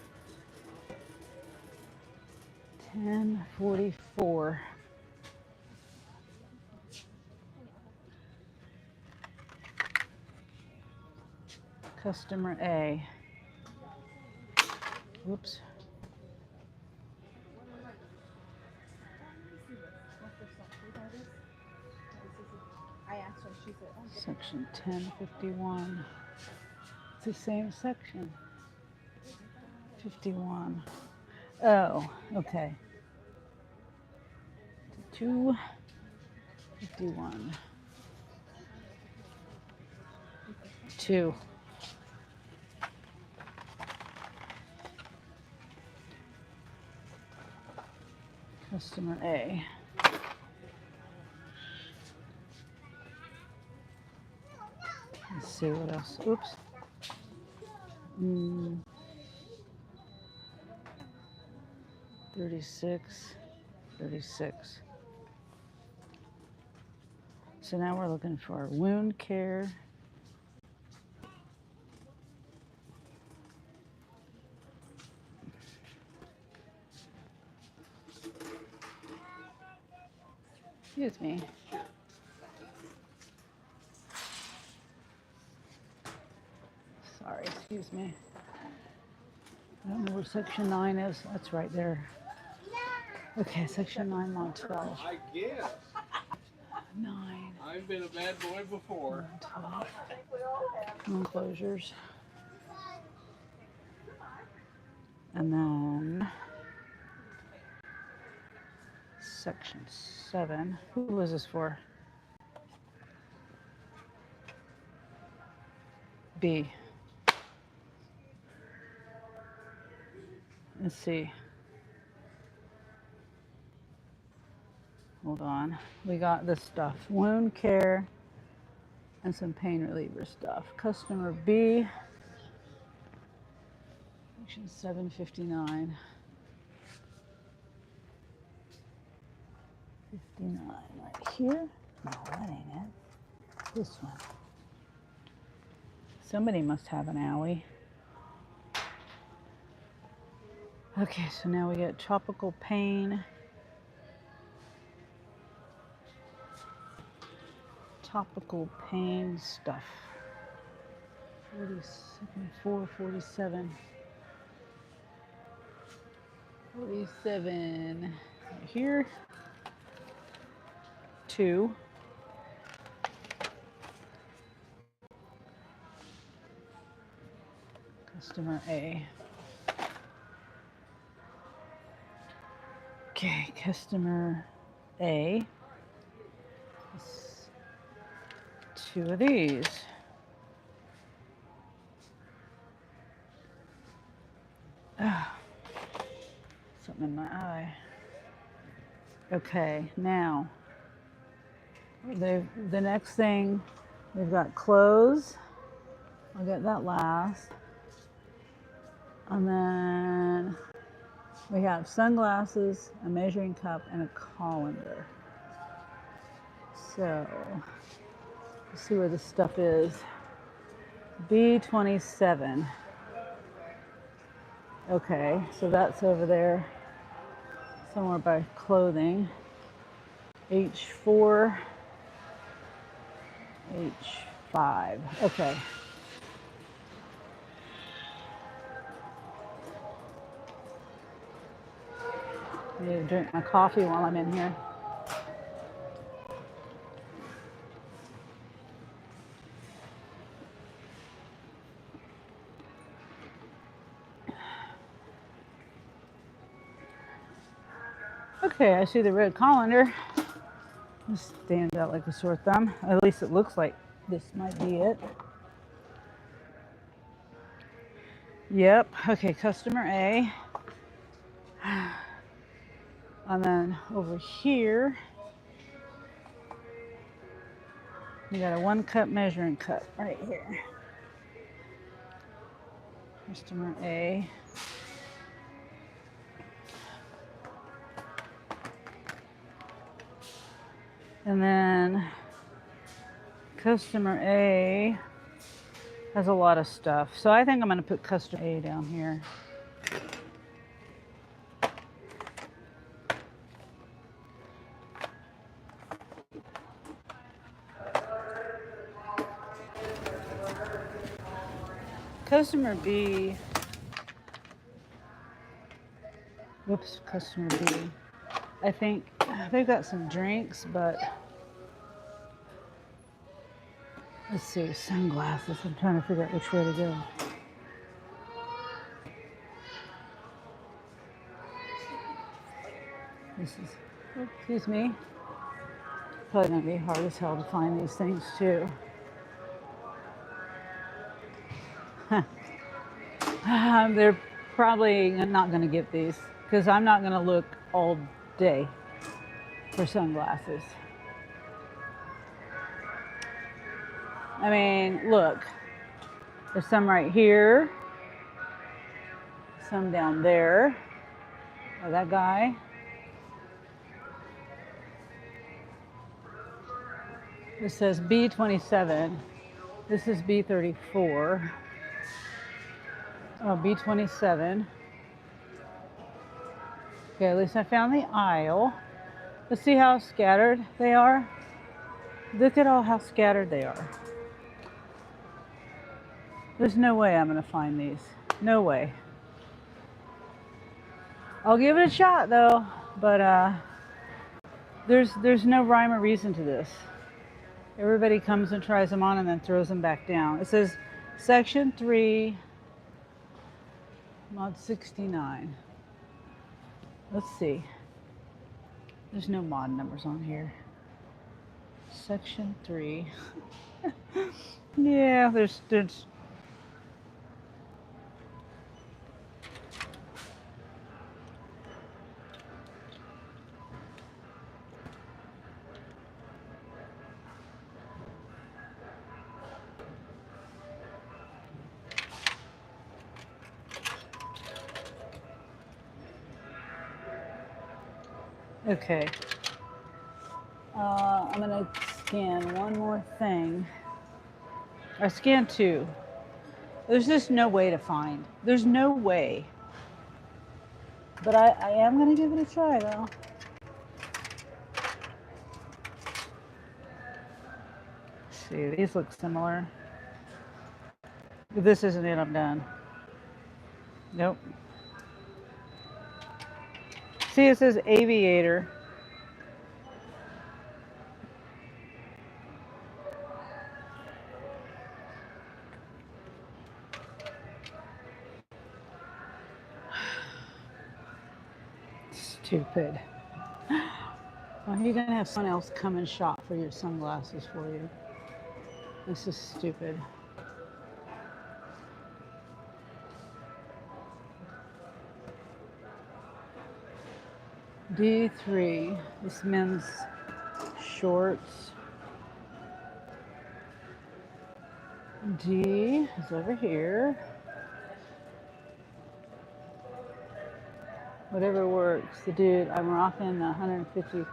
1044. Customer A. Whoops. Section 1051. It's the same section. 51. Oh, okay. 251. 2. Customer A. Let's see what else. Oops. 36. 36. So now we're looking for wound care. Excuse me. Sorry, excuse me. I don't know where section 9 is. That's right there. Okay, section 9, log 12. I guess. 9. I've been a bad boy before. 12. Enclosures. And then section 7. Who was this for? B. Let's see. Hold on. We got this stuff. Wound care and some pain reliever stuff. Customer B. Section 759. 59 right here. No, that ain't it. This one. Somebody must have an alley. Okay, so now we get tropical pain. Topical pain stuff. 47, 47. 47 right here. 2. Customer A. Okay, customer A. 2 of these. Something in my eye. Okay, now the next thing, we've got clothes. I'll get that last. And then we have sunglasses, a measuring cup, and a colander. So let's see where this stuff is. B27. Okay, so that's over there somewhere by clothing. H4, H5. Okay. I need to drink my coffee while I'm in here. Okay, I see the red colander. This stands out like a sore thumb. At least it looks like this might be it. Yep. Okay, customer A. And then over here, we got a 1 cup measuring cup right here. Customer A. And then customer A has a lot of stuff. So I think I'm going to put customer A down here. Customer B. Whoops, customer B. I think they've got some drinks, but let's see, sunglasses. I'm trying to figure out which way to go. This is, oh, excuse me. Probably gonna be hard as hell to find these things too. They're probably not gonna get these because I'm not gonna look all day for sunglasses. I mean, look, there's some right here, some down there. Oh, that guy. This says B27. This is B34. Oh, B27. Okay, at least I found the aisle. Let's see how scattered they are. Look at all how scattered they are. There's no way I'm gonna find these. No way. I'll give it a shot though, but there's no rhyme or reason to this. Everybody comes and tries them on and then throws them back down. It says section 3, mod 69. Let's see. There's no mod numbers on here. Section 3. Yeah, there's okay. I'm gonna scan one more thing. I scanned 2. There's just no way to find. There's no way. But I am gonna give it a try though. Let's see, these look similar. If this isn't it, I'm done. Nope. See, it says aviator. Stupid. Well, you're gonna have someone else come and shop for your sunglasses for you. This is stupid. D3, this men's shorts. D is over here. Whatever works. The dude, I'm rocking 150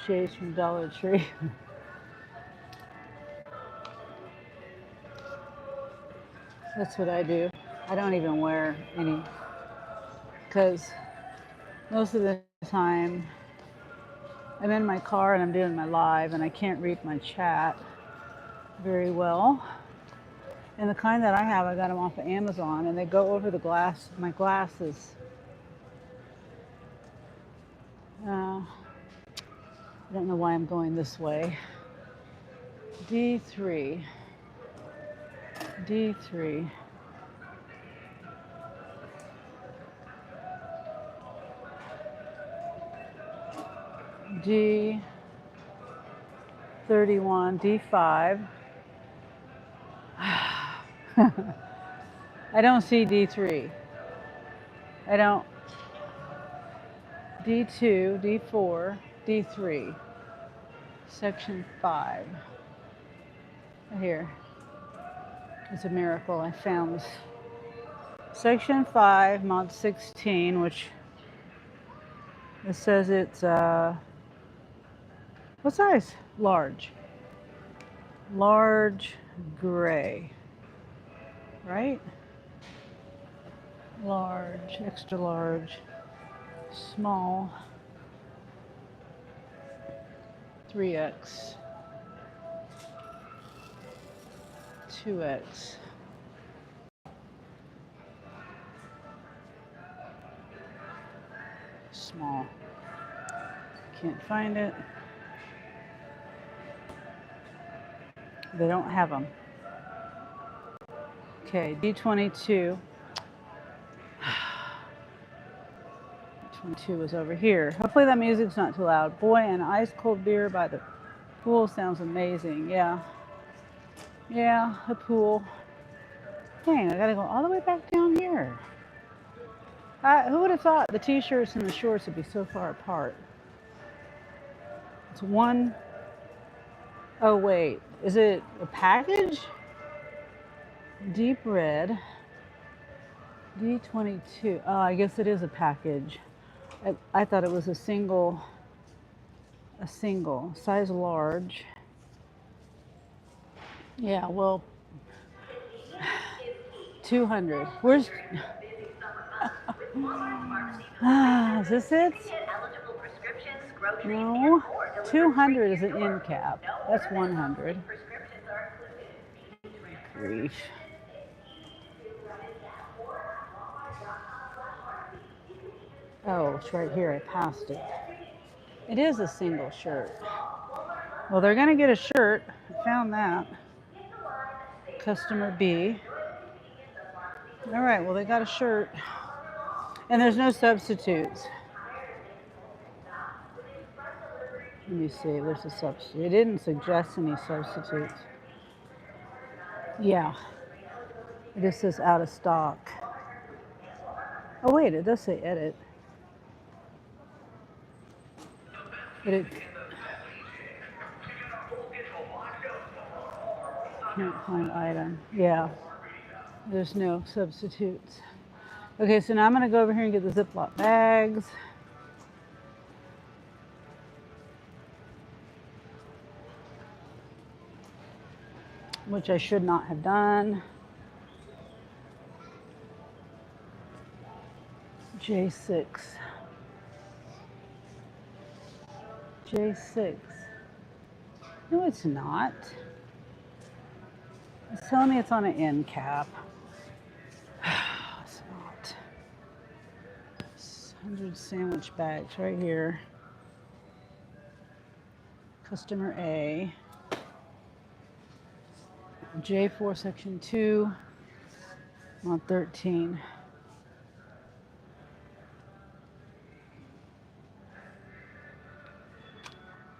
shades from Dollar Tree. That's what I do. I don't even wear any, because most of the time I'm in my car and I'm doing my live and I can't read my chat very well. And the kind that I have, I got them off of Amazon and they go over the glass, my glasses. I don't know why I'm going this way. D3. D3. D31, D5. I don't see D3. I don't. D2, D4, D3. Section 5. Right here. It's a miracle. I found this. Section 5, mod 16, which it says it's, what size? Large. Large gray. Right? Large, extra large, small, 3X, 2X. Small. Can't find it. They don't have them. Okay, D22. 22 is over here. Hopefully that music's not too loud. Boy, an ice cold beer by the pool sounds amazing. Yeah. Yeah, the pool. Dang, I gotta go all the way back down here. Who would have thought the t-shirts and the shorts would be so far apart? It's one. Oh wait, is it a package? Deep red. D22. Oh, I guess it is a package. I thought it was a single size large. Yeah, well, 200. Where's is this it? No, 200 is an end cap. That's 100. Grief. Oh, it's right here. I passed it. It is a single shirt. Well, they're gonna get a shirt. I found that. Customer B. All right, well, they got a shirt. And there's no substitutes. Let me see if there's a substitute. It didn't suggest any substitutes. Yeah. It just says out of stock. Oh, wait, it does say edit. But it can't find item. Yeah. There's no substitutes. Okay, so now I'm going to go over here and get the Ziploc bags. Which I should not have done. J6. J6. No, it's not. It's telling me it's on an end cap. It's not. 100 sandwich bags right here. Customer A. J4 section 2. I'm on 13.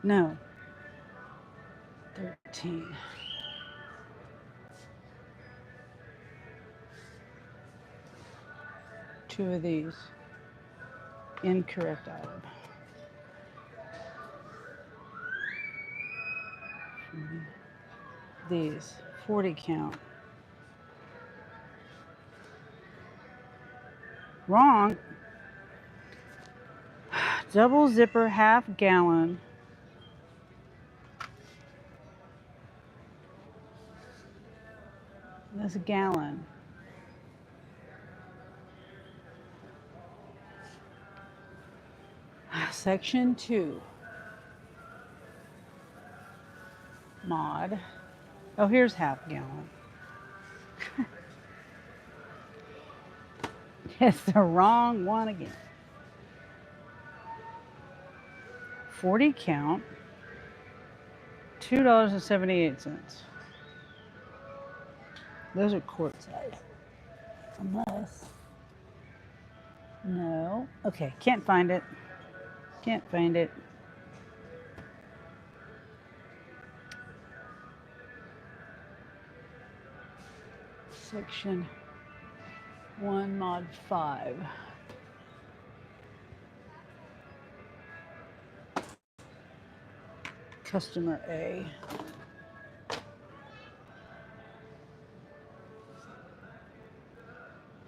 No. 13. Two of these. Incorrect item. These. 40 count. Wrong. Double zipper, half gallon. That's a gallon. Section 2. Mod. Oh, here's half gallon. It's the wrong one again. 40 count. $2.78. Those are quart size. Unless. No. Okay, can't find it. Can't find it. Section 1, mod 5. Customer A.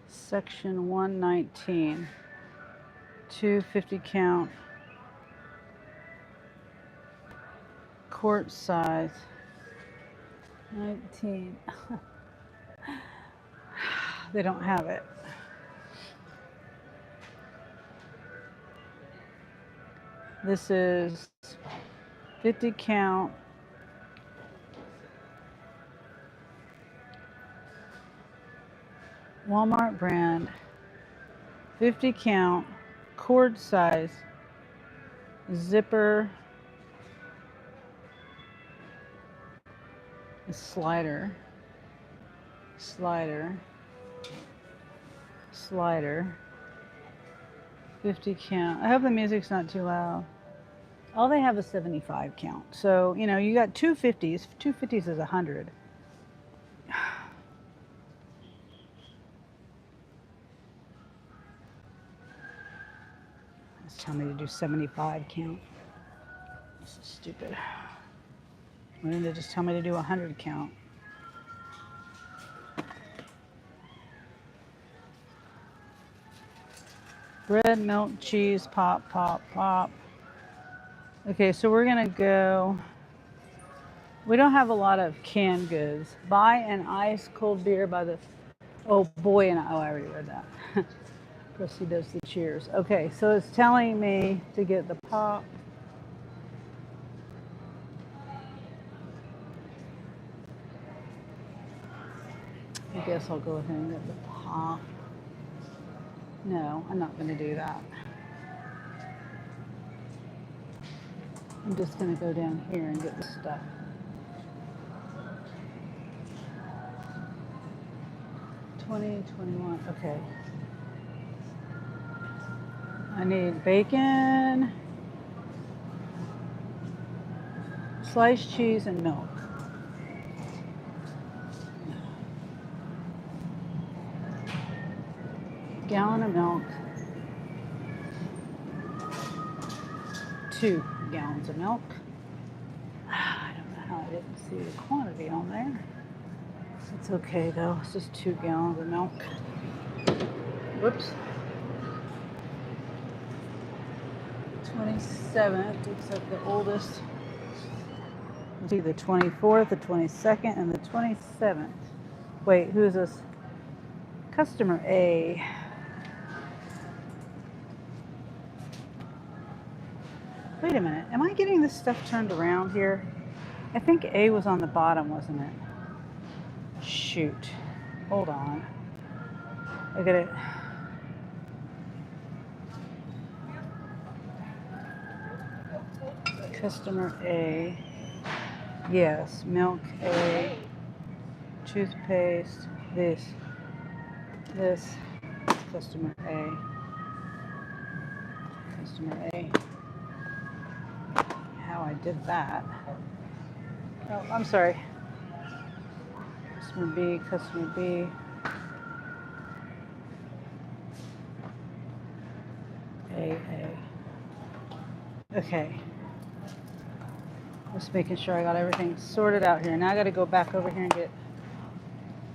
Section 119. 250 count. Quart size. 19. They don't have it. This is 50 count. Walmart brand. 50 count cord size, zipper, a slider, 50 count. I hope the music's not too loud. All they have is 75 count. So, you know, you got two 50s. Two 50s is 100. It's telling me to do 75 count. This is stupid. Why didn't they just tell me to do 100 count? Bread, milk, cheese, pop, pop, pop. Okay, so we're gonna go. We don't have a lot of canned goods. Buy an ice cold beer by the. Oh boy, and I already read that. Christy does the cheers. Okay, so it's telling me to get the pop. I guess I'll go ahead and get the pop. No, I'm not going to do that. I'm just going to go down here and get the stuff. $20.21. Okay. I need bacon, sliced cheese, and milk. Gallon of milk. 2 gallons of milk. I don't know how I didn't see the quantity on there. It's okay though. It's just 2 gallons of milk. Whoops. 27th looks like the oldest. Let's see, the 24th, the 22nd, and the 27th. Wait, who is this? Customer A. Wait a minute. Am I getting this stuff turned around here? I think A was on the bottom, wasn't it? Shoot. Hold on. I got it. Customer A. Yes, milk A. Toothpaste. This. Customer A. Customer A. How I did that. Oh, I'm sorry. Customer B. A. Okay. Just making sure I got everything sorted out here. Now I got to go back over here and get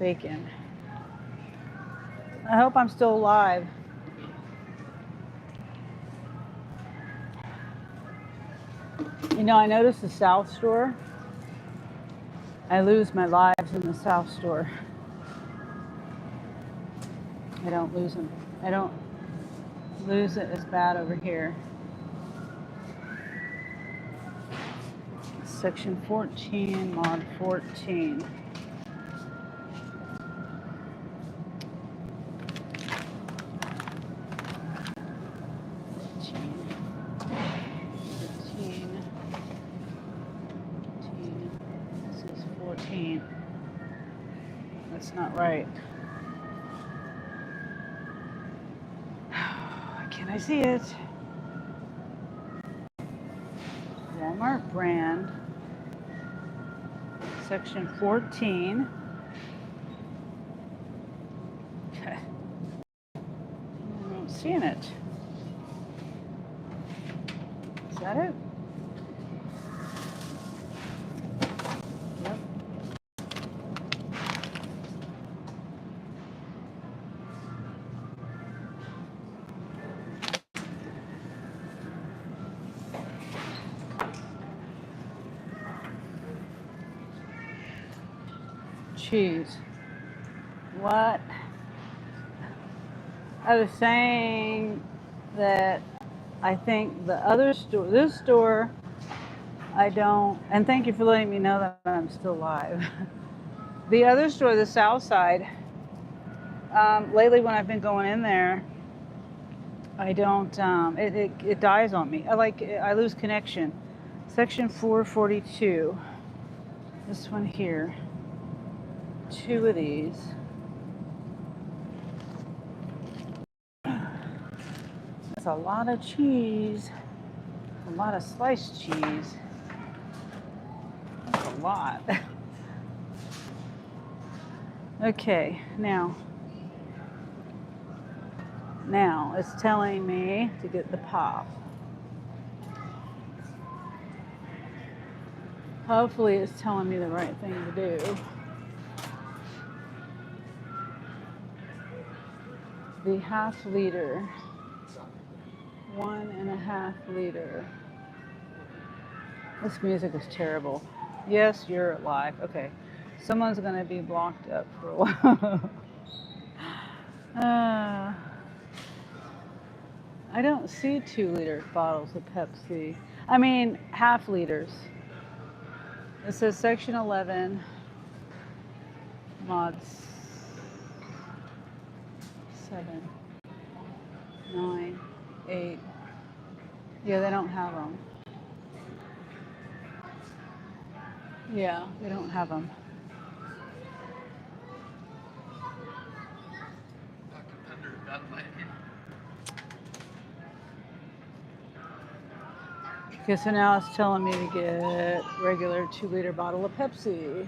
bacon. I hope I'm still alive. You know, I noticed the South store. I lose my lives in the South store. I don't lose them. I don't lose it as bad over here. Section 14, mod 14. This is 14. That's not right. Can I see it? Walmart brand. Section 14. Okay. I'm not seeing it. Is that it? Yep. Cheese. What? I was saying that I think the other store, this store, I don't, and thank you for letting me know that I'm still live. The other store, the South Side, lately when I've been going in there, I don't, it dies on me. I lose connection. Section 442. This one here. 2 of these. That's a lot of cheese. A lot of sliced cheese. That's a lot. Okay, now it's telling me to get the pop. Hopefully it's telling me the right thing to do. The half liter. 1.5 liter. This music is terrible. Yes, you're live. Okay. Someone's going to be blocked up for a while. I don't see 2-liter bottles of Pepsi. I mean, half liters. It says section 11, mods 7, 9, 8. Yeah, they don't have them. Yeah, they don't have them. Okay, so now it's telling me to get regular 2-liter bottle of Pepsi.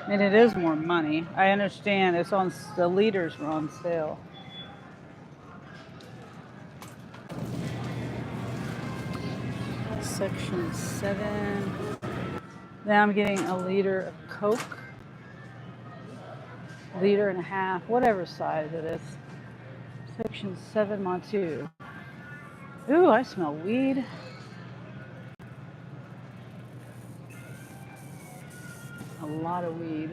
And it is more money. I understand it's on, the liters were on sale. Section 7. Now I'm getting a liter of Coke. 1.5 liters, whatever size it is. Section 7, mod 2. Ooh, I smell weed. A lot of weed.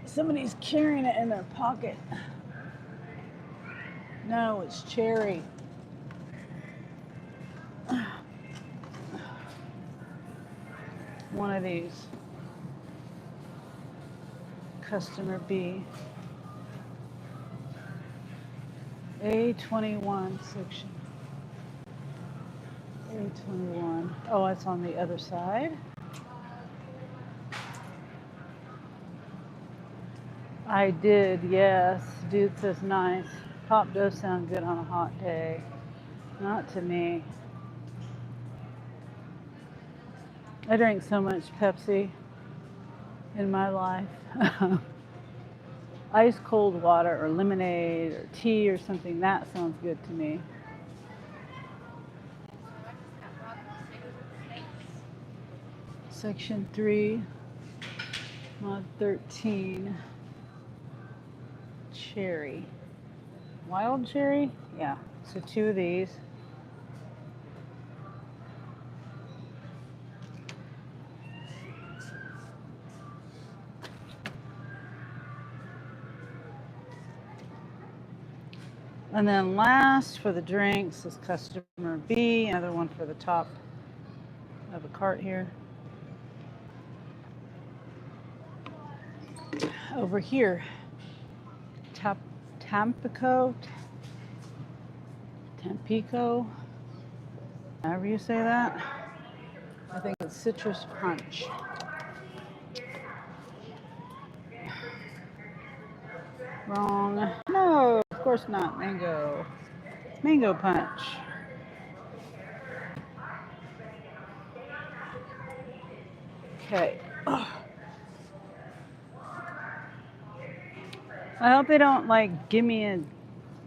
Somebody's carrying it in their pocket. No, it's cherry. One of these. Customer B. A21 section. A21. Oh, it's on the other side. I did, yes. Dude says nice. Pop does sound good on a hot day. Not to me. I drink so much Pepsi in my life. Ice cold water or lemonade or tea or something, that sounds good to me. Section 3, mod 13, cherry. Wild cherry? Yeah, so 2 of these. And then last for the drinks is customer B, another one for the top of the cart here. Over here, Tampico, however you say that. I think it's citrus punch. Wrong. No, of course not. Mango. Mango punch. Okay. I hope they don't like give me a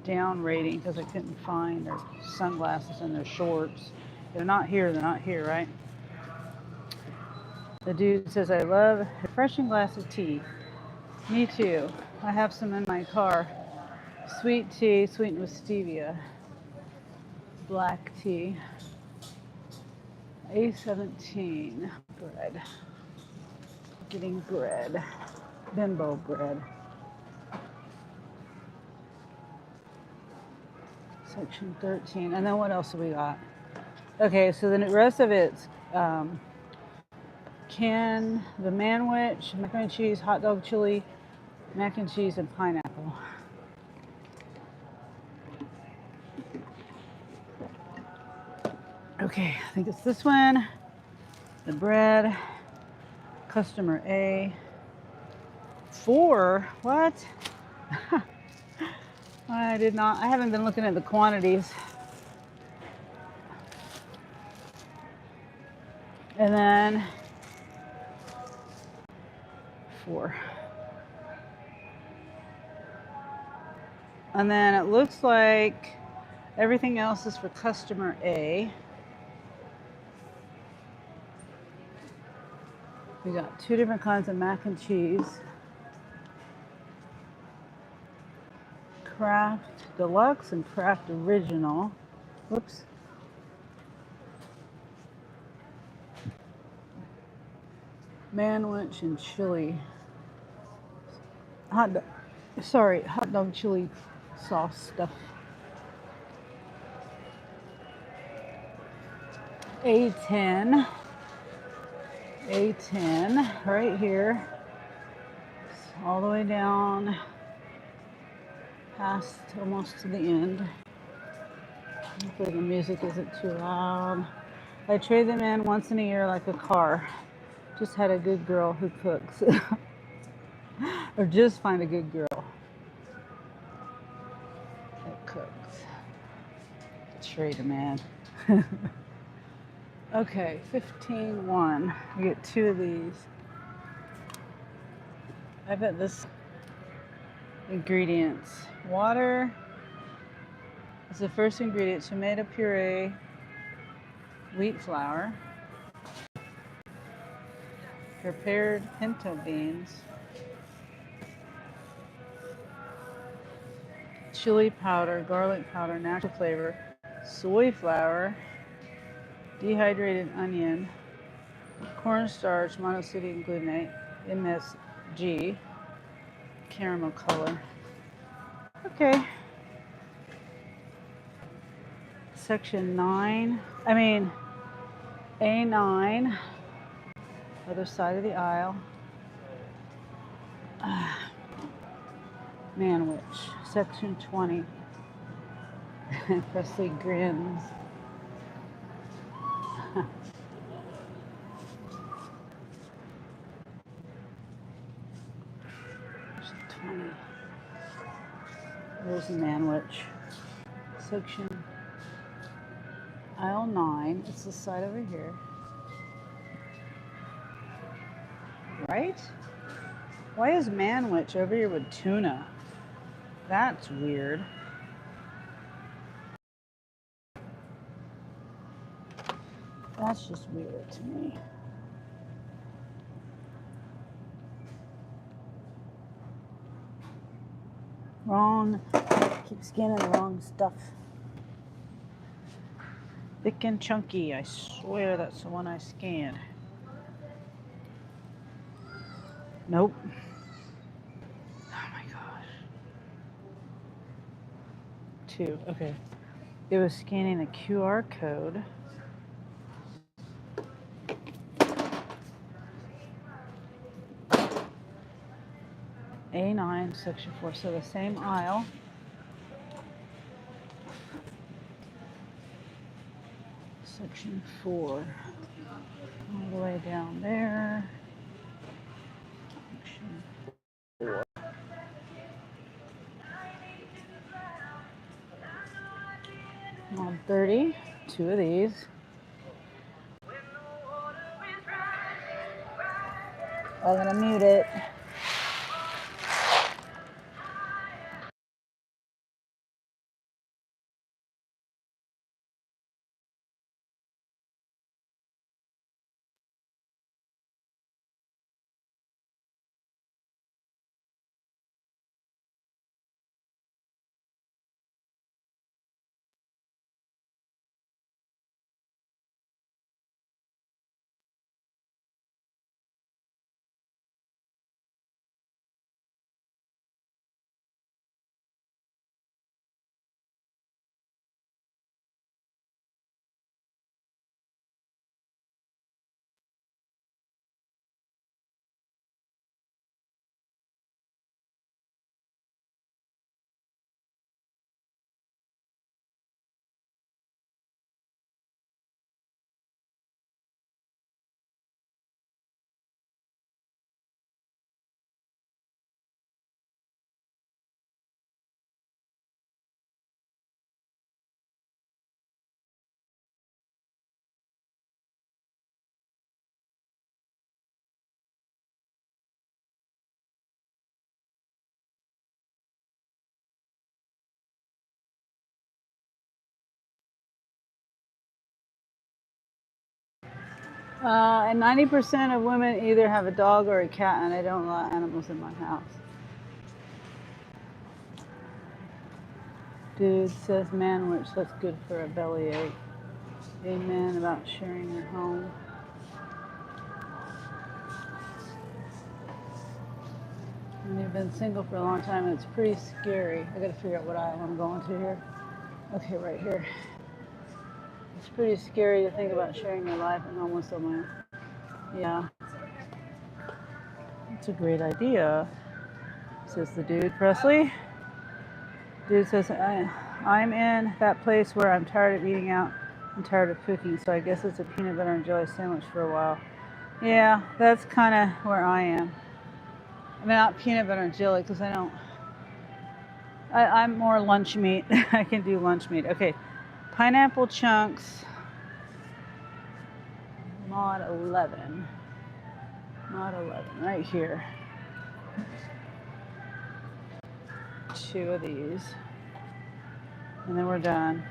down rating because I couldn't find their sunglasses and their shorts. They're not here, right? The dude says, I love a refreshing glass of tea. Me too. I have some in my car. Sweet tea, sweetened with stevia. Black tea. A17. Bread. Getting bread. Bimbo bread. Section 13. And then what else have we got? Okay, so the rest of it's Can the manwich, mac and cheese, hot dog chili, mac and cheese, and pineapple. Okay, I think it's this one. The bread, customer A. 4? What? I haven't been looking at the quantities. And then 4. And then it looks like everything else is for customer A. We got 2 different kinds of mac and cheese. Kraft Deluxe and Kraft Original. Whoops. Manwich and chili. Hot dog chili sauce stuff. A10 right here, all the way down past almost to the end. Hopefully the music isn't too loud. I trade them in once in a year like a car. Just had a good girl who cooks. Or just find a good girl that cooks. Trade them in. Okay, 15.1. You get 2 of these. I bet this ingredients. Water is the first ingredient. Tomato puree, wheat flour, prepared pinto beans, chili powder, garlic powder, natural flavor, soy flour, dehydrated onion, cornstarch, monosodium glutamate, MSG, caramel color. Okay. Section 9, A9, other side of the aisle. Manwich, section 20. Presley grins. Section 20. There's the manwich. Section aisle 9. It's this side over here. Right? Why is manwich over here with tuna? That's weird. That's just weird to me. Wrong. Keep scanning the wrong stuff. Thick and chunky. I swear that's the one I scanned. Nope. Oh my gosh. 2. Okay. It was scanning a QR code. A9, section 4. So the same aisle. Section 4. All the way down there. Section 4. On 30. 2 of these. I'm gonna mute it. And 90% of women either have a dog or a cat, and I don't allow animals in my house. Dude says manwich, that's good for a bellyache. Amen about sharing your home. And you've been single for a long time, and it's pretty scary. I gotta figure out what aisle I'm going to here. Okay, right here. It's pretty scary to think about sharing your life and home with someone. Yeah. It's a great idea, says the dude. Presley? Dude says, I'm in that place where I'm tired of eating out. I'm tired of cooking, so I guess it's a peanut butter and jelly sandwich for a while. Yeah, that's kind of where I am. I mean, not peanut butter and jelly, because I'm more lunch meat. I can do lunch meat. Okay, pineapple chunks, mod 11. Mod 11, right here. 2 of these. And then we're done.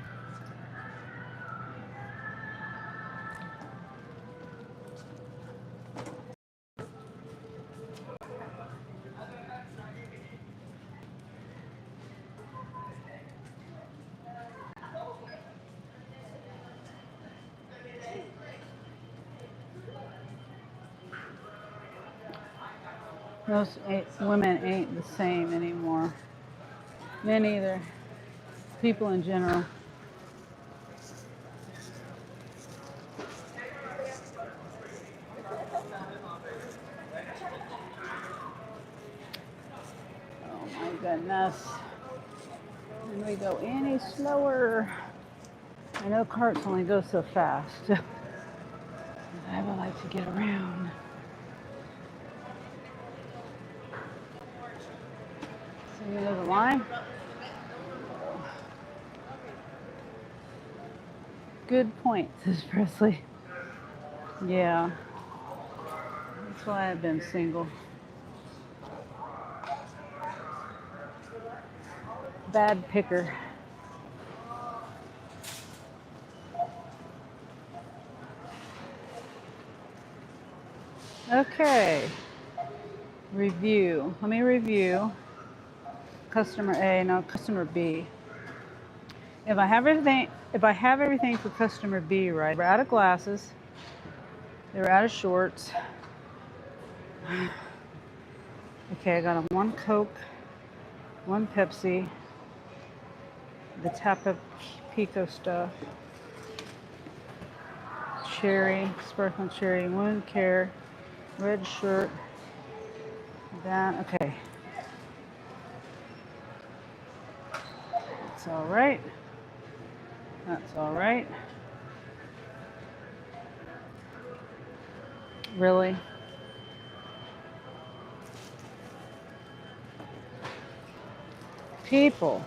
Most women ain't the same anymore. Men either. People in general. Oh my goodness. Can we go any slower? I know carts only go so fast. I would like to get around. See the line? Good point, says Presley. Yeah. That's why I've been single. Bad picker. Okay. Review. Let me review. Customer A, no, customer B. If I have everything for customer B, right? We're out of glasses. They're out of shorts. Okay, I got them 1 Coke, 1 Pepsi, the Tapa Pico stuff, cherry, sparkling cherry, wound care, red shirt, that, okay. That's all right. That's all right. Really? People.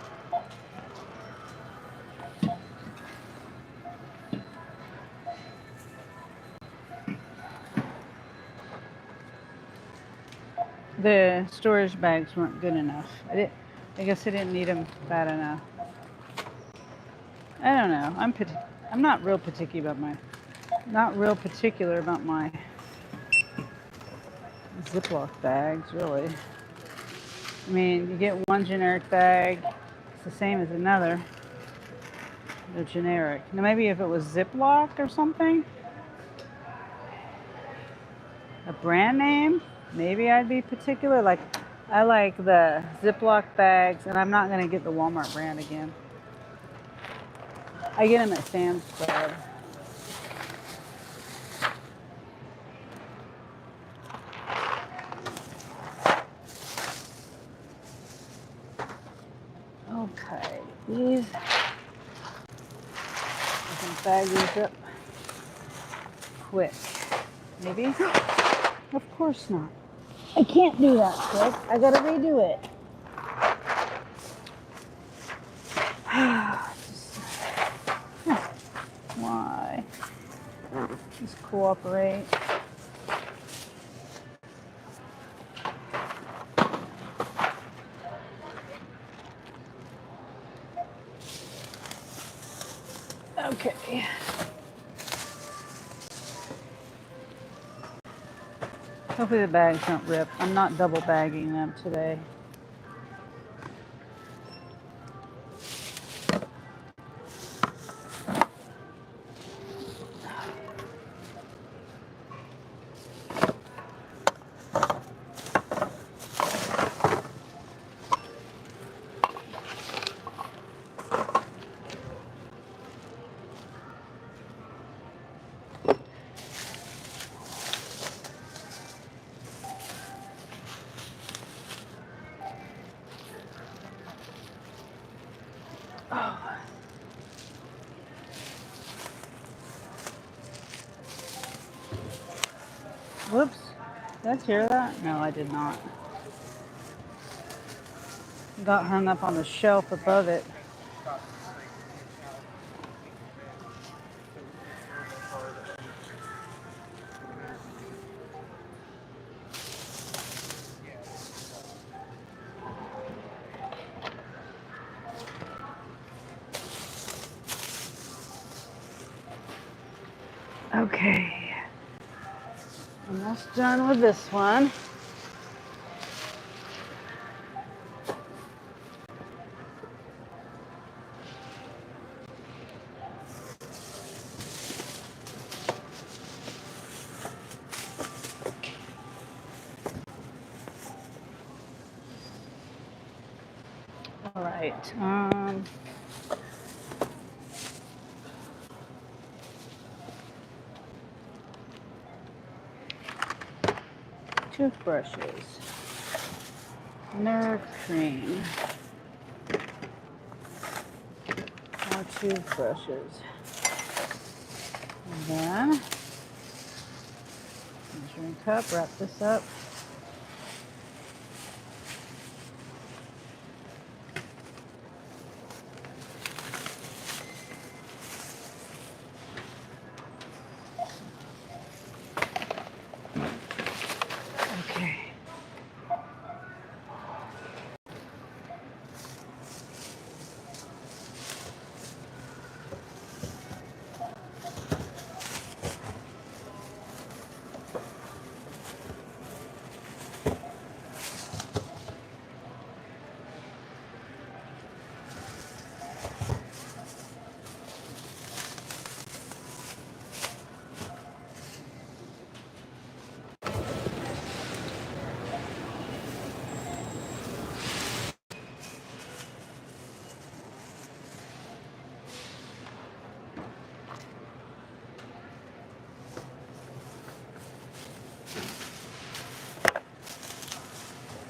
The storage bags weren't good enough. I guess I didn't need them bad enough. I don't know. I'm not real particular about my Ziploc bags, really. I mean, you get one generic bag, it's the same as another. They're generic. Now maybe if it was Ziploc or something, a brand name, maybe I'd be particular. Like, I like the Ziploc bags, and I'm not gonna get the Walmart brand again. I get them at Sam's Club. Okay, these, I can bag these up quick. Maybe? Of course not. I can't do that quick. I gotta redo it. Why? Just cooperate. Okay. Hopefully the bags don't rip. I'm not double bagging them today. Whoops. Did I hear that? No, I did not. Got hung up on the shelf above it. Okay. Almost done with this one. All right. Toothbrushes. Nerve cream. More toothbrushes. And then measuring cup. Wrap this up. Okay.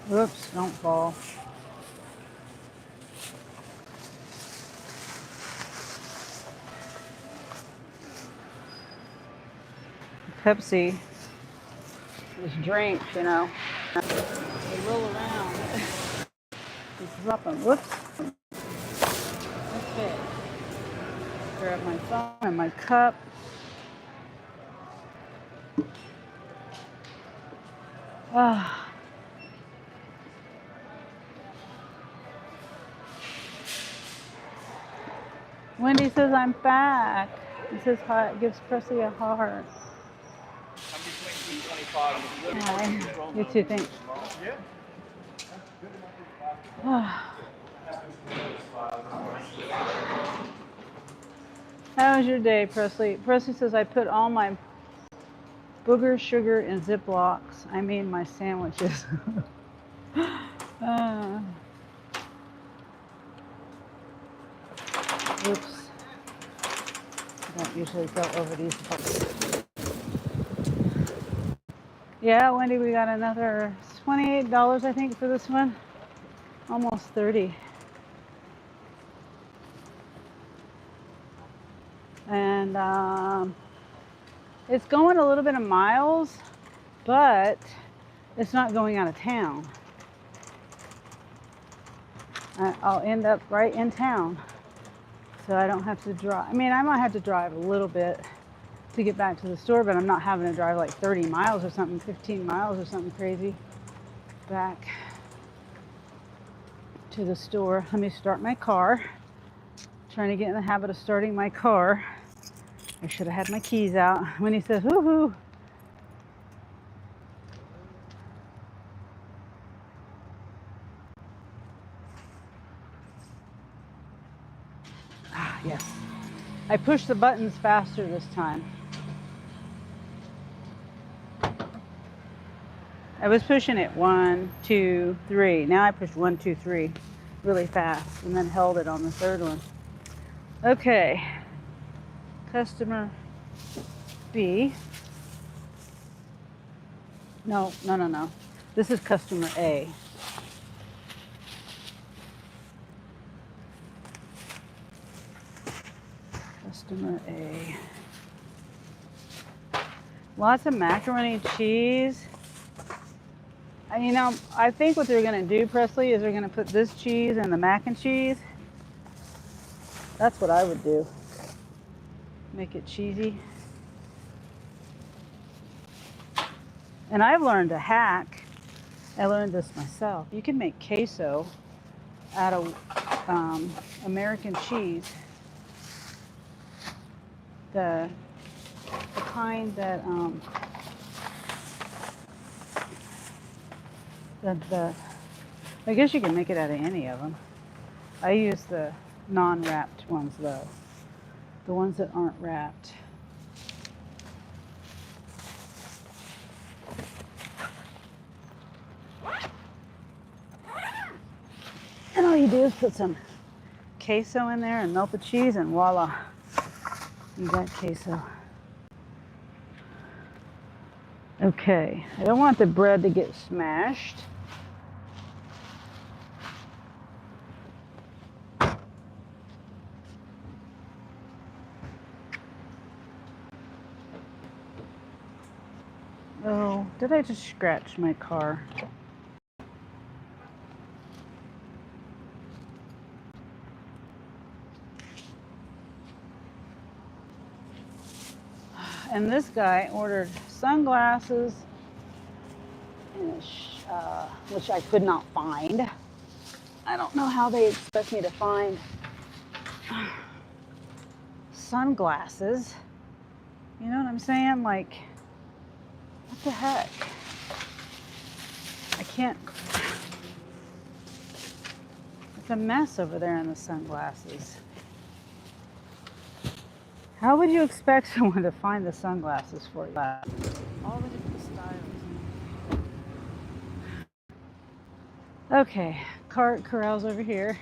Whoops, don't fall. Pepsi, this drink, you know, they roll around. Just drop them. Whoops. Okay. Grab my phone and my cup. Ah. Wendy says I'm back. He says hi, gives Presley a heart. I'm between 225 and Hi. You too, thanks. How was your day, Presley? Presley says I put all my booger sugar in Ziplocs. I made my sandwiches. Oops. I don't usually go over these books. Yeah, Wendy, we got another $28, I think, for this one. Almost 30. And it's going a little bit of miles, but it's not going out of town. I'll end up right in town, so I don't have to drive. I mean, I might have to drive a little bit to get back to the store, but I'm not having to drive like 30 miles or something, 15 miles or something crazy back to the store. Let me start my car. Trying to get in the habit of starting my car. I should have had my keys out. When he says, woohoo. Yeah. I pushed the buttons faster this time. I was pushing it 1, 2, 3. Now I pushed 1, 2, 3 really fast and then held it on the third one. Okay. Customer B. No. This is customer A. Customer A. Lots of macaroni and cheese. You know, I think what they're going to do, Presley, is they're going to put this cheese in the mac and cheese. That's what I would do. Make it cheesy. And I've learned a hack. I learned this myself. You can make queso out of American cheese. The kind that I guess you can make it out of any of them. I use the non-wrapped ones though. The ones that aren't wrapped. And all you do is put some queso in there and melt the cheese and voila. You got queso. Okay, I don't want the bread to get smashed. Oh, did I just scratch my car? And this guy ordered sunglasses, which I could not find. I don't know how they expect me to find sunglasses. You know what I'm saying? Like, what the heck? I can't. It's a mess over there in the sunglasses. How would you expect someone to find the sunglasses for you? All the different styles. Okay, cart corrals over here.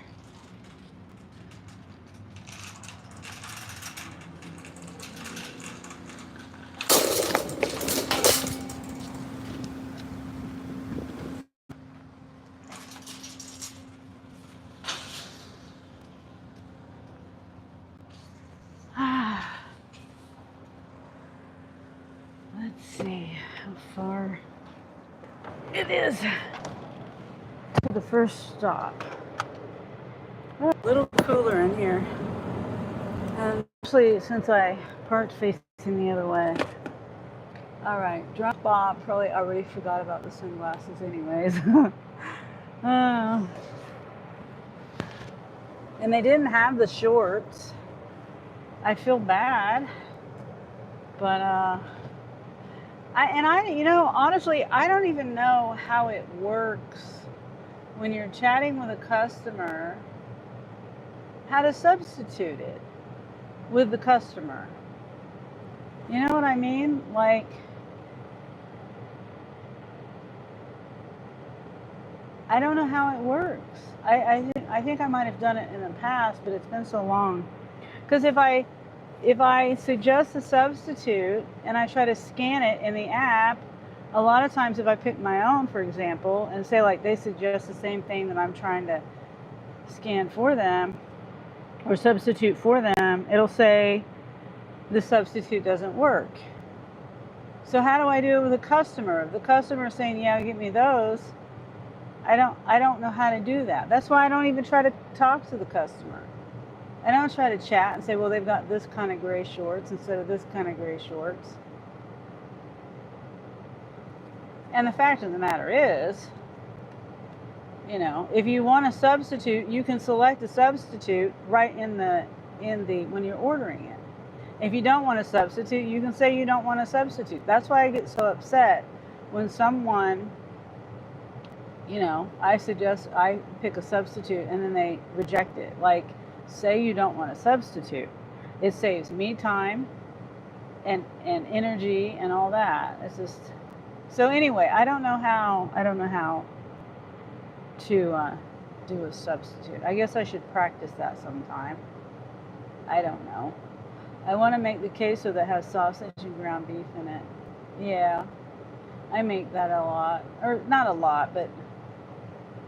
Let's see how far it is to the first stop. Oh, a little cooler in here. And especially since I parked facing the other way. All right, drunk Bob probably already forgot about the sunglasses anyways. And they didn't have the shorts. I feel bad, but honestly, I don't even know how it works when you're chatting with a customer, how to substitute it with the customer. You know what I mean? Like, I don't know how it works. I think I might have done it in the past, but it's been so long. Because if I suggest a substitute and I try to scan it in the app, a lot of times if I pick my own, for example, and say like they suggest the same thing that I'm trying to scan for them or substitute for them, it'll say the substitute doesn't work. So how do I do it with a customer? If the customer is saying, yeah, give me those, I don't know how to do that. That's why I don't even try to talk to the customer. I don't try to chat and say, well, they've got this kind of gray shorts instead of this kind of gray shorts. And the fact of the matter is, you know, if you want a substitute, you can select a substitute right in the when you're ordering it. If you don't want a substitute, you can say you don't want a substitute. That's why I get so upset when someone, you know, I suggest I pick a substitute and then they reject it. Like, say you don't want to substitute. It saves me time and energy and all that. It's just so anyway. I don't know how to do a substitute. I guess I should practice that sometime. I don't know. I want to make the queso that has sausage and ground beef in it. Yeah, I make that a lot, or not a lot, but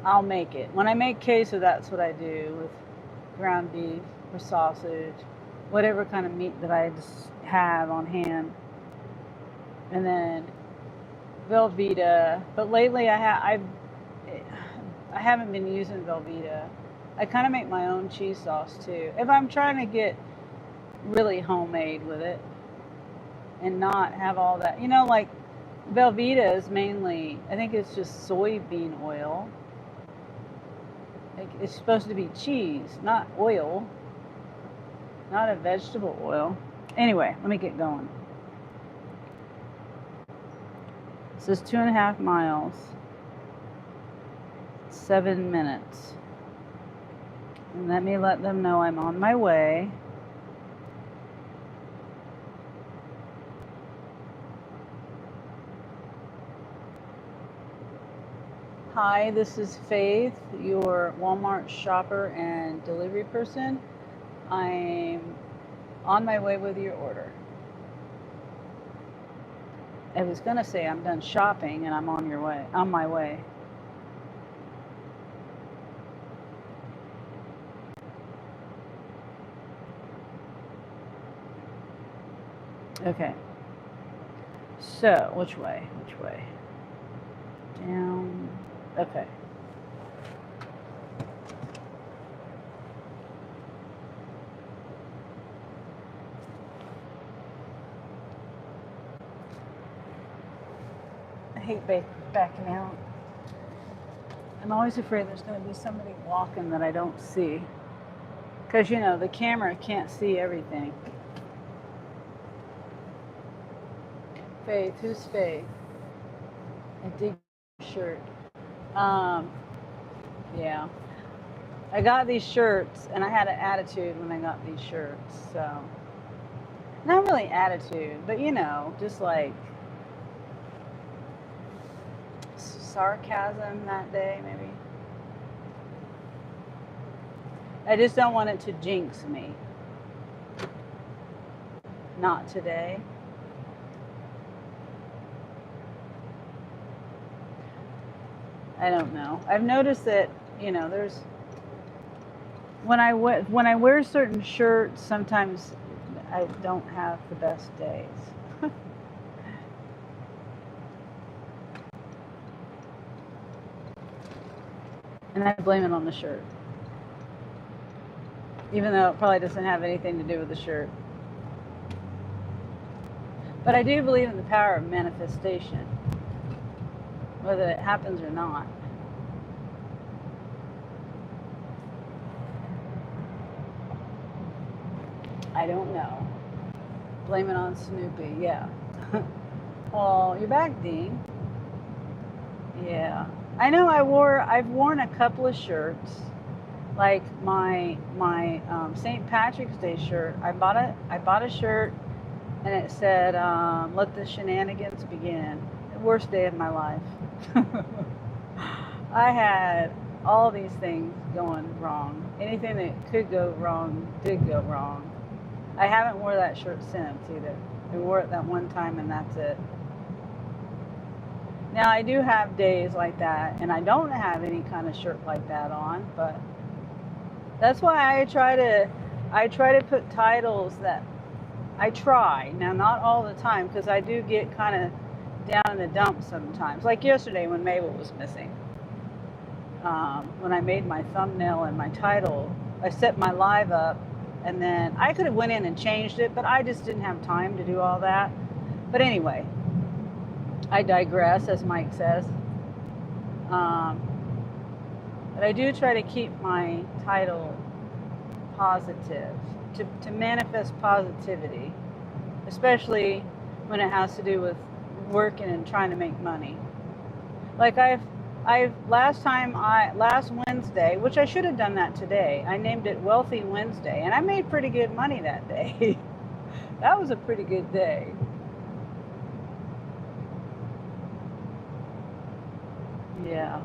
I'll make it. When I make queso, that's what I do with ground beef or sausage, whatever kind of meat that I just have on hand. And then Velveeta, but lately I haven't been using Velveeta. I kind of make my own cheese sauce too. If I'm trying to get really homemade with it and not have all that, like Velveeta is mainly, I think it's just soybean oil. Like it's supposed to be cheese, not oil, not a vegetable oil. Anyway, let me get going. It says 2.5 miles, 7 minutes. And let me let them know I'm on my way. Hi, this is Faith, your Walmart shopper and delivery person. I'm on my way with your order. I was gonna say I'm done shopping and I'm on my way. Okay. So, which way? Down. Okay. I hate backing out. I'm always afraid there's going to be somebody walking that I don't see. Because, the camera can't see everything. Faith, who's Faith? I dig your shirt. Yeah. I got these shirts, and I had an attitude when I got these shirts, so. Not really attitude, but just like sarcasm that day, maybe. I just don't want it to jinx me. Not today. I don't know. I've noticed that, there's when I wear certain shirts, sometimes I don't have the best days. And I blame it on the shirt. Even though it probably doesn't have anything to do with the shirt. But I do believe in the power of manifestation, whether it happens or not. I don't know. Blame it on Snoopy, yeah. Oh, you're back, Dean. Yeah. I know I've worn a couple of shirts. Like my St. Patrick's Day shirt. I bought a shirt and it said, let the shenanigans begin. The worst day of my life. I had all these things going wrong. Anything that could go wrong did go wrong. I haven't wore that shirt since either. I wore it that one time and that's it. Now I do have days like that and I don't have any kind of shirt like that on, but that's why I try to put titles that I try. Now not all the time because I do get kind of down in the dumps sometimes. Like yesterday when Mabel was missing. When I made my thumbnail and my title, I set my live up and then I could have went in and changed it, but I just didn't have time to do all that. But anyway, I digress, as Mike says. But I do try to keep my title positive, to manifest positivity, especially when it has to do with working and trying to make money. Like Last Wednesday, which I should have done that today, I named it Wealthy Wednesday, and I made pretty good money that day. That was a pretty good day. Yeah.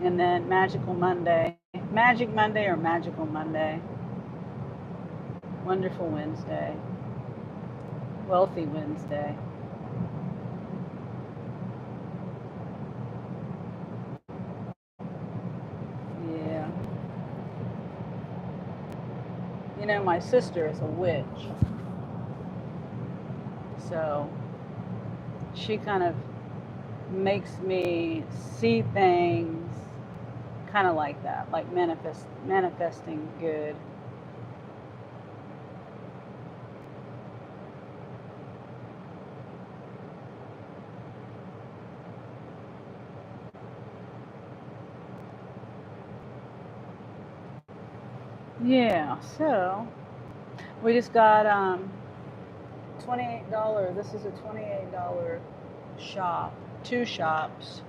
And then Magical Monday. Magic Monday or Magical Monday. Wonderful Wednesday. Wealthy Wednesday. Yeah. You know, my sister is a witch. So she kind of makes me see things kind of like that, like manifesting good. Yeah, so we just got $28. This is a $28 shop, 2 shops.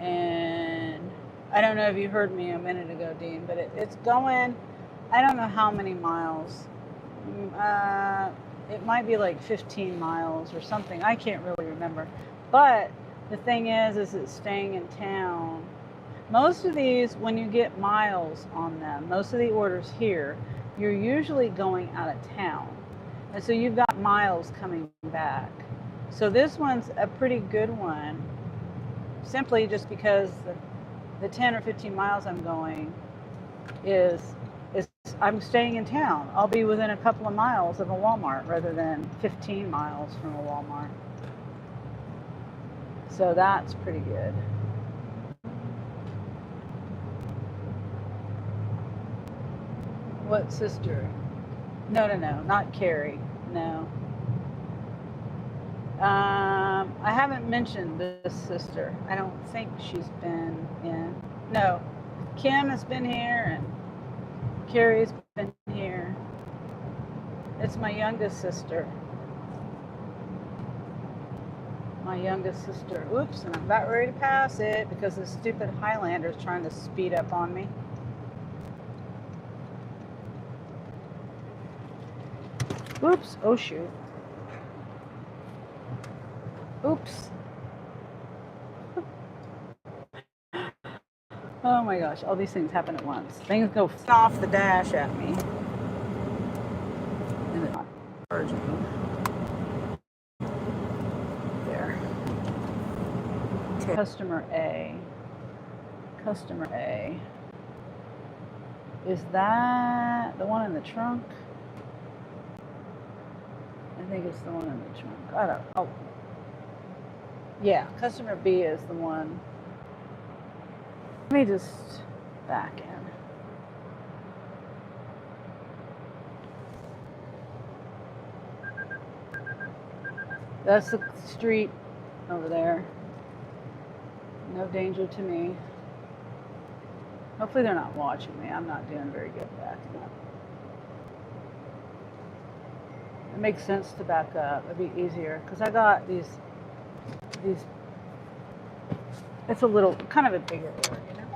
And I don't know if you heard me a minute ago, Dean, but it's going, I don't know how many miles. It might be like 15 miles or something. I can't really remember. But the thing is it's staying in town. Most of these, when you get miles on them, most of the orders here, you're usually going out of town. And so you've got miles coming back. So this one's a pretty good one, simply just because the 10 or 15 miles I'm going is I'm staying in town. I'll be within a couple of miles of a Walmart rather than 15 miles from a Walmart. So that's pretty good. What sister? No, not Carrie. No. I haven't mentioned this sister. I don't think she's been in. No, Kim has been here and Carrie's been here. It's my youngest sister. My youngest sister. Oops, and I'm about ready to pass it because this stupid Highlander is trying to speed up on me. Oops, oh shoot. Oops. Oh my gosh, all these things happen at once. Things go off the dash at me. And they're not charging me. There. Okay. Customer A. Customer A. Is that the one in the trunk? I think it's the one in the trunk. I don't. Oh. Yeah, customer B is the one. Let me just back in. That's the street over there. No danger to me. Hopefully they're not watching me. I'm not doing very good backing up. It makes sense to back up. It'd be easier because I got these. It's a little, kind of a bigger area, you know?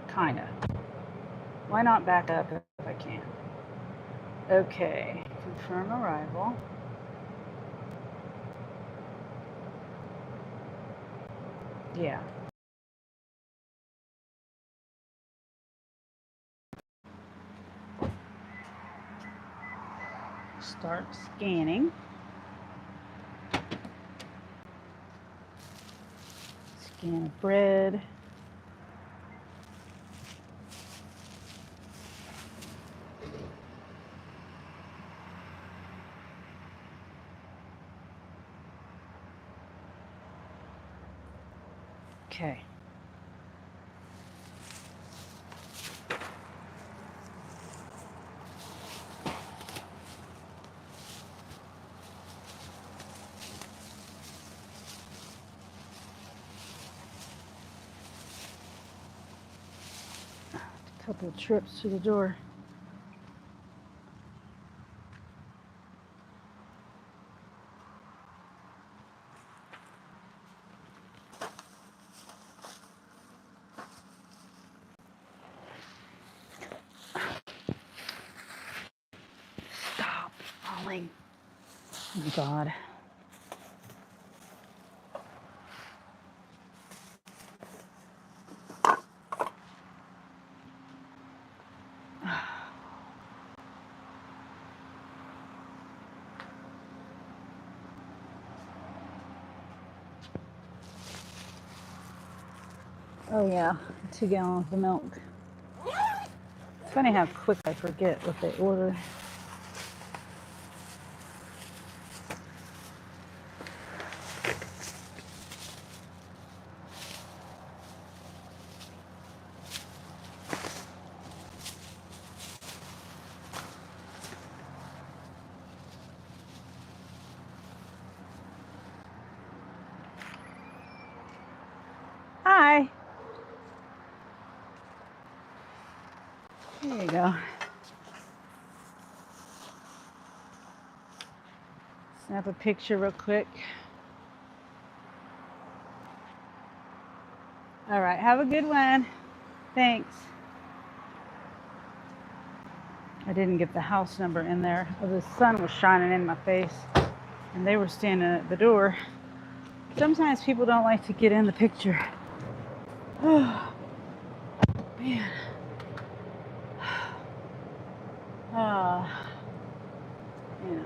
Kind of. Why not back up if I can? Okay, confirm arrival. Yeah. Start scanning. Scan bread. Okay. A couple of trips to the door. Oh, God. Oh yeah, 2 gallons of milk. It's funny how quick I forget what they order. Hi. There you go. Snap a picture real quick. All right, have a good one. Thanks. I didn't get the house number in there. The sun was shining in my face, and they were standing at the door. Sometimes people don't like to get in the picture. Oh, man.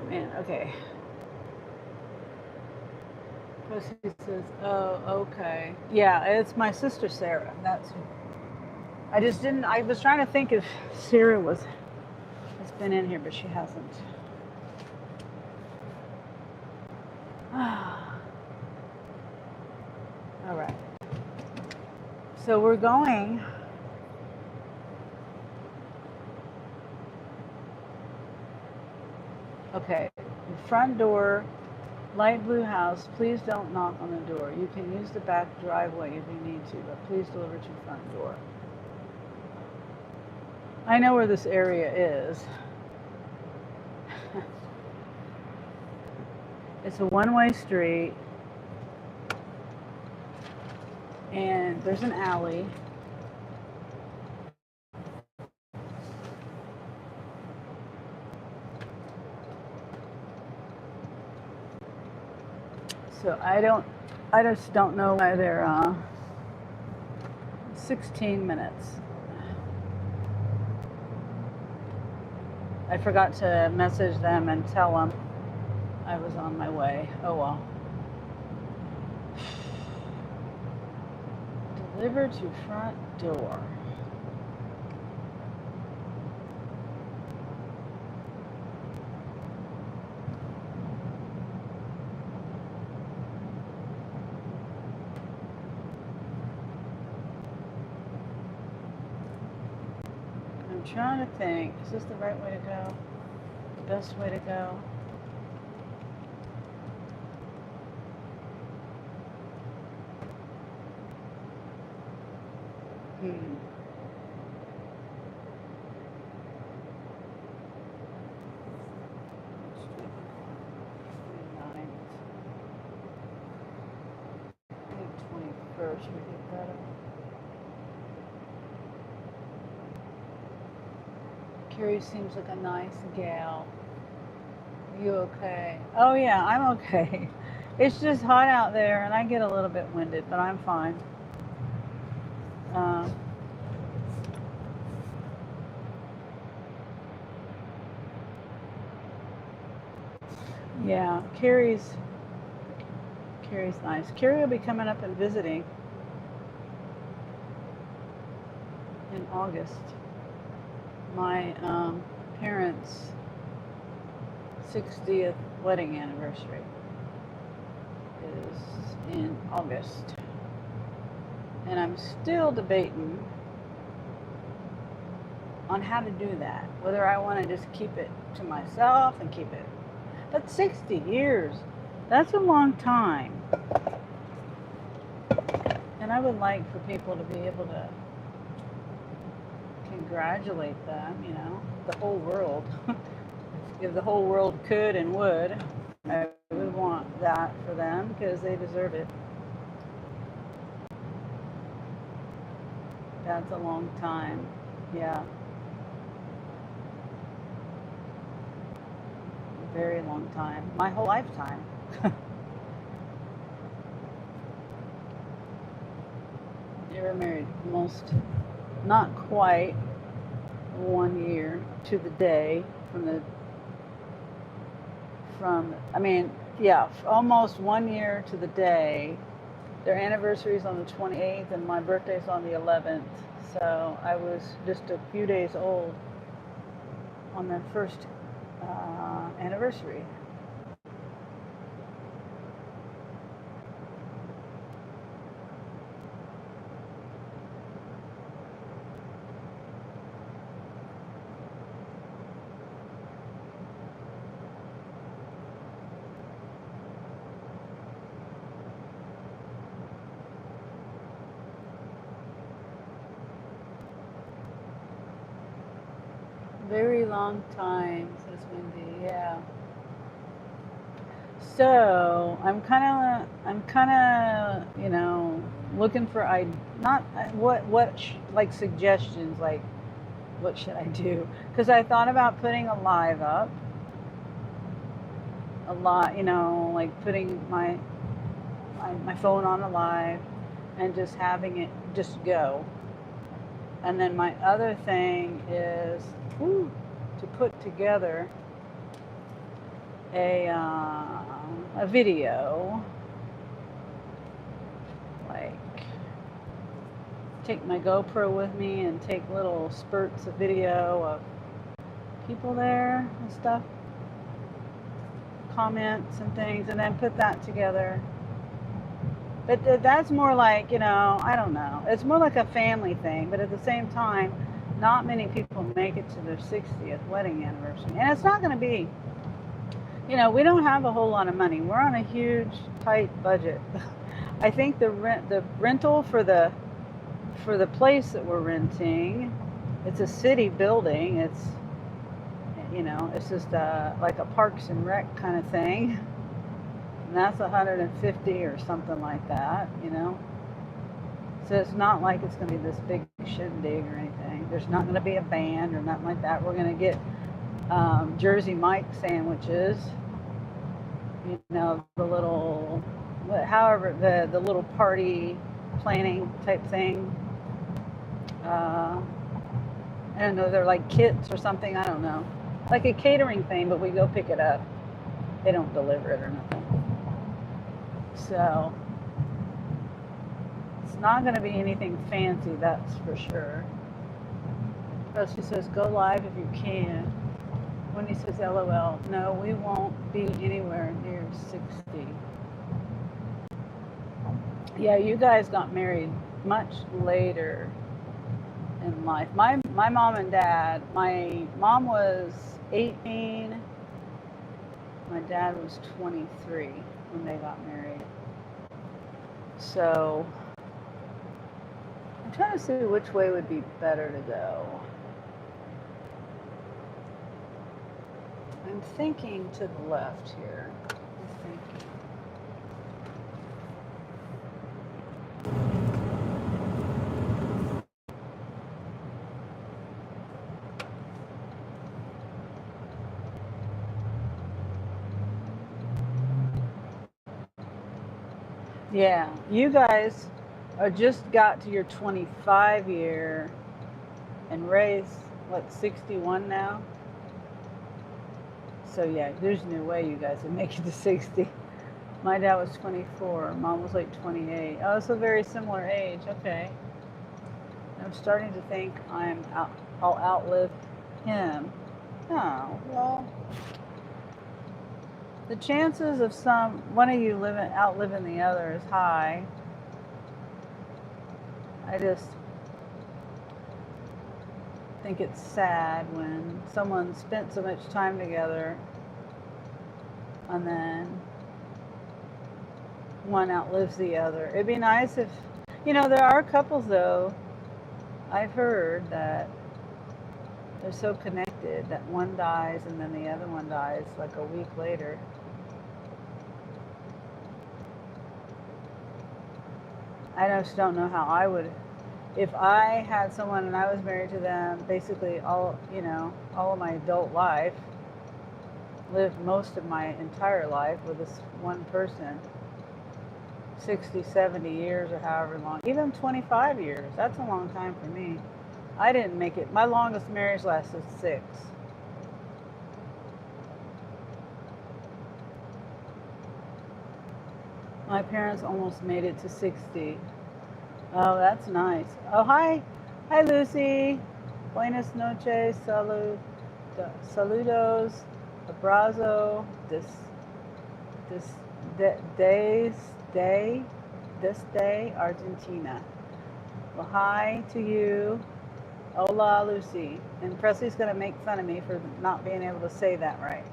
Man, okay. Pussy says, oh, okay. Yeah, it's my sister Sarah. That's who. I just didn't, I was trying to think if Sarah has been in here, but she hasn't. All right. So we're going. Okay. The front door, light blue house. Please don't knock on the door. You can use the back driveway if you need to, but please deliver to the front door. I know where this area is. It's a one-way street, and there's an alley. So I just don't know why they're 16 minutes. I forgot to message them and tell them I was on my way. Oh well. Deliver to front door. I'm trying to think, is this the right way to go? The best way to go? Hmm. I think 21st would be better. Carrie seems like a nice gal. Are you okay? Oh yeah, I'm okay. It's just hot out there and I get a little bit winded, but I'm fine. Yeah, Carrie's nice. Carrie will be coming up and visiting in August. My parents' 60th wedding anniversary is in August. And I'm still debating on how to do that. Whether I want to just keep it to myself and keep it. But 60 years, that's a long time. And I would like for people to be able to congratulate them, you know, the whole world. If the whole world could and would, I would want that for them because they deserve it. That's a long time. Yeah. Very long time. My whole lifetime. They were married almost, not quite 1 year to the day I mean, yeah, almost 1 year to the day. Their anniversary is on the 28th and my birthday's on the 11th. So I was just a few days old on their first anniversary. Very long time, says Wendy. Yeah. So I'm kind of, looking for not like suggestions, like what should I do? Because I thought about putting a live up, a lot, like putting my phone on a live, and just having it just go. And then my other thing is to put together a video, like take my GoPro with me and take little spurts of video of people there and stuff, comments and things, and then put that together. But that's more like, I don't know. It's more like a family thing, but at the same time, not many people make it to their 60th wedding anniversary. And it's not going to be, we don't have a whole lot of money. We're on a huge, tight budget. I think the rental for the place that we're renting, it's a city building. It's, it's just like a Parks and Rec kind of thing. And that's 150 or something like that, So it's not like it's going to be this big shindig or anything. There's not going to be a band or nothing like that. We're going to get Jersey Mike sandwiches, the little, however, the little party planning type thing. I don't know, they're like kits or something, I don't know. Like a catering thing, but we go pick it up. They don't deliver it or nothing. So it's not going to be anything fancy, that's for sure. Oh, she says, go live if you can. Wendy says, LOL. No, we won't be anywhere near 60. Yeah, you guys got married much later in life. My mom and dad, my mom was 18. My dad was 23 when they got married. So I'm trying to see which way would be better to go. I'm thinking to the left here. I'm thinking. Yeah, you guys are just got to your 25 year, and Ray's, 61 now? So yeah, there's no way you guys would make it to 60. My dad was 24, mom was like 28. Oh, so very similar age, okay. I'm starting to think I'll outlive him. Oh, well, the chances of one of you outliving the other is high. I just think it's sad when someone spent so much time together and then one outlives the other. It'd be nice if, there are couples though, I've heard that they're so connected that one dies and then the other one dies like a week later. I just don't know how I would, if I had someone and I was married to them basically all of my adult life, lived most of my entire life with this one person. 60, 70 years or however long. Even 25 years. That's a long time for me. I didn't make it. My longest marriage lasted 6. My parents almost made it to 60. Oh, that's nice. Oh, hi. Hi, Lucy. Buenas noches. Saludos. Abrazo. This day, Argentina. Well, hi to you. Hola, Lucy. And Presley's going to make fun of me for not being able to say that right.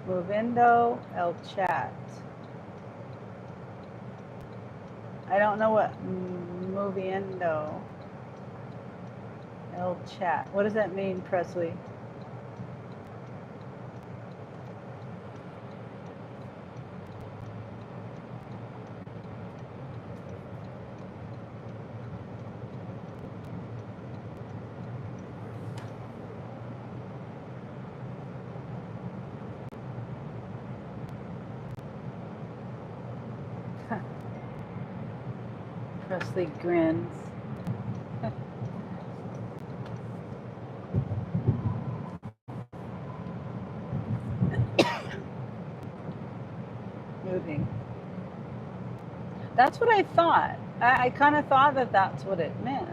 Moviendo el chat. I don't know what moviendo el chat. What does that mean, Presley? Presley grins. Moving. That's what I thought. I kind of thought that that's what it meant.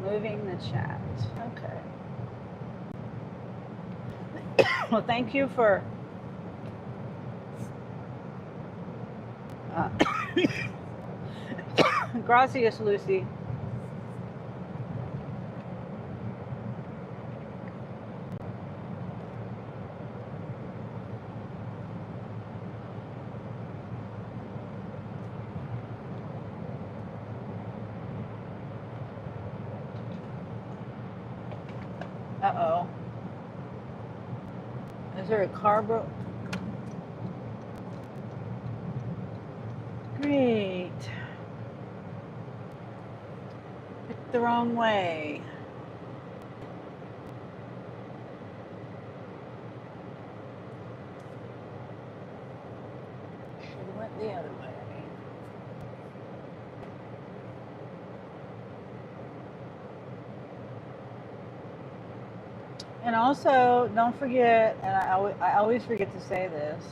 Moving the chat. Okay. Well, thank you for gracias, Lucy. Uh-oh. Is there a car broke? Great. Picked the wrong way. Should have went the other way. And also, don't forget, and I always forget to say this,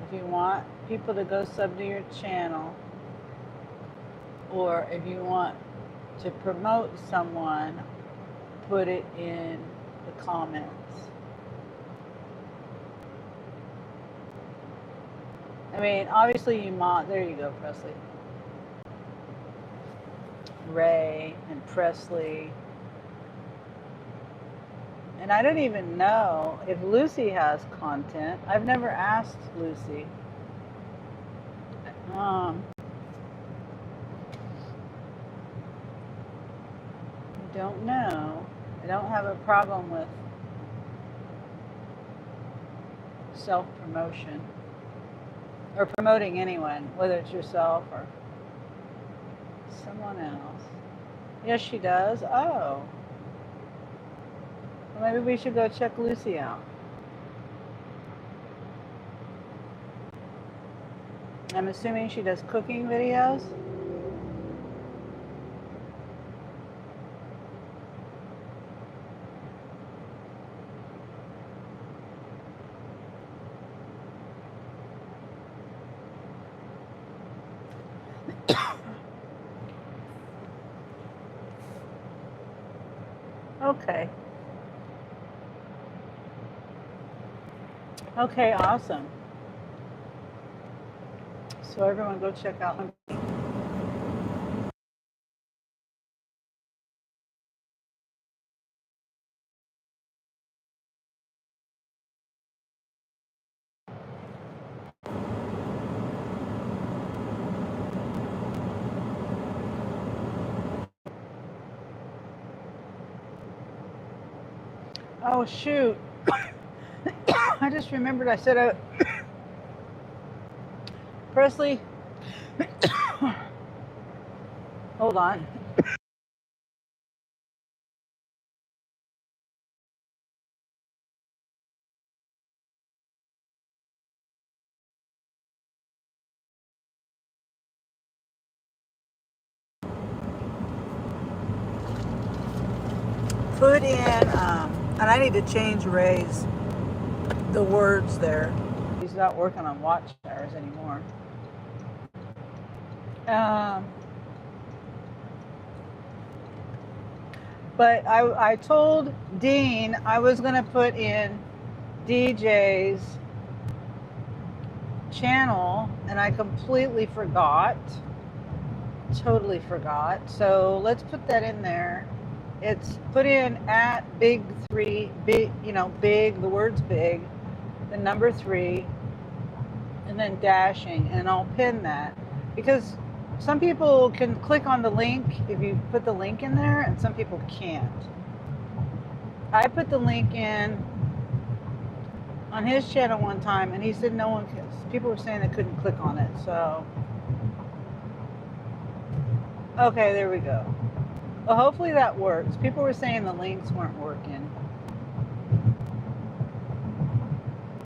if you want people to go sub to your channel, or if you want to promote someone, put it in the comments. I mean, obviously there you go, Presley. Ray and Presley. And I don't even know if Lucy has content. I've never asked Lucy. I don't know. I don't have a problem with self-promotion or promoting anyone, whether it's yourself or someone else. Yes, she does. Oh. Well, maybe we should go check Lucy out. I'm assuming she does cooking videos. Okay. Okay, awesome. So everyone go check out. Oh, shoot. I just remembered I said, Presley, hold on. put in, and I need to change Ray's, the words there. He's not working on watchtowers anymore. But I told Dean I was going to put in DJ's channel, and I completely forgot. Totally forgot. So let's put that in there. It's put in at big 3, big, big, the word's big, the number 3, and then dashing, and I'll pin that because some people can click on the link if you put the link in there, and some people can't. I put the link in on his channel one time, and he said no one can. People were saying they couldn't click on it, so. Okay, there we go. Well, hopefully that works. People were saying the links weren't working.